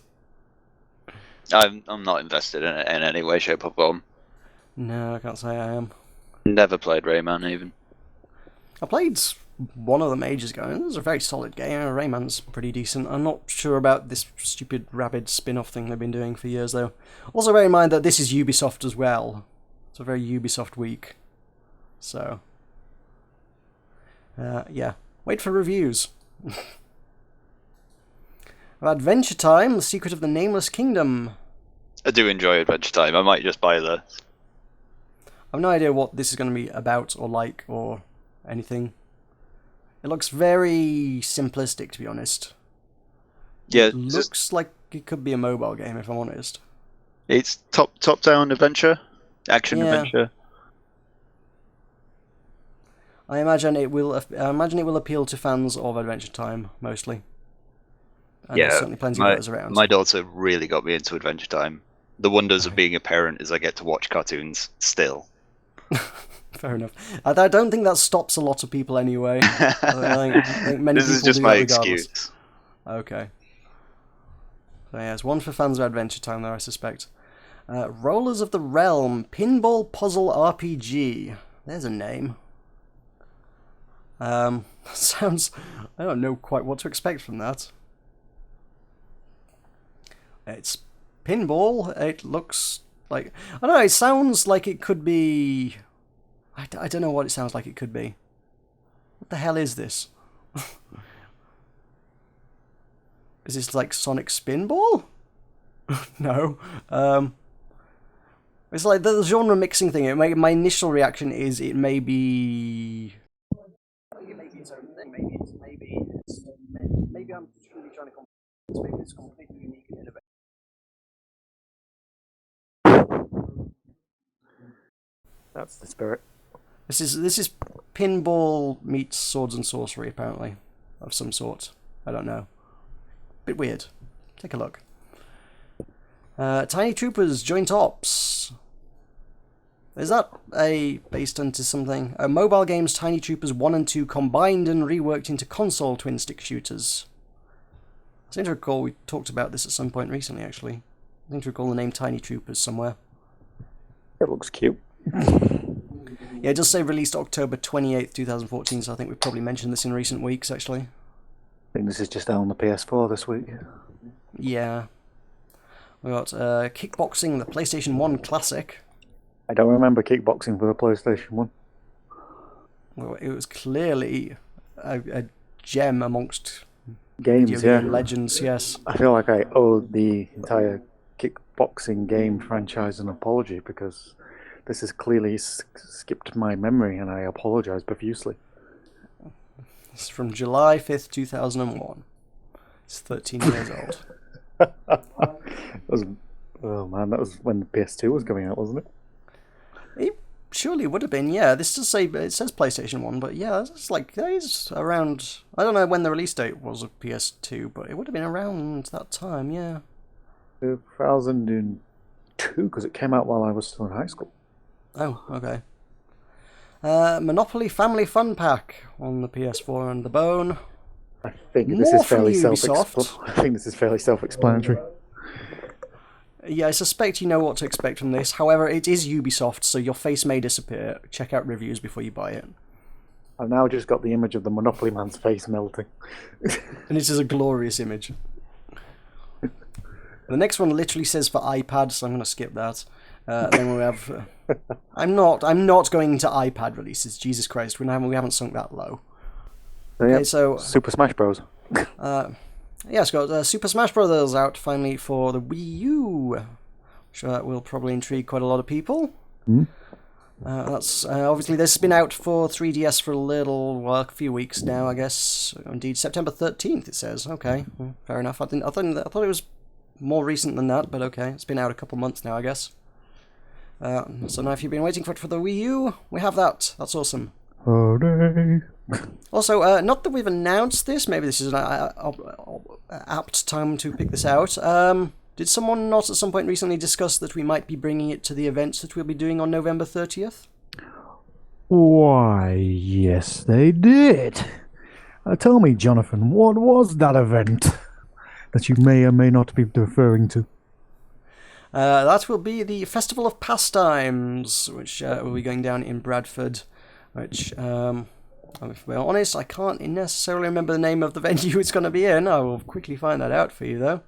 I'm not invested in it in any way, shape, or form. No, I can't say I am. Never played Rayman, even. I played one of them ages ago, and it was a very solid game. Rayman's pretty decent. I'm not sure about this stupid Rabbids spin-off thing they've been doing for years, though. Also bear in mind that this is Ubisoft as well. It's a very Ubisoft week. So, yeah. Wait for reviews. Adventure Time, The Secret of the Nameless Kingdom. I do enjoy Adventure Time. I might just buy the... I have no idea what this is going to be about or like or anything. It looks very simplistic, to be honest. Yeah, It looks like it could be a mobile game, if I'm honest. it's top-down adventure, action adventure. I imagine it will appeal to fans of Adventure Time mostly. And there's certainly plenty of those around. My daughter really got me into Adventure Time. The wonders of being a parent is I get to watch cartoons still. Fair enough. I don't think that stops a lot of people anyway. I think many This people is just do my that regardless. excuse. Okay. So yeah, it's one for fans of Adventure Time, though, I suspect. Rollers of the Realm, Pinball Puzzle RPG. There's a name. Sounds... I don't know quite what to expect from that. It's pinball. It looks like... I don't know, it sounds like it could be... I don't know what it sounds like it could be. What the hell is this? Is this like Sonic Spinball? No. It's like the genre mixing thing. My initial reaction is it may be... Maybe I'm truly trying to maybe it's completely unique and innovative. That's the spirit. This is pinball meets swords and sorcery, apparently, of some sort. I don't know. Bit weird. Take a look. Tiny Troopers Joint Ops. Is that based onto something? Mobile games Tiny Troopers 1 and 2 combined and reworked into console twin-stick shooters. I seem to recall we talked about this at some point recently, actually. I seem to recall the name Tiny Troopers somewhere. It looks cute. Yeah, it does say released October 28th, 2014, so I think we've probably mentioned this in recent weeks, actually. I think this is just out on the PS4 this week. Yeah. We got Kickboxing, the PlayStation 1 classic. I don't remember kickboxing for the PlayStation 1. Well, it was clearly a gem amongst Games, video yeah. game legends, yes. I feel like I owe the entire kickboxing game franchise an apology because this has clearly skipped my memory and I apologize profusely. It's from July 5th, 2001. It's 13 years old. Oh man, that was when the PS2 was coming out, wasn't it? It surely would have been, yeah. This does say, it says PlayStation 1, but yeah, it's like, it's around, I don't know when the release date was of PS2, but it would have been around that time, yeah. 2002, because it came out while I was still in high school. Oh, okay. Monopoly Family Fun Pack on the PS4 and the Bone. I think More this is from fairly Ubisoft. I think this is fairly self-explanatory. Yeah, I suspect you know what to expect from this. However, it is Ubisoft, so your face may disappear. Check out reviews before you buy it. I've now just got the image of the Monopoly man's face melting. And it is a glorious image. The next one literally says for iPad, so I'm going to skip that. Then we have... I'm not going to iPad releases. Jesus Christ, we haven't sunk that low. Okay, so Super Smash Bros. Yeah, it's got Super Smash Bros. Out finally for the Wii U. which will probably intrigue quite a lot of people. That's obviously this has been out for 3DS for a few weeks now, I guess. Indeed, September 13th. It says. Okay, well, fair enough. I thought it was more recent than that, but okay, it's been out a couple months now, I guess. So now, if you've been waiting for it for the Wii U, we have that. That's awesome. Hooray. Also, not that we've announced this, maybe this is an apt time to pick this out. Did someone not at some point recently discuss that we might be bringing it to the events that we'll be doing on November 30th? Why, yes, they did. Tell me, Jonathan, what was that event that you may or may not be referring to? That will be the Festival of Pastimes, which will be going down in Bradford, which, if we're honest, I can't necessarily remember the name of the venue it's going to be in. I will quickly find that out for you, though.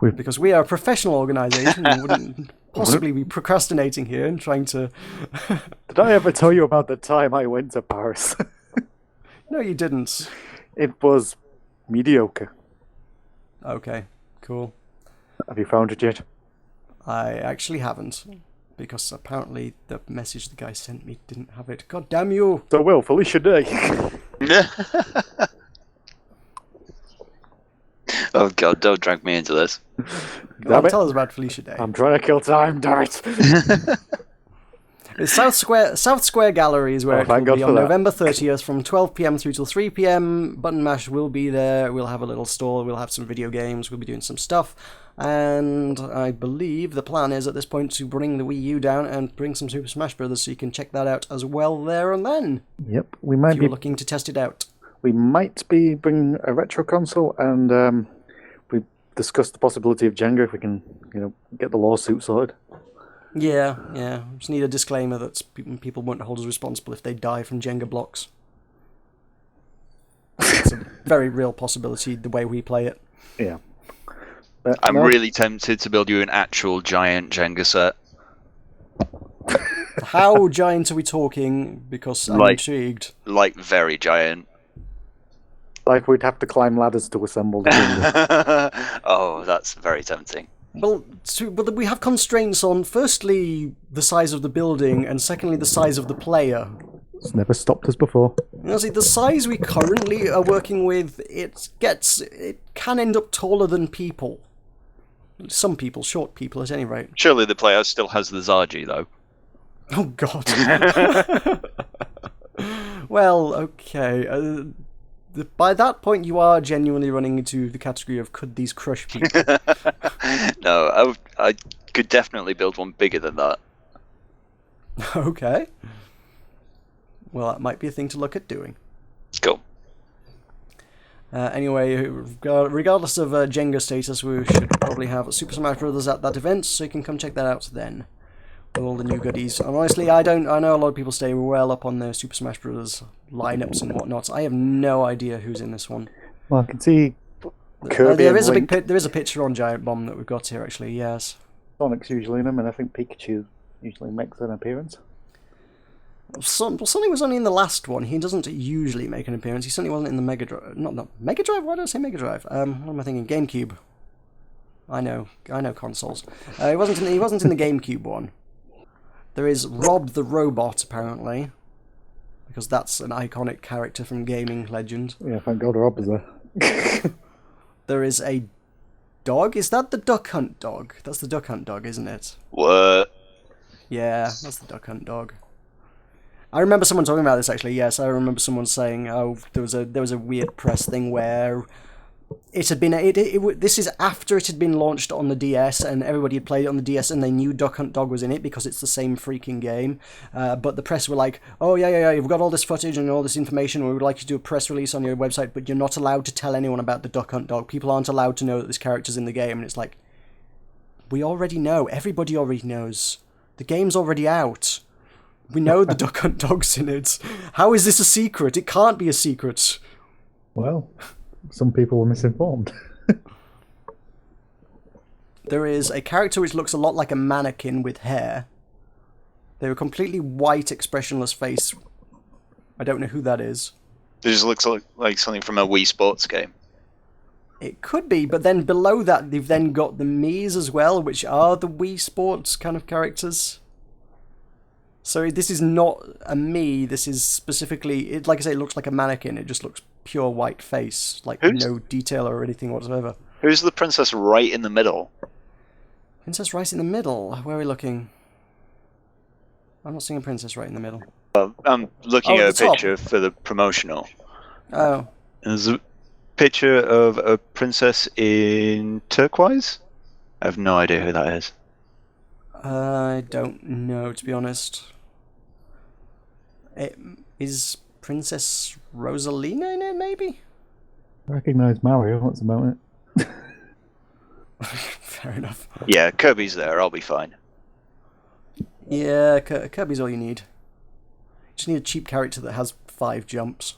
Because we are a professional organisation and wouldn't possibly be procrastinating here and trying to... Did I ever tell you about the time I went to Paris? No, you didn't. It was mediocre. Okay, cool. Have you found it yet? I actually haven't, because apparently the message the guy sent me didn't have it. God damn you! So, Will, Felicia Day. Oh god, don't drag me into this. Go on, tell us about Felicia Day. I'm trying to kill time, damn it. It's South Square Gallery is where it will be on November 30th from 12 PM through till 3 PM. Button Mash will be there. We'll have a little stall. We'll have some video games. We'll be doing some stuff. And I believe the plan is at this point to bring the Wii U down and bring some Super Smash Bros. So you can check that out as well there and then. Yep, we might if be you're looking to test it out. We might be bringing a retro console, and we discussed the possibility of Jenga if we can, get the lawsuit sorted. Yeah. Just need a disclaimer that people won't hold us responsible if they die from Jenga blocks. It's a very real possibility the way we play it. Yeah. But I'm no, really tempted to build you an actual giant Jenga set. How giant are we talking? Because I'm Like- intrigued. Like, very giant. like we'd have to climb ladders to assemble the Jenga. Oh, that's very tempting. Well, but we have constraints on, firstly, the size of the building, and secondly, the size of the player. It's never stopped us before. You see, the size we currently are working with, it can end up taller than people. Some people, short people at any rate. Surely the player still has the Zargi, though. Oh god. Well, okay. By that point, you are genuinely running into the category of could these crush people? No, I could definitely build one bigger than that. Okay. Well, that might be a thing to look at doing. Cool. Anyway, regardless of Jenga status, we should probably have Super Smash Bros. At that event, so you can come check that out then. With all the new goodies. And honestly, I know a lot of people stay well up on their Super Smash Bros. Lineups and whatnot. I have no idea who's in this one. Well, I can see Kirby There and is a Link. there is a picture on Giant Bomb that we've got here, actually. Yes. Sonic's usually in them, and I think Pikachu usually makes an appearance. Sonic was only in the last one. He doesn't usually make an appearance. He certainly wasn't in the Mega Drive. Not Mega Drive. Why did I say Mega Drive? What am I thinking? GameCube. I know consoles. He wasn't in the GameCube one. There is Rob the Robot, apparently, because that's an iconic character from gaming legend. Yeah, thank God Rob is there. There is a dog. Is that the Duck Hunt dog? That's the Duck Hunt dog, isn't it? What? Yeah, that's the Duck Hunt dog. I remember someone talking about this, actually. Yes, I remember someone saying, "Oh, there was a weird press thing where it had been this is after it had been launched on the DS, and everybody had played it on the DS, and they knew Duck Hunt Dog was in it because it's the same freaking game. But the press were like, "Oh yeah, you've got all this footage and all this information. We would like you to do a press release on your website, but you're not allowed to tell anyone about the Duck Hunt Dog. People aren't allowed to know that this character's in the game." And it's like, we already know. Everybody already knows. The game's already out. We know the Duck Hunt Dog's in it. How is this a secret? It can't be a secret. Well, some people were misinformed. There is a character which looks a lot like a mannequin with hair. They're a completely white, expressionless face. I don't know who that is. It just looks like something from a Wii Sports game. It could be, but then below that, they've then got the Mii's as well, which are the Wii Sports kind of characters. So this is not a Mii, this is specifically, like I say, it looks like a mannequin. It just looks pure white face, like no detail or anything whatsoever. Who's the princess right in the middle? Princess right in the middle? Where are we looking? I'm not seeing a princess right in the middle. I'm looking Oh, at at a the top. picture for the promotional. Oh. There's a picture of a princess in turquoise. I have no idea who that is. I don't know, to be honest. Is Princess Rosalina in it, maybe? I recognise Mario, what's about it? Fair enough. Yeah, Kirby's there. I'll be fine. Yeah, Kirby's all you need. Just need a cheap character that has 5 jumps.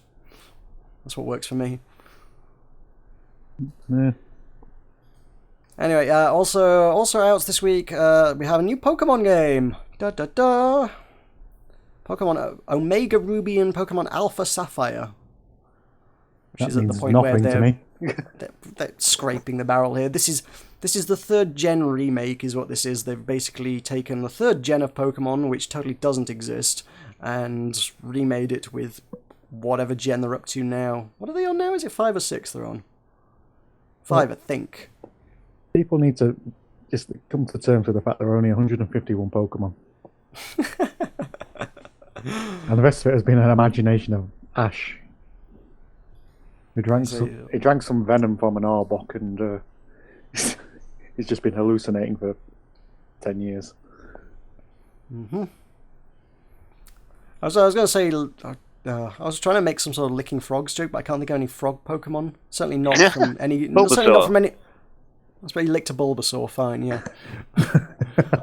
That's what works for me. Yeah. Anyway, also out this week, we have a new Pokemon game. Pokemon Omega Ruby and Pokemon Alpha Sapphire. Which That is at the means point where nothing to me. they're scraping the barrel here. This is the 3rd gen remake, is what this is. They've basically taken the 3rd gen of Pokemon, which totally doesn't exist, and remade it with whatever gen they're up to now. What are they on now? Is it 5 or 6 they're on? 5, I think. People need to just come to terms with the fact there are only 151 Pokemon. And the rest of it has been an imagination of Ash. He drank some venom from an Arbok, and he's just been hallucinating for 10 years. Mm-hmm. I was going to say, I was trying to make some sort of licking frogs joke, but I can't think of any frog Pokemon. Certainly not from any. Certainly not from any. I suppose you licked a Bulbasaur, fine, yeah.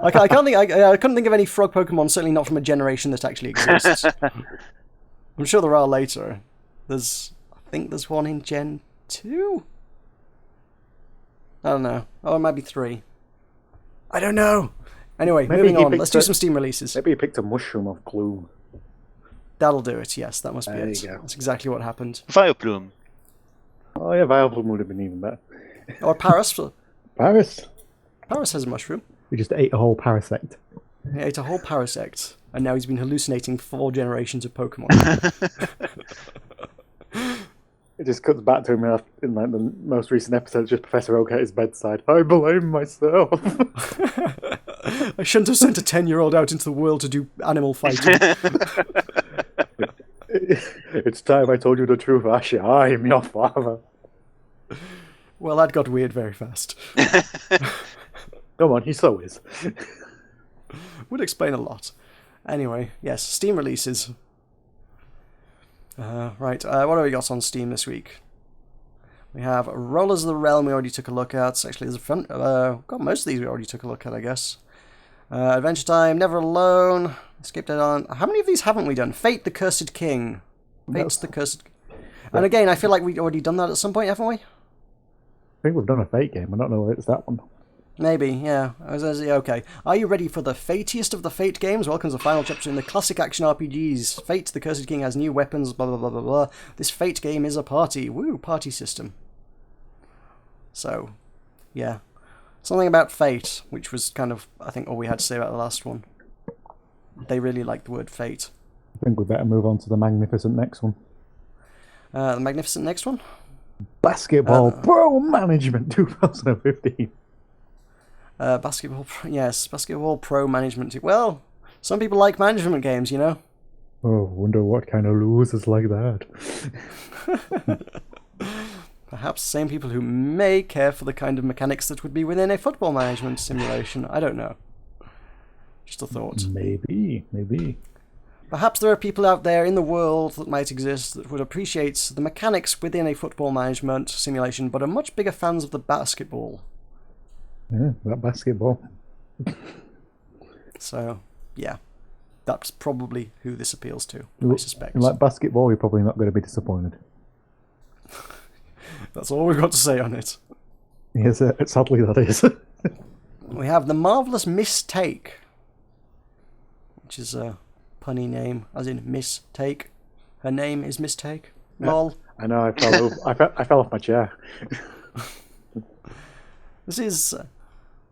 I can't think. I couldn't think of any frog Pokemon. Certainly not from a generation that actually exists. I'm sure there are later. I think there's one in Gen 2. I don't know. Oh, it might be 3. I don't know. Anyway, Maybe moving he on. Let's picked do a- some Steam releases. Maybe he picked a mushroom off Gloom. That'll do it. Yes, that must be There it. you go. That's exactly what happened. Firebloom. Oh yeah, Vileplume would have been even better. Or Paris. Paris. Paris has a mushroom. We just ate a whole parasect. He ate a whole Parasect, and now he's been hallucinating 4 generations of Pokemon. It just cuts back to him in like the most recent episode, just Professor Oak at his bedside. I blame myself. I shouldn't have sent a 10-year-old out into the world to do animal fighting. It's time I told you the truth, Ash. I am your father. Well, that got weird very fast. Come on, he so is. Would explain a lot. Anyway, yes, Steam releases. Right, what have we got on Steam this week? We have Rollers of the Realm we already took a look at. Actually, there's a fun... got most of these we already took a look at, I guess. Adventure Time, Never Alone, Escape Dead On. How many of these haven't we done? Fate the Cursed King. Fate's the Cursed... And again, I feel like we'd already done that at some point, haven't we? I think we've done a Fate game. I don't know if it's that one. Maybe, yeah. Okay. Are you ready for the fatiest of the Fate games? Welcome to the final chapter in the classic action RPGs. Fate, the Cursed King has new weapons, blah blah blah blah blah. This Fate game is a party. Woo, party system. So, yeah. Something about Fate, which was kind of, I think, all we had to say about the last one. They really like the word Fate. I think we better move on to the magnificent next one. The magnificent next one? Basketball Pro Management 2015. Basketball Pro Management. Well, some people like management games, you know? Oh, wonder what kind of losers like that. Perhaps the same people who may care for the kind of mechanics that would be within a football management simulation. I don't know. Just a thought. Maybe. Perhaps there are people out there in the world that might exist that would appreciate the mechanics within a football management simulation, but are much bigger fans of the basketball. Yeah, that basketball. So, yeah. That's probably who this appeals to, I suspect. Like basketball, you're probably not going to be disappointed. That's all we've got to say on it. Yes, sadly that is. We have The Marvellous Mistake, which is a punny name, as in mistake. Her name is Mistake. Lol. I know, I fell off my chair. This is...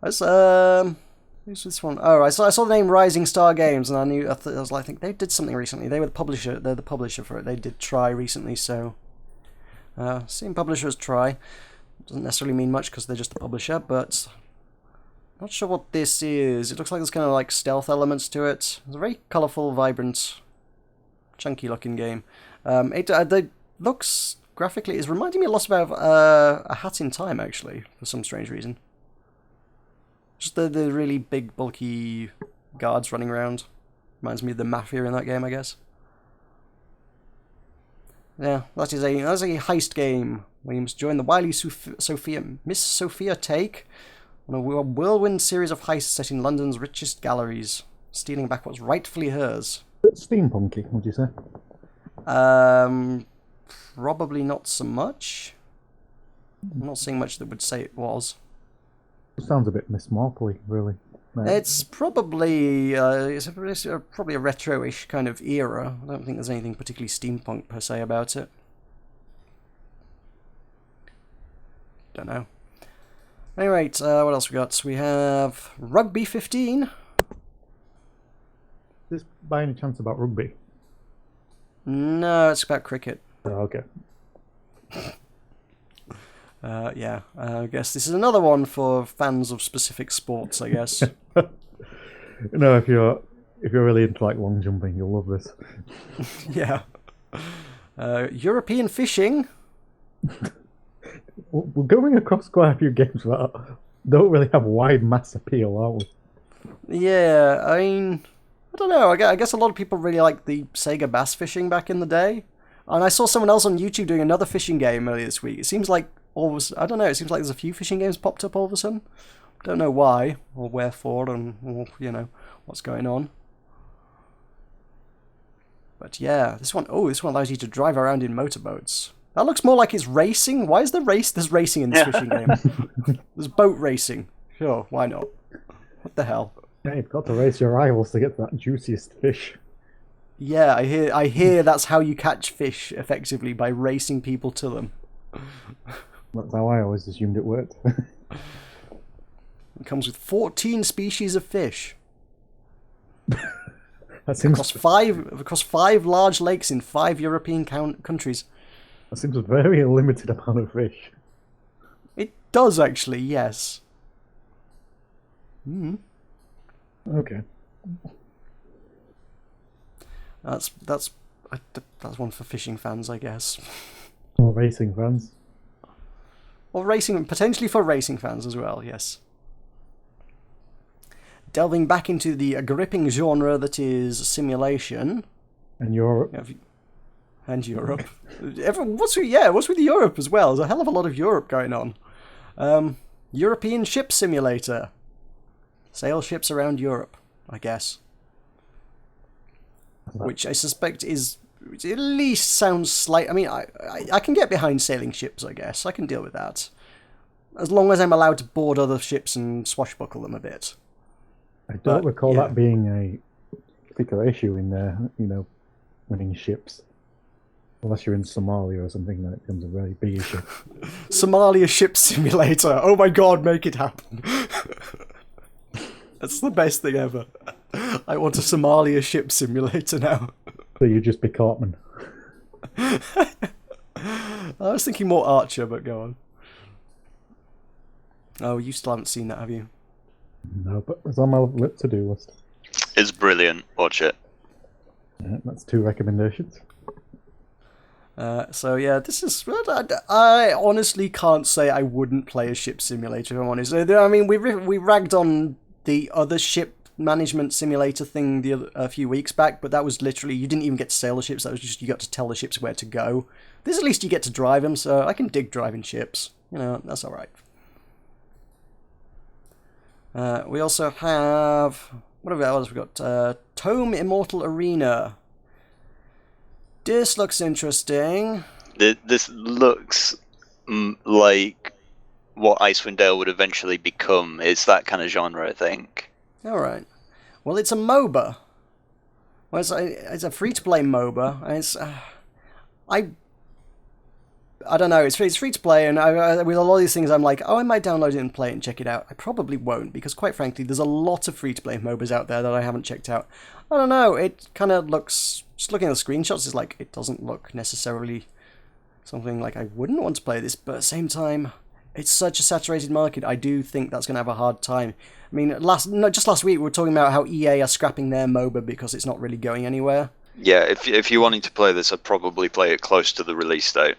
who's this one? Oh, I saw the name Rising Star Games, and I think they did something recently. They were the publisher. They're the publisher for it. They did Try recently, so same publisher as Try. Doesn't necessarily mean much because they're just the publisher, but not sure what this is. It looks like there's kind of like stealth elements to it. It's a very colourful, vibrant, chunky-looking game. It looks graphically is reminding me a lot about A Hat in Time, actually, for some strange reason. Just the really big, bulky guards running around. Reminds me of the Mafia in that game, I guess. Yeah, that's a heist game where you must join the wily Miss Sophia Take on a whirlwind series of heists set in London's richest galleries, stealing back what's rightfully hers. Steampunky, would you say? Probably not so much. I'm not seeing much that would say it was. It sounds a bit Miss Marpley, really. It's probably probably a retro-ish kind of era. I don't think there's anything particularly steampunk per se about it. Don't know. Anyway, what else we got? We have Rugby 15. Is this by any chance about rugby? No, it's about cricket. Oh, okay. Yeah, I guess this is another one for fans of specific sports, I guess. No, if you're really into like long jumping, you'll love this. Yeah. European fishing. We're going across quite a few games that don't really have wide mass appeal, aren't we? Yeah, I mean, I don't know. I guess a lot of people really like the Sega bass fishing back in the day. And I saw someone else on YouTube doing another fishing game earlier this week. It seems like I don't know, it seems like there's a few fishing games popped up all of a sudden. Don't know why, or wherefore, or you know, what's going on. But yeah, this one allows you to drive around in motorboats. That looks more like it's racing. Why is there race? There's racing in this fishing game. There's boat racing. Sure, why not? What the hell? Yeah, you've got to race your rivals to get that juiciest fish. Yeah, I hear that's how you catch fish effectively, by racing people to them. That's how I always assumed it worked. It comes with 14 species of fish. That seems Across five large lakes in 5 European countries. that seems a very limited amount of fish. It does actually, yes. Okay. That's one for fishing fans, I guess. Or racing fans. Or potentially for racing fans as well, yes. Delving back into the gripping genre that is simulation. And Europe. And Europe. What's with Europe as well? There's a hell of a lot of Europe going on. European Ship Simulator. Sail ships around Europe, I guess. Which I suspect is, at least sounds slight. I mean, I can get behind sailing ships, I guess. I can deal with that. As long as I'm allowed to board other ships and swashbuckle them a bit. I don't recall that being a particular issue in there, winning ships. Unless you're in Somalia or something, then it becomes a very big issue. Somalia Ship Simulator. Oh my god, make it happen. That's the best thing ever. I want a Somalia Ship Simulator now. So you just be Cartman. I was thinking more Archer, but go on. Oh, you still haven't seen that, have you? No, but it's on my to-do list. It's brilliant. Watch it. Yeah, that's 2 recommendations. So yeah, this is. I honestly can't say I wouldn't play a ship simulator, if I'm honest. I mean, we ragged on the other ship management simulator thing a few weeks back, but that was literally, you didn't even get to sail the ships. That was just, you got to tell the ships where to go. This, at least you get to drive them, so I can dig driving ships. That's all right. We also have, what else we got? Tome Immortal Arena. This looks interesting. This looks like what Icewind Dale would eventually become. It's that kind of genre, I think. All right. Well, it's a MOBA. Well, it's a free-to-play MOBA. And it's I don't know. It's free to play, and with a lot of these things, I'm like, oh, I might download it and play it and check it out. I probably won't, because quite frankly, there's a lot of free to play MOBAs out there that I haven't checked out. I don't know. It kind of looks, just looking at the screenshots, it's like it doesn't look necessarily something like I wouldn't want to play this, but at the same time, it's such a saturated market. I do think that's going to have a hard time. I mean, just last week we were talking about how EA are scrapping their MOBA because it's not really going anywhere. Yeah, if you're wanting to play this, I'd probably play it close to the release date.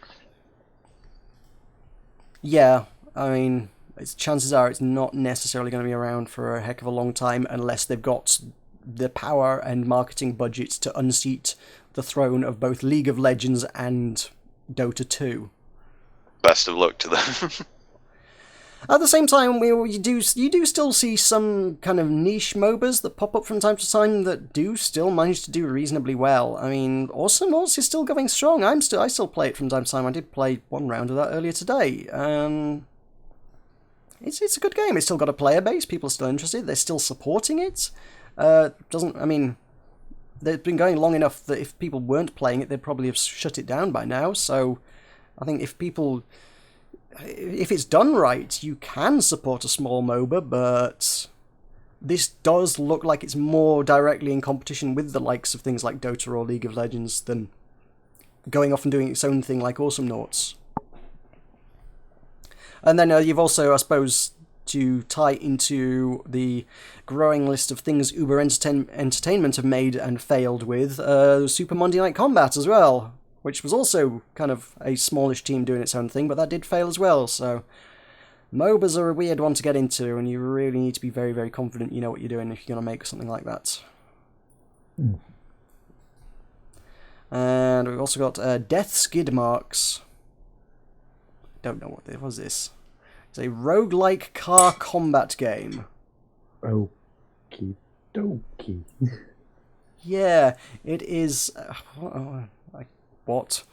Yeah, I mean, chances are it's not necessarily going to be around for a heck of a long time unless they've got the power and marketing budgets to unseat the throne of both League of Legends and Dota 2. Best of luck to them. At the same time, you do still see some kind of niche MOBAs that pop up from time to time that do still manage to do reasonably well. I mean, Awesome Nords is still going strong. I still play it from time to time. I did play one round of that earlier today. It's a good game. It's still got a player base. People are still interested. They're still supporting it. I mean, they've been going long enough that if people weren't playing it, they'd probably have shut it down by now. So, I think if it's done right, you can support a small MOBA, but this does look like it's more directly in competition with the likes of things like Dota or League of Legends than going off and doing its own thing like Awesome Nords. And then you've also, I suppose, to tie into the growing list of things Uber Entertainment have made and failed with, Super Monday Night Combat as well, which was also kind of a smallish team doing its own thing, but that did fail as well, so MOBAs are a weird one to get into, and you really need to be very, very confident you know what you're doing if you're going to make something like that. Mm. And we've also got Death Skid Marks. Don't know what this was. This it's a roguelike car combat game. Okie dokie. Yeah, it is. what?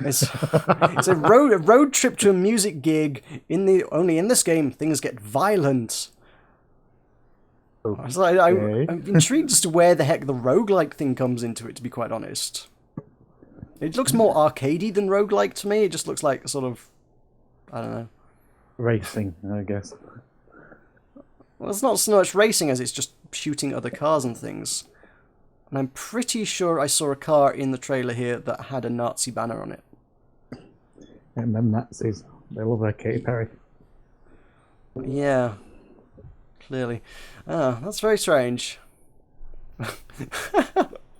it's a road trip to a music gig. Only in this game things get violent. So I'm intrigued as to where the heck the roguelike thing comes into it, to be quite honest. It looks more arcadey than roguelike to me. It just looks like sort of, I don't know. Racing, I guess. Well, it's not so much racing as it's just shooting other cars and things. And I'm pretty sure I saw a car in the trailer here that had a Nazi banner on it. And them Nazis, they love their Katy Perry. Yeah, clearly. Ah, that's very strange.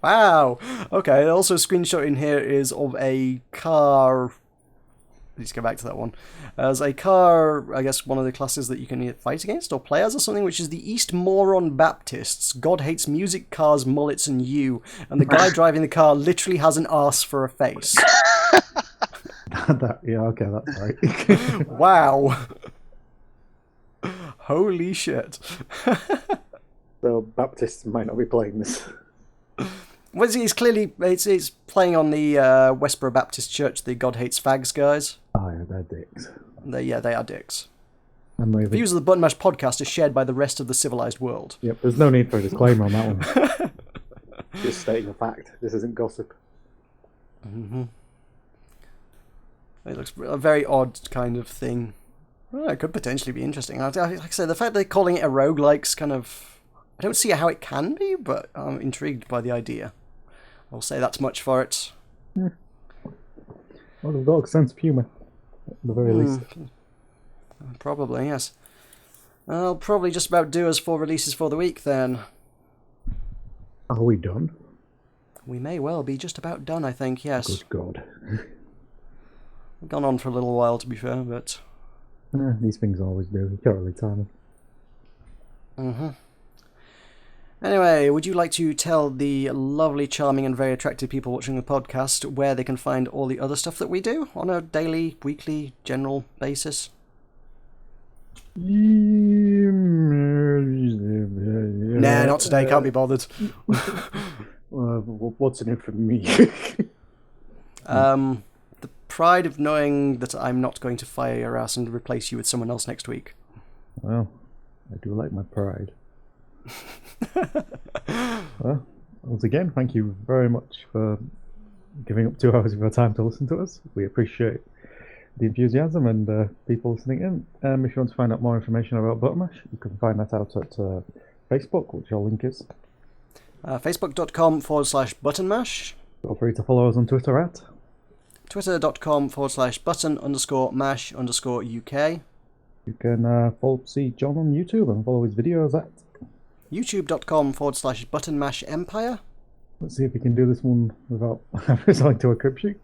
Wow. Okay, also a screenshot in here is of a car. Let's go back to that one. As a car, I guess one of the classes that you can either fight against or play as or something, which is the East Moron Baptists. God hates music, cars, mullets, and you. And the guy driving the car literally has an arse for a face. Yeah, okay, that's right. Wow. Holy shit. So Baptists might not be playing this. Well, it's clearly it's playing on the Westboro Baptist Church, the God Hates Fags guys. Oh, yeah, they're dicks. They are dicks. And Views of the Button Mash podcast are shared by the rest of the civilized world. Yep, there's no need for a disclaimer on that one. Just stating a fact. This isn't gossip. Mm-hmm. It looks a very odd kind of thing. Well, it could potentially be interesting. Like I said, the fact they're calling it a roguelike's kind of... I don't see how it can be, but I'm intrigued by the idea. I'll say that's much for it. Yeah. Well, they've got a sense of humour, at the very least. Probably, yes. I'll probably just about do us for releases for the week, then. Are we done? We may well be just about done, I think, yes. Good God. We've gone on for a little while, to be fair, but... These things always do. You can't really time them. Mm-hmm. Anyway, would you like to tell the lovely, charming, and very attractive people watching the podcast where they can find all the other stuff that we do on a daily, weekly, general basis? Nah, not today. Can't be bothered. What's in it for me? The pride of knowing that I'm not going to fire your ass and replace you with someone else next week. Well, I do like my pride. Well, once again, thank you very much for giving up 2 hours of your time to listen to us. We appreciate the enthusiasm and people listening in. If you want to find out more information about Buttermash, you can find that out at Facebook, which our link is. Facebook.com/buttonmash. Feel free to follow us on Twitter at Twitter.com/button_mash_UK. You can see John on YouTube and follow his videos at YouTube.com/buttonmashempire. Let's see if we can do this one without resorting to a crib sheet.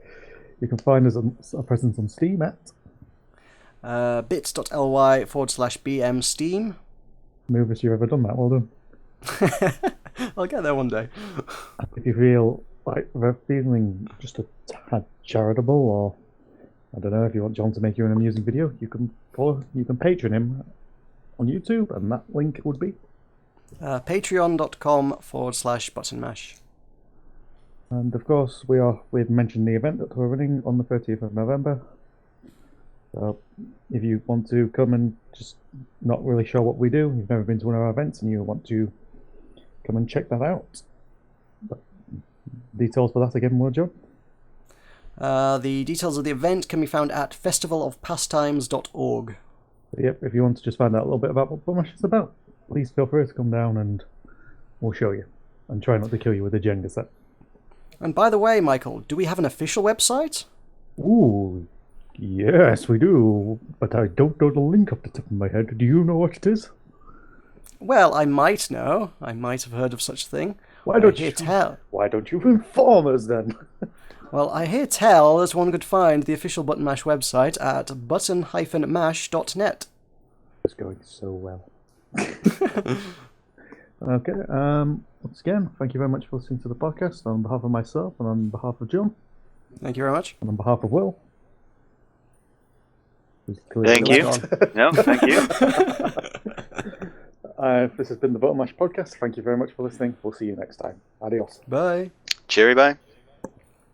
You can find us a presence on Steam at bit.ly/bmsteam. Move if you've ever done that. Well done. I'll get there one day. If you feel like we're feeling just a tad charitable, or I don't know, if you want John to make you an amusing video, you can patron him on YouTube, and that link would be patreon.com/buttonmash. And of course, we've mentioned the event that we're running on the 30th of November. So if you want to come and just not really sure what we do, you've never been to one of our events and you want to come and check that out. But details for that again, more John? The details of the event can be found at festivalofpastimes.org. Yep, if you want to just find out a little bit about what Buttermash is about, please feel free to come down and we'll show you. And try not to kill you with a Jenga set. And by the way, Michael, do we have an official website? Ooh, yes, we do. But I don't know the link off the top of my head. Do you know what it is? Well, I might know. I might have heard of such a thing. Why don't you inform us then? Well, I hear tell that one could find the official Button Mash website at button-mash.net. It's going so well. Okay, once again, thank you very much for listening to the podcast on behalf of myself and on behalf of John. Thank you very much. And on behalf of Will. Thank you. No, thank you. This has been the Button Mash podcast. Thank you very much for listening. We'll see you next time. Adios. Bye. Cheery bye.